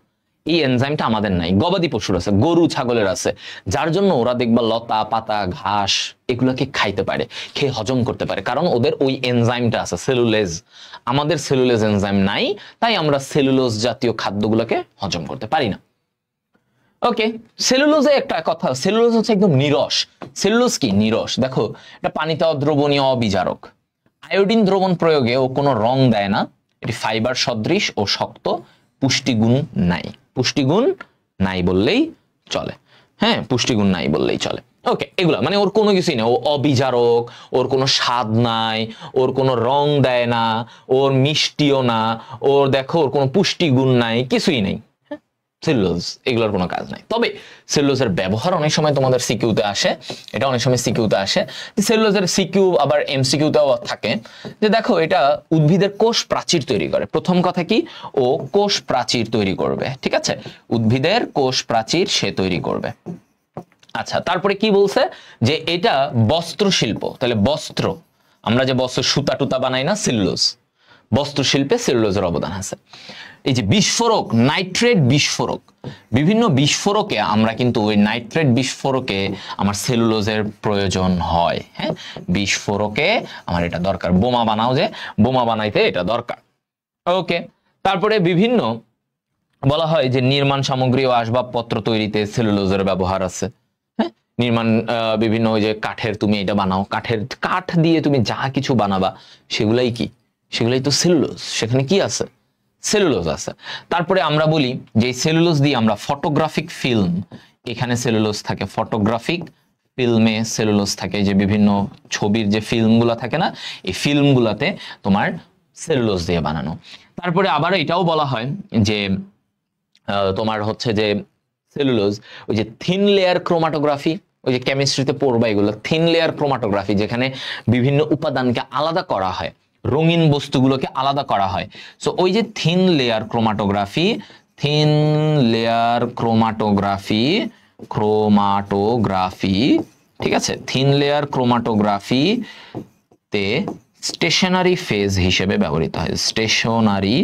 Speaker 1: এই এনজাইমটা আমাদের নাই, গবাদি পশুর আছে, গরু ছাগলের আছে, যার জন্য ওরা দেখবা লতা পাতা ঘাস এগুলোকে খাইতে পারে, খেয়ে হজম করতে পারে, কারণ ওদের ওই এনজাইমটা আছে সেলুলেজ। আমাদের সেলুলেজ এনজাইম নাই, তাই আমরা সেলুলোজ জাতীয় খাদ্যগুলোকে হজম করতে পারি না। ওকে, সেলুলোজে একটা কথা, সেলুলোজ হচ্ছে একদম নিরস। সেলুলোজ কি? নিরস। দেখো, এটা পানিতে অদ্রবণীয়, অবিজারক, আয়োডিন দ্রবণ প্রয়োগে ও কোনো রং দেয় না, এটি ফাইবার সদৃশ ও শক্ত, পুষ্টিগুণ নাই। পুষ্টিগুণ নাই বললেই চলে, হ্যাঁ, পুষ্টিগুণ নাই বললেই চলে। ওকে, এগুলা মানে ওর কোনো কিছুই নেই, ও অবিজারক, ওর কোনো স্বাদ নাই, ওর কোনো রং দেয় না, ওর মিষ্টিও না, ওর দেখো ওর কোনো পুষ্টিগুণ নাই, কিছুই নেই সেলুলোজ, এগুলোর কোনো কাজ নাই। তবে সেলুলোজের ব্যবহার অনেক সময় তোমাদের সিকিউতে আসে, এটা অনেক সময় সিকিউতে আসে। সেলুলোজের সিকিউ আবার এমসিকিউতেও থাকে, যে দেখো এটা উদ্ভিদের কোষ প্রাচীর তৈরি করে। প্রথম কথা কি? ও কোষ প্রাচীর তৈরি করবে, ঠিক আছে, উদ্ভিদের কোষ প্রাচীর সে তৈরি করবে। আচ্ছা, তারপরে কি বলছে? যে এটা বস্ত্র শিল্প, তাহলে বস্ত্র, আমরা যে বস্ত্র সুতা টুতা বানাই না, সেলুলোজ, বস্ত্র শিল্পে সেলুলোজের অবদান আছে। এই যে বিস্ফোরক, নাইট্রেট বিস্ফোরক, বিভিন্ন বিস্ফোরকে আমরা কিন্তু ওই নাইট্রেট বিস্ফোরকে আমার সেলুলোজের প্রয়োজন হয়। হ্যাঁ, বিস্ফোরকে আমার এটা দরকার, বোমা বানাও, যে বোমা বানাইতে এটা দরকার। ওকে, তারপরে বিভিন্ন বলা হয় যে নির্মাণ সামগ্রী ও আসবাবপত্র তৈরিতে সেলুলোজের ব্যবহার আছে। হ্যাঁ, নির্মাণ বিভিন্ন ওই যে কাঠের, তুমি এটা বানাও, কাঠ দিয়ে তুমি যা কিছু বানাবা সেগুলাই কি? সেগুলাই তো সেলুলোজ, সেখানে কি আছে? সেলুলোজ আছে। তারপরে আমরা বলি যে সেলুলোজ দিয়ে আমরা ফটোগ্রাফিক ফিল্ম, এখানে সেলুলোজ থাকে, ফটোগ্রাফিক ফিল্মে সেলুলোজ থাকে, যে বিভিন্ন ছবির যে ফিল্মগুলো থাকে না, এই ফিল্মগুলোতে তোমার সেলুলোজ দিয়ে বানানো। তারপরে আবার এটাও বলা হয় যে তোমার হচ্ছে যে সেলুলোজ, ওই যে থিন লেয়ার ক্রোমাটোগ্রাফি, ওই যে কেমিস্ট্রিতে পড়বা এগুলো, থিন লেয়ার ক্রোমাটোগ্রাফি, যেখানে বিভিন্ন উপাদানকে আলাদা করা হয়, রঙিন বস্তুগুলোকে আলাদা করা হয়। সো ওই যে thin layer chromatography, thin layer chromatography, ঠিক আছে, থিন লেয়ার ক্রোমাটোগ্রাফি তে স্টেশনারি ফেজ হিসেবে ব্যবহৃত হয়, স্টেশনারি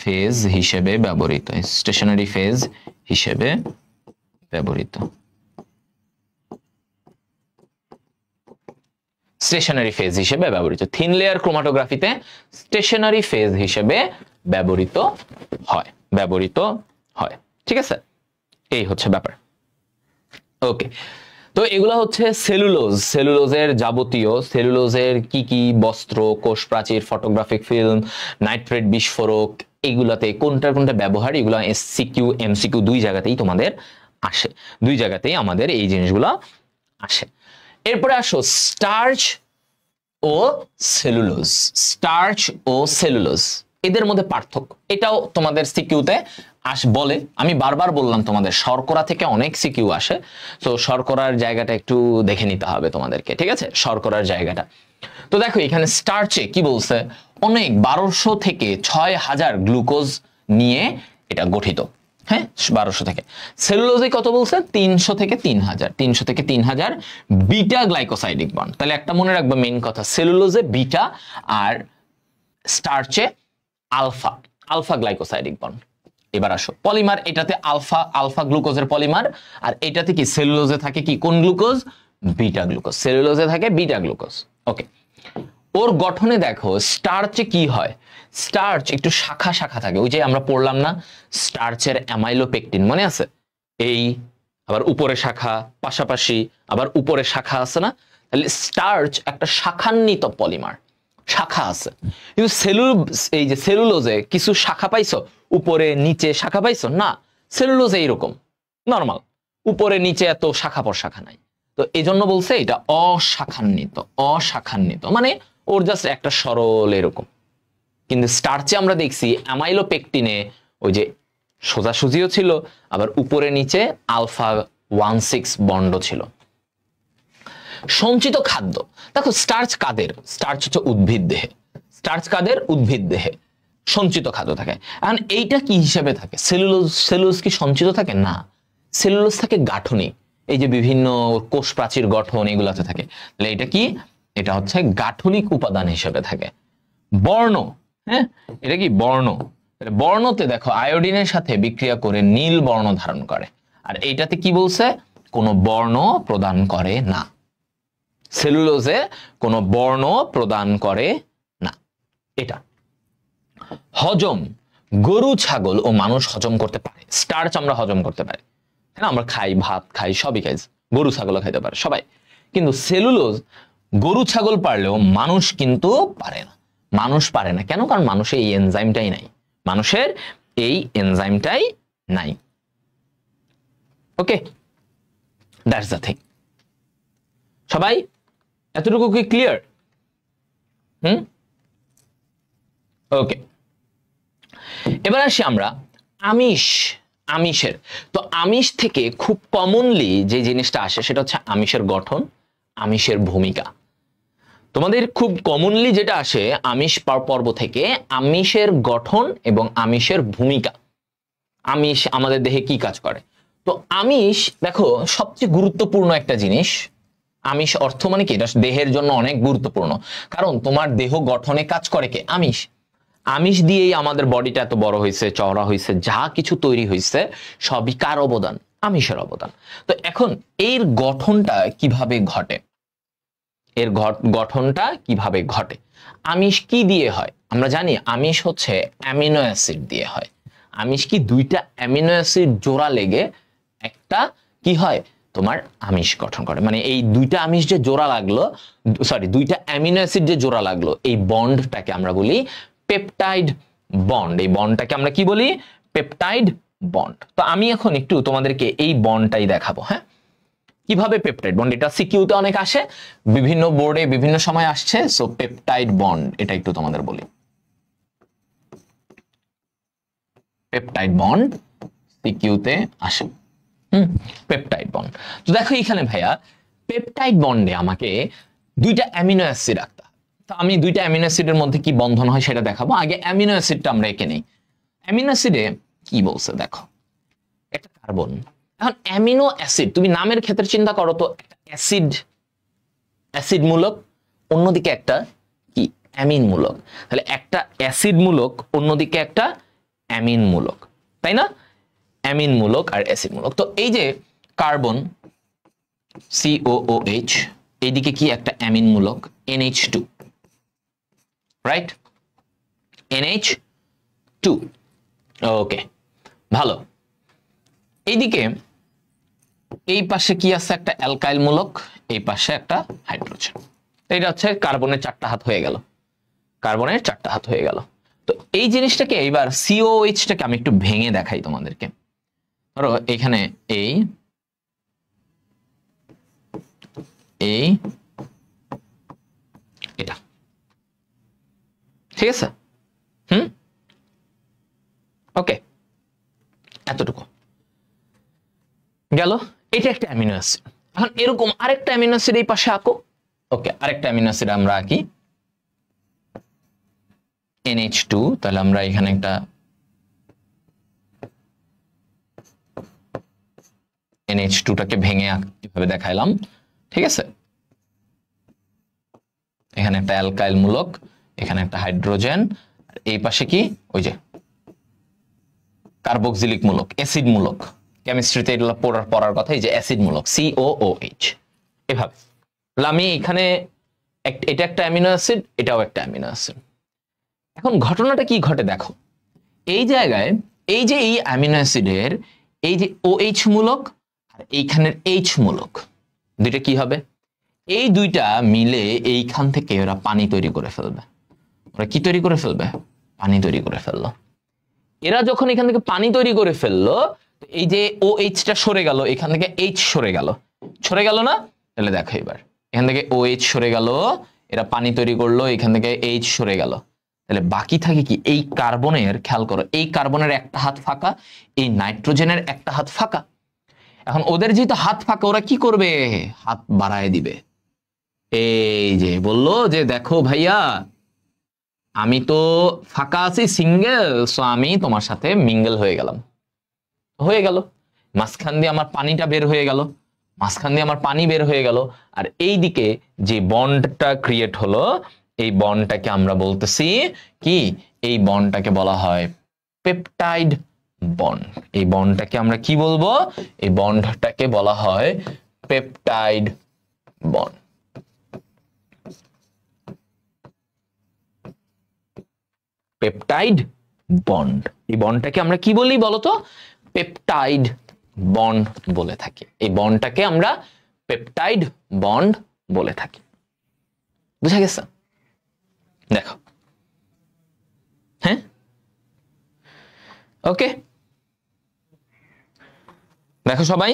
Speaker 1: ফেজ হিসেবে ব্যবহৃত হয়, স্টেশনারি ফেজ হিসেবে ব্যবহৃত, স্টেশনারি ফেজ হিসেবে ব্যবহৃত, থিন লেয়ার ক্রোমাটোগ্রাফিতে স্টেশনারি ফেজ হিসেবে ব্যবহৃত হয়, ঠিক আছে, এই হচ্ছে ব্যাপার। ওকে, তো এগুলা হচ্ছে সেলুলোজের যাবতীয়, সেলুলোজের কি কি বস্ত্র, কোষ প্রাচীর, ফটোগ্রাফিক ফিল্ম, নাইট্রেট বিস্ফোরক, এগুলাতে কোনটা ব্যবহার, এগুলা এসসিকিউ এমসিকিউ দুই জায়গাতেই তোমাদের আসে, দুই জায়গাতেই আমাদের এই জিনিসগুলা আসে। এরপরে আসো স্টার্চ ও সেলুলোজ, এদের মধ্যে পার্থক্য, এটাও তোমাদের সিকিউতে বলে। আমি বারবার বললাম তোমাদের শর্করা থেকে অনেক সিকিউ আসে, তো শর্করার জায়গাটা একটু দেখে নিতে হবে তোমাদেরকে, ঠিক আছে, শর্করার জায়গাটা। তো দেখো এখানে স্টার্চে কি বলছে, অনেক 1200 থেকে 6000 গ্লুকোজ নিয়ে এটা গঠিত, হ্যাঁ 1200 থেকে। সেলুলোজে কত বলছে, 300 থেকে 3000 বিটা গ্লাইকোসাইডিক বন্ড। তাহলে একটা মনে রাখবে মেইন কথা, সেলুলোজে বিটা আর স্টার্চে আলফা গ্লাইকোসাইডিক বন্ড। এবার আসো পলিমার, এটাতে আলফা গ্লুকোজের পলিমার, আর এটাতে কি সেলুলোজে থাকে কি কোন গ্লুকোজ, বিটা গ্লুকোজ, সেলুলোজে থাকে বিটা গ্লুকোজ। ওকে, ওর গঠনে দেখো স্টার্চে কি হয়, স্টার্চ একটু শাখা শাখা থাকে, ওই যে আমরা পড়লাম না স্টার্চের অ্যামাইলোপেকটিন মনে আছে, এই আবার উপরে শাখা, পাশাপাশি আবার উপরে শাখা আছে না, তাহলে স্টার্চ একটা শাখান্বিত পলিমার, শাখা আছে। কিন্তু এই যে সেলুলোজে কিছু শাখা পাইছো, উপরে নিচে শাখা পাইছো না, সেলুলোজে এইরকম নরমাল, উপরে নিচে এত শাখা প্রশাখা নাই, তো এই জন্য বলছে এটা অশাখান্বিত, মানে ওর জাস্ট একটা সরল এরকম। কিন্তু স্টার্চে আমরা দেখছি অ্যামাইলোপেকটিনে ওই যে সোজাসুজিও ছিল, আবার উপরে নিচে আলফা 16 বন্ড ছিল। সঞ্চিত খাদ্য, দেখো স্টার্চ কাদের, স্টার্চ হচ্ছে উদ্ভিদ দেহে, স্টার্চ কাদের, উদ্ভিদ দেহে সঞ্চিত খাদ্য থাকে। এখন এইটা কি হিসেবে থাকে, সেলুলোজ কি সঞ্চিত থাকে না, সেলুলোজ থাকে গাঠনিক, এই যে বিভিন্ন কোষ প্রাচীর গঠন এগুলাতে থাকে, তাহলে এটা কি, এটা হচ্ছে গাঠনিক উপাদান হিসেবে থাকে। বর্ণ, হ্যাঁ এটা কি বর্ণতে দেখো আয়োডিনের সাথে বিক্রিয়া করে নীল বর্ণ ধারণ করে, আর এইটাতে কি বলছে, কোনো বর্ণ প্রদান করে না, সেলুলোজে কোনো বর্ণ প্রদান করে না। এটা হজম, গরু ছাগল ও মানুষ হজম করতে পারে, স্টার্চ আমরা হজম করতে পারি, হ্যাঁ আমরা খাই, ভাত খাই, সবই খাই, গরু ছাগলও খাইতে পারে সবাই, কিন্তু সেলুলোজ গরু ছাগল পারলেও মানুষ কিন্তু পারে না, কেন, কারণ মানুষের এই এনজাইমটাই নাই, ওকে, দ্যাটস দ্য থিং। সবাই এতটুকু কি ক্লিয়ার? ওকে, এবার আসি আমরা আমিষের। তো আমিষ থেকে খুব কমনলি যে জিনিসটা আসে সেটা হচ্ছে আমিষের গঠন, আমিষের ভূমিকা। তোমাদের খুব কমনলি যেটা আসে আমিষ পর্ব থেকে, আমিষের গঠন এবং আমিষের ভূমিকা, আমিষ আমাদের দেহে কি কাজ করে। তো আমিষ দেখো সবচেয়ে গুরুত্বপূর্ণ একটা জিনিস, আমিষ অর্থ মানে কি, এটা দেহের জন্য অনেক গুরুত্বপূর্ণ, কারণ তোমার দেহ গঠনে কাজ করে কে, আমিষ দিয়েই আমাদের বডিটা এত বড় হয়েছে, চওড়া হয়েছে, যা কিছু তৈরি হয়েছে সবই কার অবদান, আমিষের অবদান। তো এখন এর গঠনটা কিভাবে ঘটে, আমিষ কি দিয়ে হয়, আমরা জানি আমিষ হচ্ছে অ্যামিনো অ্যাসিড দিয়ে হয়। আমিষ কি, দুইটা অ্যামিনো অ্যাসিড জোড়া লেগে একটা কি হয়, তোমার আমিষ গঠন করে, মানে এই দুইটা আমিষ যে জোড়া লাগলো, দুইটা অ্যামিনো অ্যাসিড যে জোড়া লাগলো, এই বন্ডটাকে আমরা বলি পেপটাইড বন্ড। এই বন্ডটাকে আমরা কি বলি, পেপটাইড বন্ড। তো আমি এখন একটু তোমাদেরকে এই বন্ডটাই দেখাবো, হ্যাঁ কিভাবে পেপটাইড বন্ড, এটা সিকিউতে অনেক আসে, বিভিন্ন বোর্ডে বিভিন্ন সময় আসছে, সো পেপটাইড বন্ড এটা একটু তোমাদের বলি। পেপটাইড বন্ড সিকিউতে আসে, পেপটাইড বন্ড। তো দেখো এখানে ভাইয়া পেপটাইড বন্ডে আমাকে দুইটা অ্যামিনো অ্যাসিড রাখতে হবে, তো আমি দুইটা অ্যামিনো অ্যাসিডের মধ্যে কি বন্ধন হয় সেটা দেখাবো। আগে অ্যামিনো অ্যাসিডটা আমরা এঁকে নেই। অ্যামিনো অ্যাসিডে কি বলছে দেখো, একটা কার্বন। এখন অ্যামিনো অ্যাসিড তুমি নামের ক্ষেত্রে চিন্তা করো তো, একটা অ্যাসিড মূলক, অন্যদিকে একটা কি অ্যামিন মূলক, তাহলে একটা অ্যাসিড মূলক অন্যদিকে একটা অ্যামিন মূলক, তাই না? অ্যামিন মূলক আর অ্যাসিড মূলক। তো এই যে কার্বন COOH, এইদিকে কি একটা অ্যামিন মূলক NH2, রাইট? NH2, ওকে, ভালো। এইদিকে এই পাশে কি আছে? একটা অ্যালকাইল মূলক, এই পাশে একটা হাইড্রোজেন। এটা হচ্ছে কার্বনের 4টা হাত হয়ে গেল, কার্বনের 4টা হাত হয়ে গেল। তো এই জিনিসটাকে এইবার COOH টাকে আমি একটু ভেঙে দেখাই তোমাদেরকে। ধরো এখানে এই এটা, ঠিক আছে? ওকে, এতটুকু গেল। এটা একটা অ্যামিনো অ্যাসিড। এখন এরকম আরেকটা অ্যামিনো অ্যাসিড এই পাশে আঁকো। ওকে, আরেকটা অ্যামিনো অ্যাসিড আমরা আঁকি NH2, তাহলে আমরা এখানে একটা NH2 টাকে ভেঙে এভাবে দেখাইলাম, ঠিক আছে? এখানে একটা অ্যালকাইল মূলক, এখানে একটা হাইড্রোজেন, আর এই পাশে কি ওই যে কার্বক্সিলিক মূলক, অ্যাসিড মূলক। কেমিস্ট্রিতে এটা পড়ার কথা, এই যে অ্যাসিড মূলক COOH। এভাবে আমি এখানে এটা একটা অ্যামিনো অ্যাসিড, এটাও একটা অ্যামিনো অ্যাসিড। এখন ঘটনাটা কি ঘটে দেখো, এই জায়গায় এই যে এই অ্যামিনো অ্যাসিডের এই যে OH মূলক আর এইখানের H মূলক, দুইটা কি হবে? এই দুইটা মিলে এইখান থেকে ওরা পানি তৈরি করে ফেলবে। ওরা কি তৈরি করে ফেলবে? পানি তৈরি করে ফেললো। এরা যখন এখান থেকে পানি তৈরি করে ফেললো, এই যে OH টা সরে গেল, এখান থেকে H সরে গেল, সরে গেল না? তাহলে দেখো এবার এখান থেকে OH সরে গেল, এরা পানি তৈরি করলো, এখান থেকে H সরে গেল, তাহলে বাকি থাকে কি? এই কার্বনের, খেয়াল করো, এই কার্বনের একটা হাত ফাঁকা, এই নাইট্রোজেনের একটা হাত ফাঁকা। এখন ওদের যেহেতু হাত ফাঁকা, ওরা কি করবে? হাত বাড়ায় দিবে। এই যে বললো যে দেখো ভাইয়া, আমি তো ফাঁকা আছি, সিঙ্গেল, সো আমি তোমার সাথে মিঙ্গেল হয়ে গেলাম, হয়ে গেল। মাঝখান দিয়ে আমার পানিটা বের হয়ে গেল, মাঝখান দিয়ে আমার পানি বের হয়ে গেল, আর এই দিকে যে বন্ডটা ক্রিয়েট হলো, এই বন্ডটাকে আমরা বলতেছি কি? এই বন্ডটাকে বলা হয় পেপটাইড বন্ড। এই বন্ডটাকে আমরা কি বলবো? এই বন্ডটাকে বলা হয় পেপটাইড বন্ড। পেপটাইড বন্ড, এই বন্ডটাকে আমরা কি বলি বলতো? পেপটাইড বন্ড বলে থাকি। এই বন্ডটাকে আমরা পেপটাইড বন্ড বলে থাকি। বুঝা গেছে? দেখো, হ্যাঁ, ওকে, দেখো সবাই,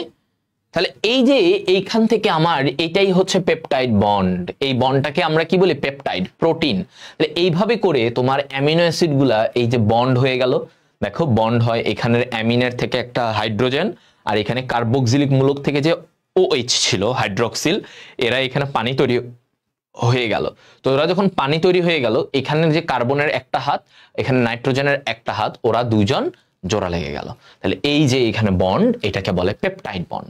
Speaker 1: তাহলে এই যে এইখান থেকে আমার এটাই হচ্ছে পেপটাইড বন্ড। এই বন্ডটাকে আমরা কি বলি? Peptide, protein. তাহলে এইভাবে করে তোমার অ্যামিনো অ্যাসিড গুলা এই যে বন্ড হয়ে গেল, দেখো বন্ড হয়, এখানের অ্যামিনের থেকে একটা হাইড্রোজেন, আর এখানে কার্বক্সিলিক মূলক থেকে যে OH ছিল হাইড্রোক্সিল, এরা এখানে পানি তৈরি হয়ে গেল। তো ওরা যখন পানি তৈরি হয়ে গেল, এখানে যে কার্বনের একটা হাত, এখানে নাইট্রোজেনের একটা হাত, ওরা দুইজন জোড়া লেগে গেল। তাহলে এই যে এখানে বন্ড, এটাকে বলে পেপটাইড বন্ড।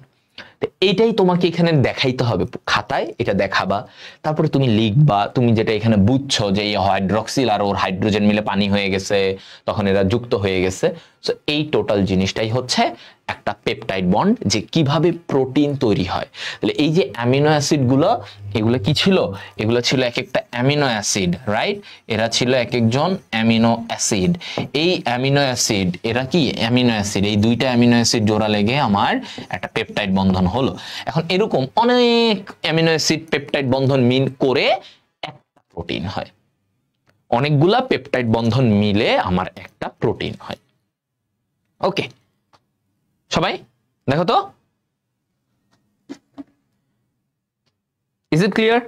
Speaker 1: এইটাই তোমাকে এখানে দেখাইতে হবে, খাতায় এটা দেখাবা, তারপরে তুমি লিখবা, তুমি যেটা এখানে বুঝছো যে এই হাইড্রক্সিল আর ওর হাইড্রোজেন মিলে পানি হয়ে গেছে, তখন এরা যুক্ত হয়ে গেছে। সো এই টোটাল জিনিসটাই হচ্ছে একটা পেপটাইড বন্ড, যে কিভাবে প্রোটিন তৈরি হয়। তাহলে এই যে অ্যামিনো অ্যাসিড গুলো, এগুলো কি ছিল? এগুলো ছিল এক একটা অ্যামিনো অ্যাসিড, রাইট? এরা ছিল এক একজন অ্যামিনো অ্যাসিড। এই অ্যামিনো অ্যাসিড, এরা কি অ্যামিনো অ্যাসিড, এই দুইটা অ্যামিনো অ্যাসিড জোড়া লেগে আমার একটা পেপটাইড বন্ধন হলো। এখন এরকম অনেক অ্যামিনো অ্যাসিড পেপটাইড বন্ধন মিল করে একটা প্রোটিন হয়। অনেকগুলা পেপটাইড বন্ধন মিলে আমার একটা প্রোটিন হয়। ওকে, সবাই দেখো তো, ইজ ইট ক্লিয়ার?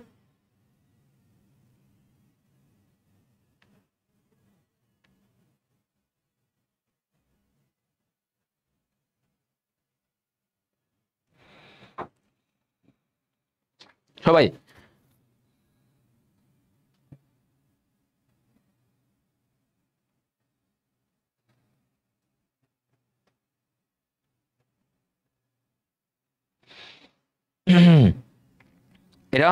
Speaker 1: সবাই এরা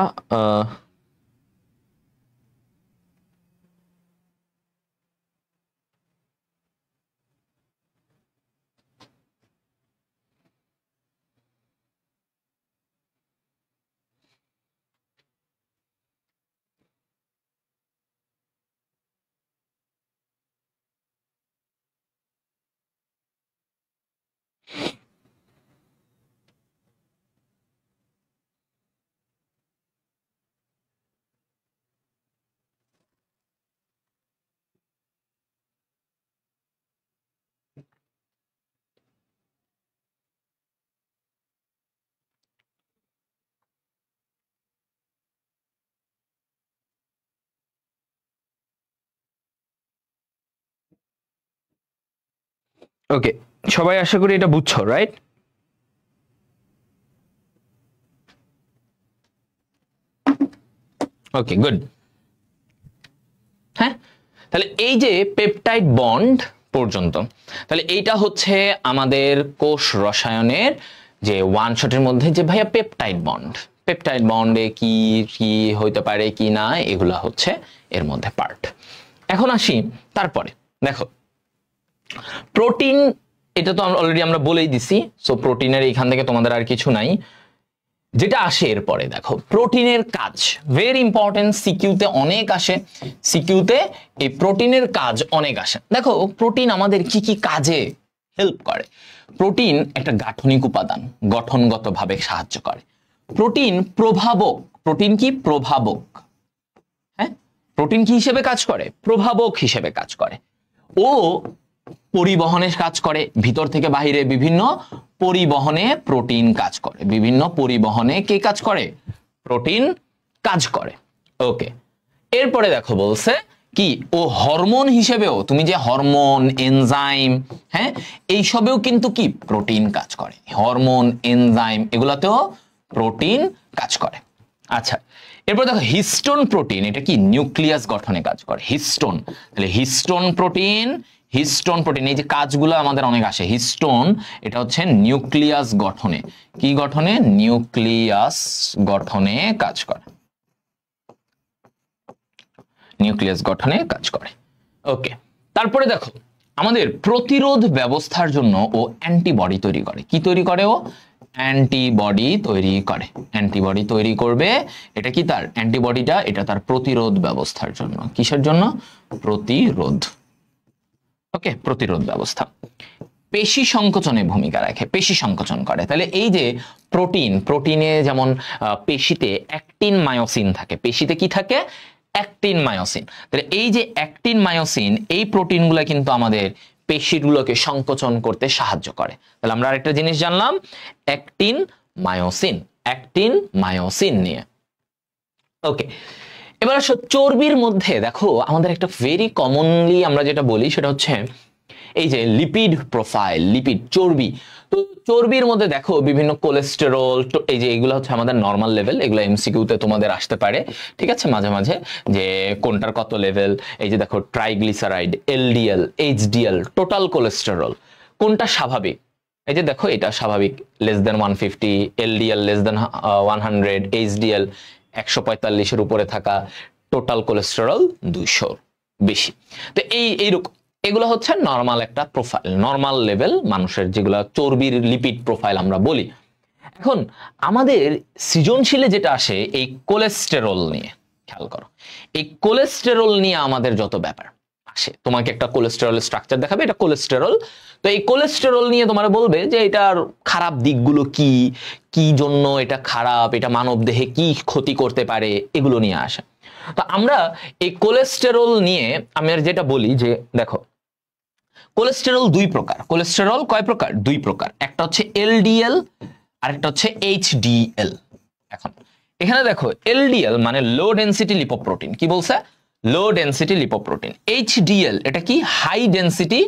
Speaker 1: ওকে, সবাই আশা করি এটা বুঝছো, রাইট? ওকে, গুড। হ্যাঁ, তাহলে এই যে পেপটাইড বন্ড পর্যন্ত, তাহলে এইটা হচ্ছে আমাদের কোষ রসায়নের যে ওয়ান শটের মধ্যে যে ভাইয়া পেপটাইড বন্ড, পেপটাইড বন্ডে কি কি হইতে পারে কি না, এগুলা হচ্ছে এর মধ্যে পার্ট। এখন আসি তারপরে, দেখো প্রোটিন, এটা তো অলরেডি আমরা বলেই দিছি, সো প্রোটিনের এইখান থেকে তোমাদের আর কিছু নাই। যেটা আসে এরপরে দেখো প্রোটিনের কাজ, ভেরি ইম্পর্টেন্ট, সিকিউতে অনেক আসে, সিকিউতে এই প্রোটিনের কাজ অনেক আসে। দেখো প্রোটিন আমাদের কি কি কাজে হেল্প করে। প্রোটিন একটা গাঠনিক উপাদান, গঠনগতভাবে সাহায্য করে। প্রোটিন প্রভাবক, প্রোটিন কি প্রভাবক, হ্যাঁ প্রোটিন কি হিসেবে কাজ করে, প্রভাবক হিসেবে কাজ করে। ও পরিবহনের কাজ করে, ভিতর থেকে বাহিরে বিভিন্ন পরিবহনে প্রোটিন কাজ করে, বিভিন্ন পরিবহনে কে কাজ করে, প্রোটিন কাজ করে। ওকে, এরপরে দেখো বলছে কি ও হরমোন হিসেবেও, তুমি যে হরমোন এনজাইম, হ্যাঁ এইসবেও কিন্তু কি প্রোটিন কাজ করে, হরমোন এনজাইম এগুলাতেও প্রোটিন কাজ করে। আচ্ছা, এরপর দেখো হিস্টোন প্রোটিন, এটা কি নিউক্লিয়াস গঠনে কাজ করে, হিস্টোন। তাহলে হিস্টোন প্রোটিন, হিস্টোন প্রোটিন এই যে কাজগুলো আমাদের অনেক আসে। হিস্টোন এটা হচ্ছে নিউক্লিয়াস গঠনে, কি গঠনে, নিউক্লিয়াস গঠনে কাজ করে, নিউক্লিয়াস গঠনে কাজ করে। ওকে, তারপরে দেখো আমাদের প্রতিরোধ ব্যবস্থার জন্য ও অ্যান্টিবডি তৈরি করে, কি তৈরি করে, ও অ্যান্টিবডি তৈরি করে, অ্যান্টিবডি তৈরি করবে। এটা কি তার অ্যান্টিবডিটা, এটা তার প্রতিরোধ ব্যবস্থার জন্য, কিসের জন্য, প্রতিরোধ। ওকে, প্রতিরোধ ব্যবস্থা। পেশি সংকোচনে ভূমিকা রাখে, পেশি সংকোচন করে। তাহলে এই যে প্রোটিন, প্রোটিনে যেমন পেশিতে অ্যাক্টিন মায়োসিন থাকে, পেশিতে কি থাকে, অ্যাক্টিন মায়োসিন। তাহলে এই যে অ্যাক্টিন মায়োসিন, এই প্রোটিনগুলো কিন্তু আমাদের পেশিগুলোকে সংকোচন করতে সাহায্য করে। তাহলে আমরা আরেকটা জিনিস জানলাম, অ্যাক্টিন মায়োসিন, অ্যাক্টিন মায়োসিন নিয়ে। ওকে, এবার আসো চর্বির মধ্যে দেখো আমাদের একটা ভেরি কমনলি আমরা যেটা বলি সেটা হচ্ছে এই যে লিপিড প্রোফাইল, লিপিড চর্বি। তো চর্বির মধ্যে দেখো বিভিন্ন কোলেস্টেরল, এই যে এগুলো হচ্ছে আমাদের নর্মাল লেভেল, এগুলো এমসিকিউতে তোমাদের আসতে পারে, ঠিক আছে, মাঝে মাঝে যে কোনটার কত লেভেল। এই যে দেখো triglyceride, LDL, HDL, total cholesterol কোনটা স্বাভাবিক, এই যে দেখো এটা স্বাভাবিক less than 150, LDL less than 100, HDL 145-এর উপরে থাকা, টোটাল কোলেস্টেরল 200 বেশি। তো এইরকম এগুলো হচ্ছে নর্মাল একটা প্রোফাইল, নর্মাল লেভেল মানুষের, যেগুলো চর্বির লিপিড প্রোফাইল আমরা বলি। এখন আমাদের সৃজনশীলে যেটা আসে এই কোলেস্টেরল নিয়ে, খেয়াল করো এই কোলেস্টেরল নিয়ে আমাদের যত ব্যাপার আসে, তোমাকে একটা কোলেস্টেরল স্ট্রাকচার দেখাবে, এটা কোলেস্টেরল। তো এই কোলেস্টেরল নিয়ে তোমার বলবে যে এটার খারাপ দিকগুলো কি, কি জন্য এটা খারাপ, এটা মানব দেহে কি ক্ষতি করতে পারে, এগুলো নিয়ে আসে। তো আমরা এই কোলেস্টেরল নিয়ে আমি যেটা বলি যে দেখো কোলেস্টেরল দুই প্রকার, কোলেস্টেরল কয় প্রকার, দুই প্রকার, একটা হচ্ছে এলডিএল আর একটা হচ্ছে এইচডিএল। এখন এখানে দেখো এলডিএল মানে লো ডেনসিটি লিপোপ্রোটিন, কি বলছে, লো ডেনসিটি লিপোপ্রোটিন। এইচডিএল এটা কি, হাই ডেনসিটি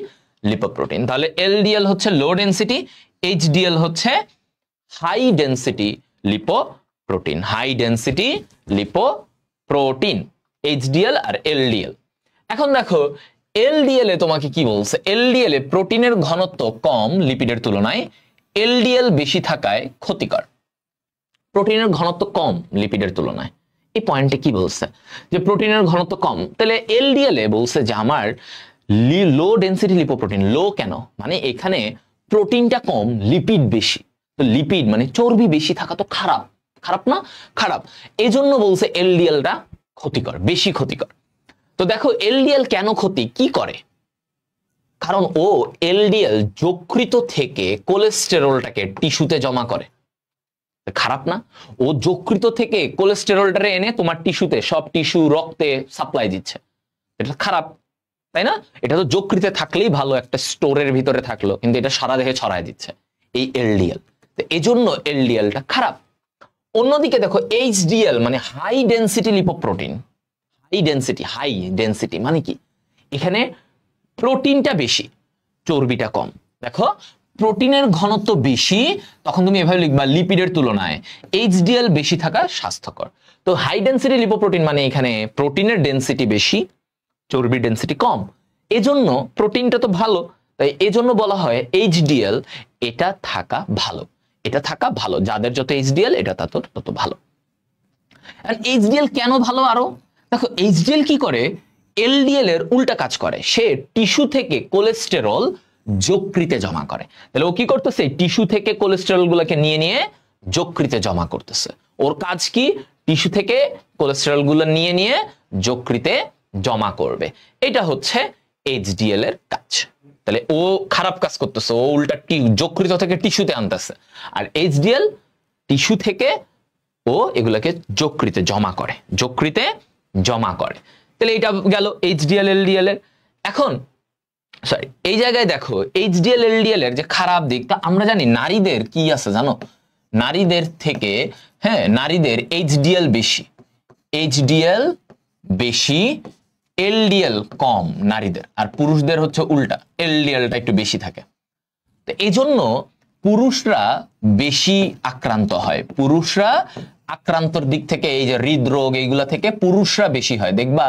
Speaker 1: লিপোপ্রোটিন। তাহলে এলডিএল হচ্ছে লো ডেনসিটি, এইচডিএল হচ্ছে high density lipoprotein, high density lipoprotein, HDL আর এলডিএল। এখন দেখো এলডিএল এ তোমাকে কি বলছে, এলডিএল এ প্রোটিনের ঘনত্ব কম লিপিডের তুলনায়, এলডিএল বেশি থাকায় ক্ষতিকর, প্রোটিনের ঘনত্ব কম লিপিডের তুলনায়। এই পয়েন্টে কি বলছে যে প্রোটিনের ঘনত্ব কম, তাহলে এলডিএল এ বলছে যে আমার লো ডেনসিটি লিপোপ্রোটিন, লো কেন, মানে এখানে প্রোটিনটা কম লিপিড বেশি, তো লিপিড মানে চর্বি বেশি থাকা তো খারাপ, খারাপ না, খারাপ, এজন্য বলছে এলডিএলটা ক্ষতিকর, বেশি ক্ষতিকর। তো দেখো এলডিএল কেন ক্ষতি, কি করে, কারণ ও এলডিএল যকৃত থেকে কোলেস্টেরলটাকে টিস্যুতে জমা করে, খারাপ না, ও যকৃত থেকে কোলেস্টেরলটা এনে তোমার টিস্যুতে, সব টিস্যু রক্তে সাপ্লাই দিচ্ছে, এটা খারাপ তাই না, এটা তো যকৃতে থাকলেই ভালো, একটা স্টোরের ভিতরে থাকলো, কিন্তু এটা সারা দেহে ছড়ায় দিচ্ছে এই এলডিএল, তো এজন্য এলডিএলটা খারাপ। অন্যদিকে দেখো এইচডিএল মানে high density lipoprotein, high density, high density মানে কি, এখানে প্রোটিনটা বেশি চর্বিটা কম, দেখো প্রোটিনের ঘনত্ব বেশি, তখন তুমি এভাবে লিখবা লিপিডের তুলনায় এইচডিএল বেশি থাকা স্বাস্থ্যকর। তো হাই ডেন্সিটি লিপোপ্রোটিন মানে এখানে প্রোটিনের ডেন্সিটি বেশি, চর্বির ডেন্সিটি কম, এজন্য প্রোটিনটা তো ভালো, তাই এজন্য বলা হয় এইচডিএল এটা থাকা ভালো, এটা থাকা ভালো, যাদের যত এইচডিএল এটা তত ভালো। আর এইচডিএল কেন ভালো? আরো দেখো এইচডিএল কি করে, এলডিএল এর উল্টা কাজ করে, সে টিস্যু থেকে কোলেস্টেরল যকৃতে জমা করে। তাহলে ও কি করতেছে, টিস্যু থেকে কোলেস্টেরল গুলোকে নিয়ে নিয়ে যকৃতে জমা করতেছে। ওর কাজ কি, টিস্যু থেকে কোলেস্টেরল গুলো নিয়ে নিয়ে যকৃতে জমা করবে, এটা হচ্ছে এইচডিএল এর কাজ। তাহলে ও খারাপ কাজ করতেছে, ও উল্টা যকৃত থেকে টিস্যুতে আনতেছে, আর এইচডিএল টিস্যু থেকে ও এগুলাকে যকৃতে জমা করে, যকৃতে জমা করে। তাহলে এটা গেল এইচডিএল এলডিএল এর। এখন সরি এই জায়গায় দেখো এইচডিএল এলডিএল এর যে খারাপ দিকটা আমরা জানি, নারীদের কি আছে জানো, নারীদের থেকে, হ্যাঁ নারীদের এইচডিএল বেশি, এইচডিএল বেশি, এলডিএল কম নারীদের, আর পুরুষদের হচ্ছে উল্টা, এলডিএলটা একটু বেশি থাকে। তো এই জন্য পুরুষরা বেশি আক্রান্ত হয়, পুরুষরা আক্রান্তর দিক থেকে এই যে হৃদরোগ এইগুলা থেকে পুরুষরা বেশি হয়। দেখবা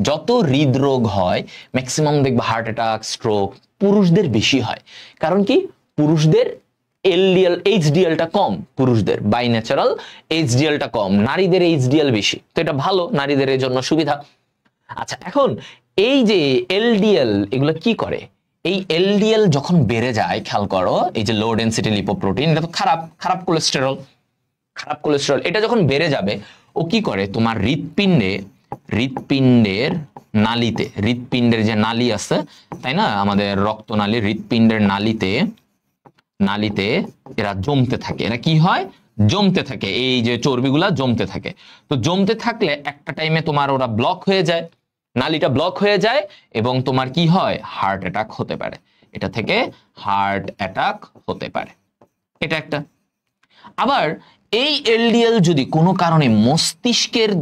Speaker 1: যত হৃদরোগ হয় ম্যাক্সিমাম দেখবা হার্ট অ্যাটাক, স্ট্রোক পুরুষদের বেশি হয়। কারণ কি, পুরুষদের এলডিএল এইচডিএলটা কম, পুরুষদের বাই ন্যাচারাল এইচডিএলটা কম, নারীদের এইচডিএল বেশি। তো এটা ভালো, নারীদের এর জন্য সুবিধা। আচ্ছা এখন এই যে এলডিএল এগুলো কি করে, এই এলডিএল যখন বেড়ে যায়, খেয়াল করো এই যে লো ডেন্সিটি লিপোপ্রোটিন, এটা তো খারাপ, খারাপ কোলেস্টেরল, খারাপ কোলেস্টেরল, এটা যখন বেড়ে যাবে ও কি করে, তোমার হৃৎপিণ্ডের নালীতে, হৃৎপিণ্ডের যে নালী আছে তাই না, আমাদের রক্তনালী, হৃৎপিণ্ডের নালীতে এরা জমতে থাকে। এরা কি হয়, জমতে থাকে, এই যে চর্বিগুলা জমতে থাকে। তো জমতে থাকলে একটা টাইমে তোমার ওরা ব্লক হয়ে যায়, নালীটা ব্লক হয়ে যায়, এবং তোমার কি হয়, হার্ট অ্যাটাক হতে পারে, এটা থেকে হার্ট অ্যাটাক হতে পারে, এটা একটা। আবার এই এলডিএল যদি কোনো কারণে মস্তিষ্কের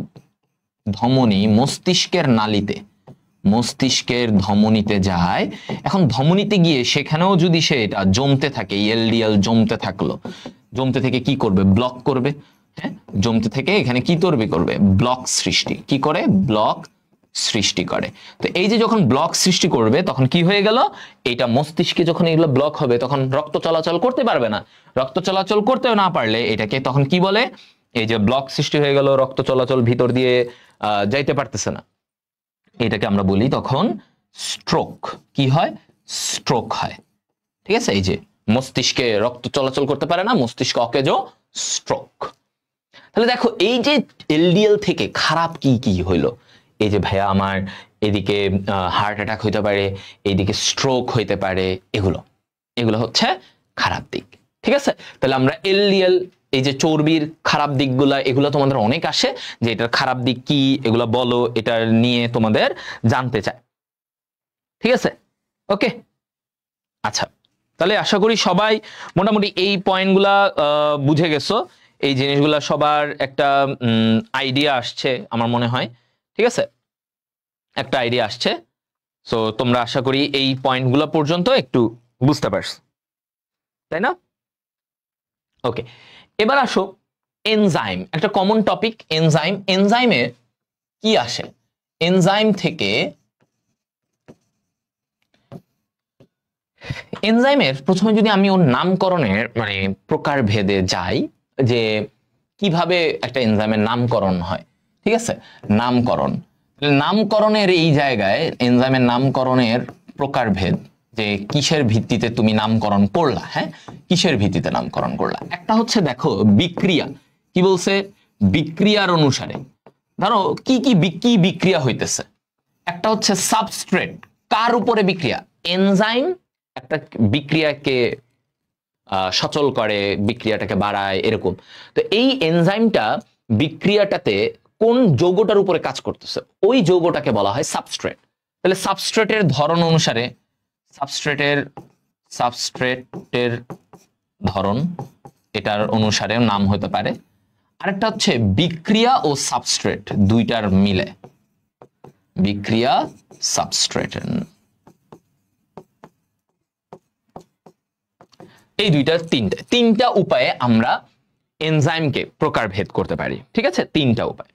Speaker 1: ধমনী, মস্তিষ্কের নালীতে, মস্তিষ্কের ধমনীতে যায়, এখন ধমনীতে গিয়ে সেখানেও যদি সে এটা জমতে থাকে, এলডিএল জমতে থাকলো, জমতে থেকে কি করবে, ব্লক করবে, হ্যাঁ জমতে থেকে এখানে কি করবে, ব্লক সৃষ্টি, কি করে, ব্লক সৃষ্টি করে। তো এই যে যখন ব্লক সৃষ্টি করবে তখন কি হয়ে গেল, এটা মস্তিষ্কে যখন এগুলো ব্লক হবে তখন রক্ত চলাচল করতে পারবে না, রক্ত চলাচল করতে না পারলে এটাকে তখন কি বলে, এই যে ব্লক সৃষ্টি হয়ে গেল, রক্ত চলাচল ভিতর দিয়ে যাইতে পারতেছে না, এটাকে আমরা বলি তখন স্ট্রোক। কি হয়, স্ট্রোক হয়, ঠিক আছে। এই যে মস্তিষ্কে রক্ত চলাচল করতে পারে না, মস্তিষ্ক অকেজো, স্ট্রোক। তাহলে দেখো এই যে এলডিএল থেকে খারাপ কি কি হইলো, এই যে ভাইয়া আমার এদিকে হার্ট অ্যাটাক হইতে পারে, এইদিকে স্ট্রোক হইতে পারে, এগুলো হচ্ছে খারাপ দিক, ঠিক আছে। তাহলে আমরা এলডিএল, এই যে চর্বির খারাপ দিকগুলা, এগুলো তোমাদের অনেক আসে যে এটার খারাপ দিক কি, এগুলো বলো, এটা নিয়ে তোমাদের জানতে চায়, ঠিক আছে। ওকে আচ্ছা, তাহলে আশা করি সবাই মোটামুটি এই পয়েন্টগুলা বুঝে গেছো, এই জিনিসগুলা সবার একটা আইডিয়া আসছে আমার মনে হয়, ঠিক আছে, একটা আইডিয়া আসছে। সো তোমরা আশা করি এই পয়েন্টগুলো পর্যন্ত একটু বুঝতে পারছো, তাই না? ওকে, এবার আসো এনজাইম, একটা কমন টপিক এনজাইম। এনজাইমে কি আসে, এনজাইম থেকে, এনজাইমের প্রথমে যদি আমি ওর নামকরণের মানে প্রকার ভেদে যাই, যে কিভাবে একটা এনজাইমের নামকরণ হয়, ঠিক আছে, নামকরণের এই জায়গায় এনজাইমের নামকরণের প্রকারভেদ, যে কিসের ভিত্তিতে তুমি নামকরণ করলা, হ্যাঁ কিসের ভিত্তিতে নামকরণ করলা। একটা হচ্ছে দেখো বিক্রিয়া, কি বলছে, বিক্রিয়ার অনুসারে, ধরো কি কি বিক্রিয়া হইতেছে। একটা হচ্ছে সাবস্ট্রেট, কার উপরে বিক্রিয়া, এনজাইম একটা বিক্রিয়াকে সচল করে, বিক্রিয়াটাকে বাড়ায়, এরকম। তো এই এনজাইমটা বিক্রিয়াটাতে কোন যৌগটার উপরে কাজ করতেছে, ওই যৌগটাকে বলা হয় সাবস্ট্রেট। তাহলে সাবস্ট্রেটের ধরন অনুসারে, সাবস্ট্রেটের ধরন এটার অনুসারে নাম হতে পারে। আরেকটা হচ্ছে বিক্রিয়া ও সাবস্ট্রেট দুইটার মিলে, বিক্রিয়া সাবস্ট্রেট, এই তিনটা উপায়ে আমরা এনজাইমকে প্রকারভেদ করতে পারি, ঠিক আছে? তিনটা উপায়।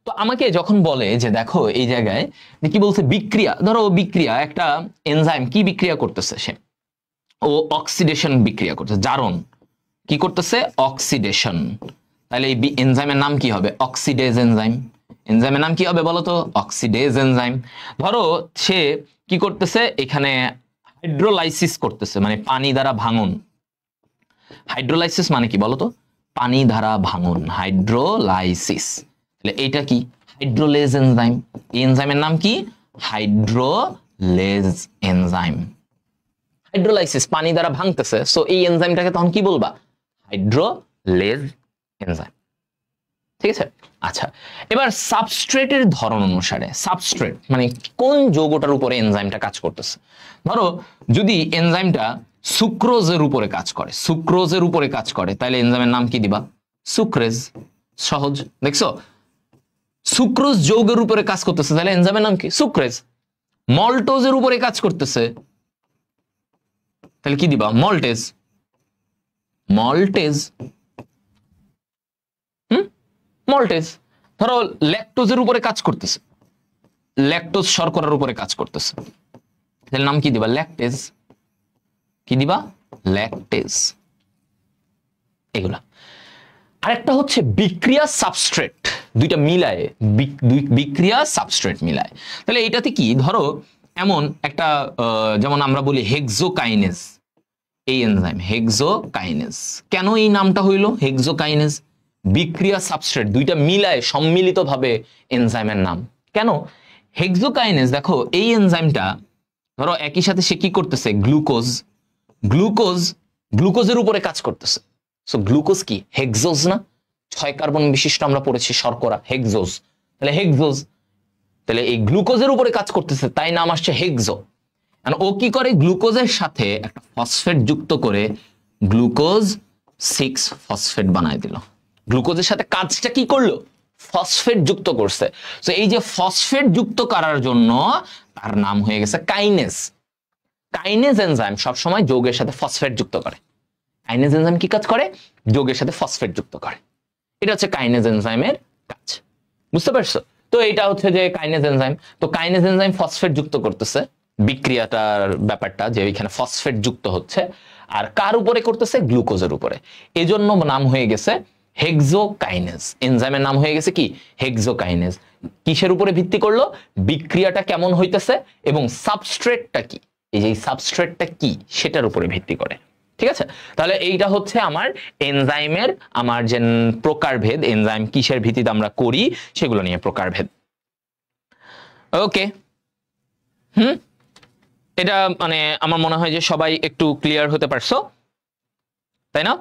Speaker 1: তো আমাকে যখন বলে যে দেখো এই জায়গায় কি বলছে, বিক্রিয়া, ধরো বিক্রিয়া, একটা এনজাইম কি বিক্রিয়া করতেছে, সে ও অক্সিডেশন বিক্রিয়া করতেছে, জারণ কি করতেছে, অক্সিডেশন। তাহলে এই এনজাইমের নাম কি হবে, অক্সিডেজ এনজাইম। এনজাইমের নাম কি হবে বলো তো, অক্সিডেজ এনজাইম। ধরো সে কি করতেছে, এখানে হাইড্রোলাইসিস করতেছে, মানে পানি দ্বারা ভাঙন। হাইড্রোলাইসিস মানে কি বলতো, পানি দ্বারা ভাঙন, হাইড্রোলাইসিস। তাহলে এইটা কি, হাইড্রোলেজ এনজাইম। এই এনজাইমের নাম কি, হাইড্রোলেজ এনজাইম। হাইড্রোলাইসিস পানি দ্বারা ভাঙতেছে, সো এই এনজাইমটাকে তখন কি বলবা, হাইড্রোলেজ এনজাইম, ঠিক আছে? আচ্ছা, এবার সাবস্ট্রেটের ধরন অনুসারে, সাবস্ট্রেট মানে কোন যৌগটার উপরে এনজাইমটা কাজ করতেছে। ধরো যদি এনজাইমটা সুক্রোজের উপরে কাজ করে, সুক্রোজের উপরে কাজ করে, তাহলে এনজাইমের নাম কি দিবা, সুক্রেজ। সহজ, দেখছো? সুক্রোজ যৌগের উপরে কাজ করতেছে, তাহলে এনজাইমের নাম কি, সুক্রেজ। মল্টোজের উপরে কাজ করতেছে, তাহলে কি দিবা, মল্টেজ। Maltase, maltase. ধরো ল্যাকটোজের উপরে কাজ করতেছে, ল্যাকটোজ শর্করার উপরে কাজ করতেছে, তাহলে নাম কি দিবা, ল্যাকটেজ। কি দিবা, ল্যাকটেজ। এগুলা। আরেকটা হচ্ছে বিক্রিয়া সাবস্ট্রেট, দুইটা মিলায়, বিক্রিয়া সাবস্ট্রেট মিলায়। তাহলে এটাতে কি, ধরো এমন একটা যেমন আমরা বলি হেক্সোকাইনেজ, এই এনজাইম হেক্সোকাইনেজ। কেন এই নামটা হইলো হেক্সোকাইনেজ, বিক্রিয়া সাবস্ট্রেট দুইটা মিলায় সম্মিলিতভাবে এনজাইমের নাম। কেন হেক্সোকাইনেজ, দেখো এই এনজাইমটা ধরো একই সাথে সে কি করতেছে, গ্লুকোজ, গ্লুকোজের উপরে কাজ করতেছে। সো গ্লুকোজ কি, হেক্সোজ না, 6 কার্বন বিশিষ্ট আমরা পড়েছি শর্করা, হেক্সোজ। তাহলে হেক্সোজ, তাহলে এই গ্লুকোজের উপরে কাজ করতেছে, তাই নাম আসছে হেক্সো। ও কি করে, গ্লুকোজের সাথে একটা ফসফেট যুক্ত করে গ্লুকোজ 6 ফসফেট বানায় দিল। গ্লুকোজের সাথে কাজটা কি করলো, ফসফেট যুক্ত করছে। তো এই যে ফসফেট যুক্ত করার জন্য তার নাম হয়ে গেছে কাইনেজ। কাইনেজ এনজাইম সবসময় যৌগের সাথে ফসফেট যুক্ত করে। কাইনেজ এনজাইম কি কাজ করে, যৌগের সাথে ফসফেট যুক্ত করে। এটা হচ্ছে কাইনেজ এনজাইমের কাজ, বুঝতে পারছো? তো এটা হচ্ছে যে কাইনেজ এনজাইম। তো কাইনেজ এনজাইম ফসফেট যুক্ত করতেছে, বিক্রিয়াটার ব্যাপারটা যে ওইখানে ফসফেট যুক্ত হচ্ছে, আর কার উপরে করতেছে, গ্লুকোজের উপরে। এজন্য নাম হয়ে গেছে হেক্সোকাইনেজ। এনজাইমের নাম হয়ে গেছে কি, হেক্সোকাইনেজ। কিসের উপরে ভিত্তি করলো, বিক্রিয়াটা কেমন হইতেছে এবং সাবস্ট্রেটটা কি, এই যে সাবস্ট্রেটটা কি সেটার উপরে ভিত্তি করে, ঠিক আছে? তাহলে এইটা হচ্ছে আমার এনজাইমের, আমার যে প্রকারভেদ, এনজাইম কিসের ভিত্তিতে আমরা করি সেগুলো নিয়ে প্রকারভেদ। ওকে, এটা মানে আমার মনে হয় যে সবাই একটু ক্লিয়ার হতে পারছো, তাই না?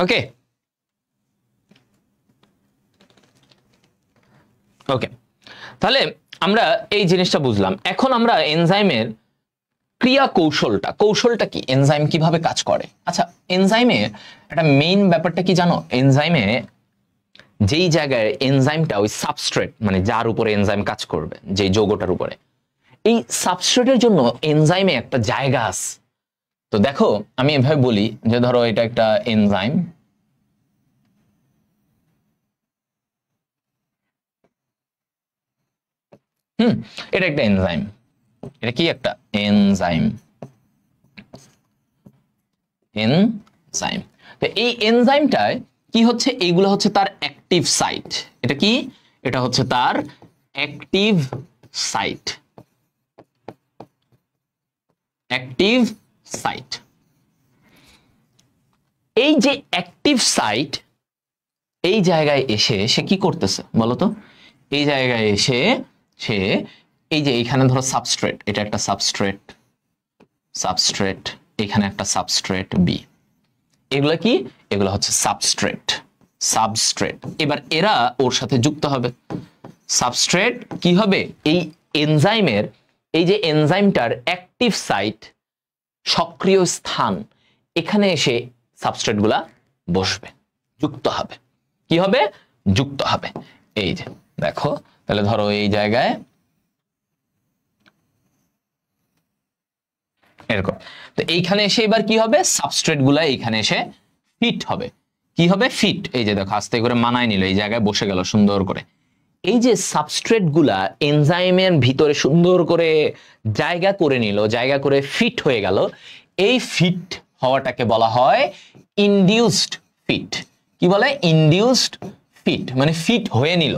Speaker 1: ওকে ওকে, তাহলে আমরা এই জিনিসটা বুঝলাম। এখন আমরা এনজাইমের ক্রিয়া কৌশলটা কি, এনজাইম কিভাবে কাজ করে। আচ্ছা, এনজাইমে একটা মেইন ব্যাপারটা কি জানো, এনজাইমে যেই জায়গায় এনজাইমটা ওই সাবস্ট্রেট মানে যার উপরে এনজাইম কাজ করবে, যে যৌগটার উপরে, এই সাবস্ট্রেটের জন্য এনজাইমে একটা জায়গা আছে। তো দেখো আমি এভাবে বলি যে ধরো এটা একটা এনজাইম, এটা একটা এনজাইম, এটা কি একটা এনজাইম, তো এই এনজাইমটায় কি হচ্ছে, এইগুলো হচ্ছে তার অ্যাক্টিভ সাইট। এটা কি, এটা হচ্ছে তার অ্যাক্টিভ সাইট, অ্যাক্টিভ সাইট। এই যে অ্যাক্টিভ সাইট, এই জায়গায় এসে সে কি করতেছে বলতো, এই জায়গায় এসে সে এই যে এখানে ধরো সাবস্ট্রেট, এটা একটা সাবস্ট্রেট, এখানে একটা সাবস্ট্রেট বি, এগুলা কি, এগুলো হচ্ছে সাবস্ট্রেট। এবার এরা ওর সাথে যুক্ত হবে। সাবস্ট্রেট কি হবে, এই এনজাইমের, এই যে এনজাইমটার অ্যাক্টিভ সাইট, সক্রিয় স্থান, এখানে এসে সাবস্ট্রেট গুলা বসবে, যুক্ত হবে। কি হবে, যুক্ত হবে। এই যে দেখো, তাহলে ধরো এই জায়গায় এরকম। তো এইখানে এসে এবার কি হবে, সাবস্ট্রেট গুলা এইখানে এসে ফিট হবে। কি হবে, ফিট। এই যে দেখো আস্তে করে মানায় নিল, এই জায়গায় বসে গেল সুন্দর করে। এই যে সাবস্ট্রেট গুলা এনজাইমের ভিতরে সুন্দর করে জায়গা করে নিল, জায়গা করে ফিট হয়ে গেল, এই ফিট হওয়াটাকে বলা হয় ইনডিউসড ফিট। কি বলে, ইনডিউসড ফিট, মানে ফিট হয়ে নিল,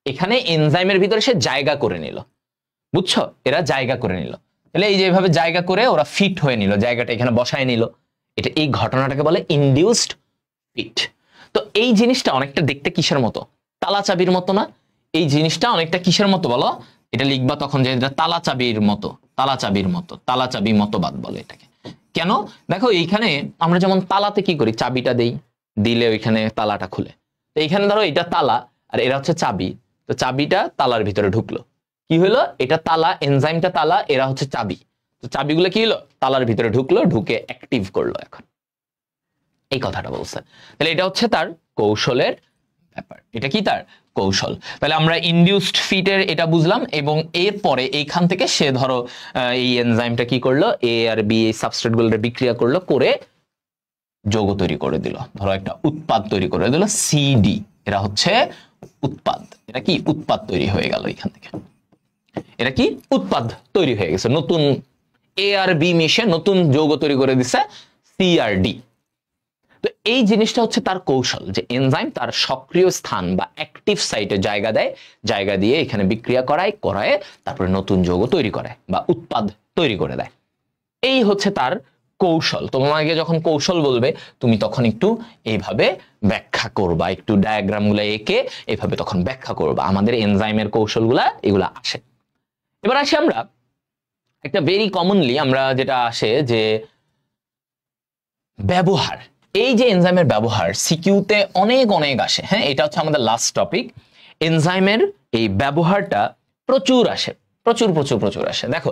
Speaker 1: এখানে এনজাইমের ভিতরে সে জায়গা করে নিল। বুঝছো, এরা জায়গা করে নিল। তাহলে এই যেভাবে জায়গা করে ওরা ফিট হয়ে নিল, জায়গাটা এখানে বসায় নিল, এটা এই ঘটনাটাকে বলে ইনডিউসড ফিট। তো এই জিনিসটা অনেকটা দেখতে কিসের মতো, তালা চাবির মতো না? এই জিনিসটা অনেকটা কিসের মতো বলো, এটা লিখবা তখন যে এটা তালা চাবির মতো, তালা চাবির মতো, তালা চাবি মতবাদ বলে এটাকে। কেন, দেখো এইখানে আমরা যেমন তালাতে কি করি, চাবিটা দেই, দিলে ওইখানে তালাটা খুলে। তো এইখানে ধরো এটা তালা আর এরা হচ্ছে চাবি, তো চাবিটা তালার ভিতরে ঢুকলো, কি হলো, এটা তালা, এনজাইমটা তালা, এরা হচ্ছে চাবি। তো চাবিগুলো কি হলো, তালার ভিতরে ঢুকলো, ঢুকে অ্যাক্টিভ করলো। এখন এই কথাটা বলছে। তাহলে এটা হচ্ছে তার কৌশলের ব্যাপার, এটা কি তার কৌশল। তাহলে আমরা ইনডিউসড ফিটের এটা বুঝলাম, এবং এরপরে এইখান থেকে সে ধরো এই এনজাইমটা কি করলো, এ আর বি এই সাবস্ট্রেট গুলো বিক্রিয়া করলো, করে যৌগ তৈরি করে দিল, ধরো একটা উৎপাদ তৈরি করে দিল সিডি, এরা হচ্ছে উৎপাদ। এটা কি উৎপাদ তৈরি হয়ে গেল এখান থেকে, এটা কি উৎপাদ তৈরি হয়ে গেছে, নতুন এ আর বি মিশে নতুন যৌগ তৈরি করে দিছে সি আর ডি। তো এই জিনিসটা হচ্ছে তার কৌশল, যে এনজাইম তার সক্রিয় স্থান বা অ্যাক্টিভ সাইটে জায়গা দেয়, জায়গা দিয়ে এখানে বিক্রিয়া করায় তারপরে নতুন যৌগ তৈরি করে বা উৎপাদ তৈরি করে দেয়। এই হচ্ছে তার কৌশল। তোমাকে যখন কৌশল বলবে তুমি তখন একটু এইভাবে ব্যাখ্যা করবা, একটু ডায়াগ্রাম গুলা এঁকে এইভাবে তখন ব্যাখ্যা করবা, আমাদের এনজাইমের কৌশলগুলা এগুলা আসে। এবার আসি আমরা একটা ভেরি কমনলি আমরা যেটা আসে যে ব্যবহার, এই যে এনজাইমের ব্যবহার সিকিউতে অনেক অনেক আসে। হ্যাঁ, এটা হচ্ছে আমাদের লাস্ট টপিক। এনজাইমের এই ব্যবহারটা প্রচুর আসে, প্রচুর প্রচুর প্রচুর আসে। দেখো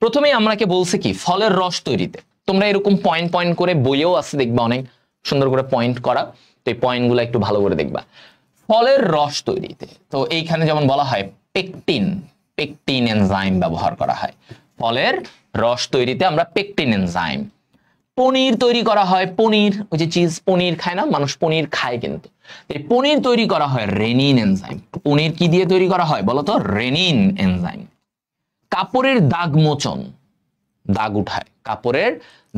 Speaker 1: প্রথমেই আমরাকে বলছে কি, ফলের রস তৈরিতে, তোমরা এরকম পয়েন্ট পয়েন্ট করে বইয়েও আছে দেখবা, অনেক সুন্দর করে পয়েন্ট করা, তো এই পয়েন্টগুলো একটু ভালো করে দেখবা। ফলের রস তৈরিতে তো এইখানে যেমন বলা হয় পেকটিন, পেকটিন এনজাইম ব্যবহার করা হয়। ফলের রস তৈরিতে আমরা পেকটিন এনজাইম। পনির তৈরি করা হয়, পনির, ওই যে চিজ, পনির খায় না মানুষ, পনির খায় কিন্তু, এই পনির তৈরি করা হয় রেনিন এনজাইম। পনির কি দিয়ে তৈরি করা হয় বলতো, রেনিন এনজাইম। কাপড়ের দাগ মোচন, দাগ উঠায়, কাপড়ের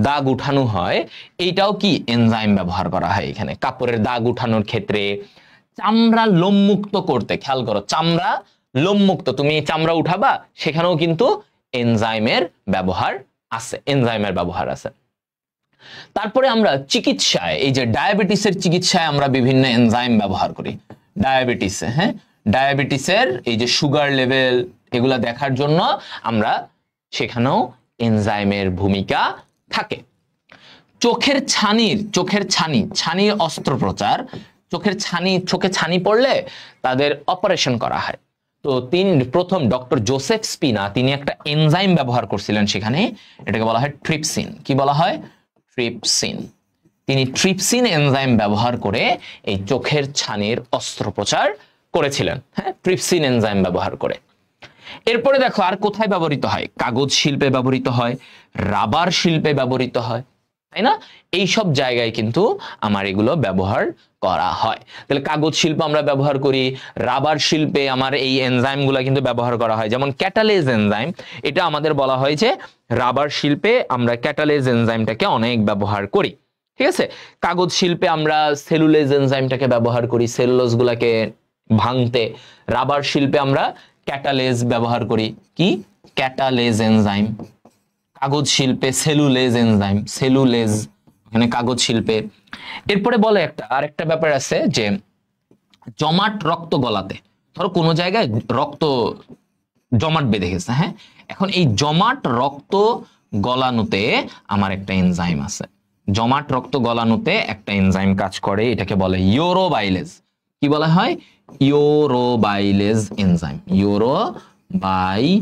Speaker 1: দাগ উঠানো হয়, এইটাও কি এনজাইম ব্যবহার করা হয় এখানে কাপড়ের দাগ উঠানোর ক্ষেত্রে। চামড়া লোমমুক্ত করতে, খেয়াল করো, চামড়া লোমমুক্ত, তুমি চামড়া উঠাবা, সেখানেও কিন্তু এনজাইমের ব্যবহার আছে, এনজাইমের ব্যবহার আছে। তারপরে আমরা চিকিৎসায়, এই যে ডায়াবেটিসের চিকিৎসায় আমরা বিভিন্ন এনজাইম ব্যবহার করি। ডায়াবেটিসে, হ্যাঁ, ডায়াবেটিসের এই যে সুগার লেভেল এগুলা দেখার জন্য আমরা সেখানেও এনজাইমের ভূমিকা থাকে। চোখের ছানির অস্ত্রোপচার, চোখে ছানি পড়লে তাদের অপারেশন করা হয়। তো প্রথম ডক্টর জোসেফ স্পিনা তিনি একটা এনজাইম ব্যবহার করছিলেন সেখানে, এটাকে বলা হয় ট্রিপসিন। কি বলা হয়, ট্রিপসিন। তিনি ট্রিপসিন এনজাইম ব্যবহার করে এই চোখের ছানির অস্ত্রোপচার করেছিলেন। হ্যাঁ, ট্রিপসিন এনজাইম ব্যবহার করে। এরপরে দেখো আর কোথায় ব্যবহৃত হয়, কাগজ শিল্পে ব্যবহৃত হয়, রাবার শিল্পে ব্যবহৃত হয়, তাই না? এই সব জায়গায় কিন্তু আমার এগুলো ব্যবহার করা হয়। তাহলে কাগজ শিল্প আমরা ব্যবহার করি, রাবার শিল্পে আমার এই এনজাইম গুলা কিন্তু ব্যবহার করা হয়, যেমন ক্যাটালেজ এনজাইম, এটা আমাদের বলা হয় যে রাবার শিল্পে আমরা ক্যাটালেজ এনজাইমটাকে অনেক ব্যবহার করি। ঠিক আছে, কাগজ শিল্পে আমরা সেলুলেজ এনজাইমটাকে ব্যবহার করি, সেলুলোজ গুলাকে ভাঙতে। রাবার শিল্পে আমরা ক্যাটালেজ ব্যবহার করি, কি ক্যাটালেজ এনজাইম। কাগজ শিল্পে সেলুলেজ এনজাইম, সেলুলেজ মানে কাগজ শিল্পে। এরপরে বলে আরেকটা ব্যাপার আছে যে জমাট রক্ত গলাতে, ধরো কোনো জায়গায় রক্ত জমাট বেঁধে গেছে, হ্যাঁ, এখন এই জমাট রক্ত গলানোতে আমার একটা এনজাইম আছে, জমাট রক্ত গলানোতে একটা এনজাইম কাজ করে, এটাকে বলে ইউরোবাইলেজ। কি বলা হয়, ইউরোবাইলেজ এনজাইম, ইউরোবাইলেজ।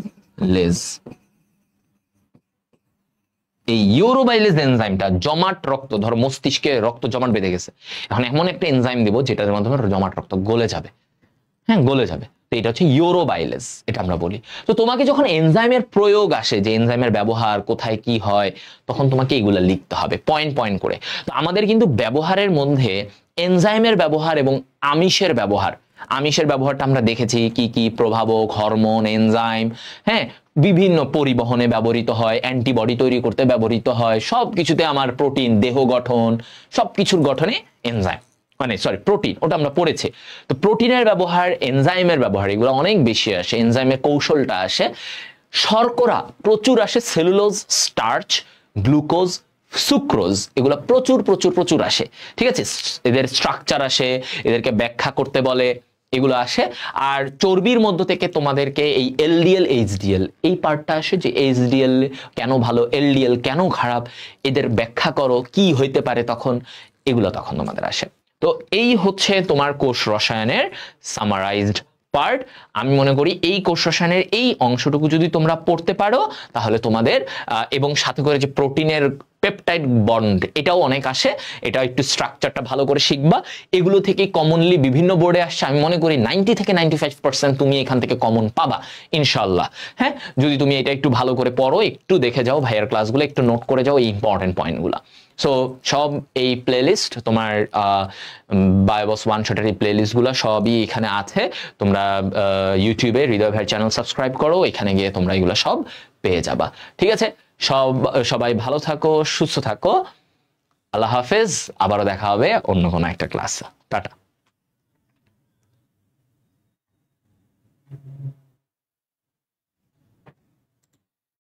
Speaker 1: এই ইউরোবাইলেজ এনজাইমটা জমাট রক্ত, ধরো মস্তিষ্কে রক্ত জমাট বেঁধে গেছে, এখন এমন একটা এনজাইম দিব যেটার মাধ্যমে জমাট রক্ত গলে যাবে, হ্যাঁ গলে যাবে। তো এটা হচ্ছে ইউরোবাইলেজ, এটা আমরা বলি। তো তোমাকে যখন এনজাইমের প্রয়োগ আসে, যে এনজাইমের ব্যবহার কোথায় কি হয়, তখন তোমাকে এগুলা লিখতে হবে পয়েন্ট পয়েন্ট করে। তো আমাদের কিন্তু ব্যবহারের মধ্যে এনজাইমের ব্যবহার এবং আমিষের ব্যবহারটা আমরা দেখেছি, কি কি প্রভাবক, হরমোন, এনজাইম, হ্যাঁ, বিভিন্ন পরিবহনে ব্যবহৃত হয়, অ্যান্টিবডি তৈরি করতে ব্যবহৃত হয়, সব কিছুতে আমার প্রোটিন, দেহ গঠন, সব কিছুর গঠনে এনজাইম, মানে সরি প্রোটিন, ওটা আমরা পড়েছি। তো প্রোটিনের ব্যবহার, এনজাইমের ব্যবহার, এগুলো অনেক বেশি আসে। এনজাইমের কৌশলটা আসে, শর্করা প্রচুর আসে, সেলুলোজ, স্টার্চ, গ্লুকোজ, সুক্রোজ, এগুলো প্রচুর প্রচুর প্রচুর আসে, ঠিক আছে। এদের স্ট্রাকচার আসে, এদেরকে ব্যাখ্যা করতে বলে, এগুলো আসে। আর চর্বির মধ্য থেকে তোমাদেরকে এই এলডিএল, এইচডিএল, এই পার্টটা আসে, যে এইচডিএল কেন ভালো, এলডিএল কেন খারাপ, এদের ব্যাখ্যা করো, কি হইতে পারে তখন, এগুলো তখন তোমাদের আসে। তো এই হচ্ছে তোমার কোষ রসায়নের সামারাইজড পার্ট। আমি মনে করি এই কোষ রসায়নের এই অংশটুকু যদি তোমরা পড়তে পারো, তাহলে তোমাদের এবং সাথে করে যে প্রোটিনের পেপটাইড বন্ড, এটাও অনেক আসে, এটাও একটু স্ট্রাকচারটা ভালো করে শিখবা। এগুলো থেকে কমনলি বিভিন্ন বোর্ডে আসছে, আমি মনে করি 90 থেকে 95% তুমি এখান থেকে কমন পাবা ইনশাল্লাহ। হ্যাঁ, যদি তুমি এটা একটু ভালো করে পড়ো, একটু দেখে যাও ভাইয়ার ক্লাসগুলো, একটু নোট করে যাও এই ইম্পর্টেন্ট পয়েন্টগুলো। সো সব এই প্লেলিস্ট তোমার বায়োবস ওয়ান শটের এই প্লেলিস্টগুলো সবই এখানে আছে। তোমরা ইউটিউবে হৃদয় ভাইয়ের চ্যানেল সাবস্ক্রাইব করো, এখানে গিয়ে তোমরা এগুলো সব পেয়ে যাবা। ঠিক আছে, সবাই ভালো থাকো, সুস্থ থাকো, আল্লাহ হাফেজ। আবারও দেখা হবে অন্য কোনো একটা ক্লাসে। টাটা।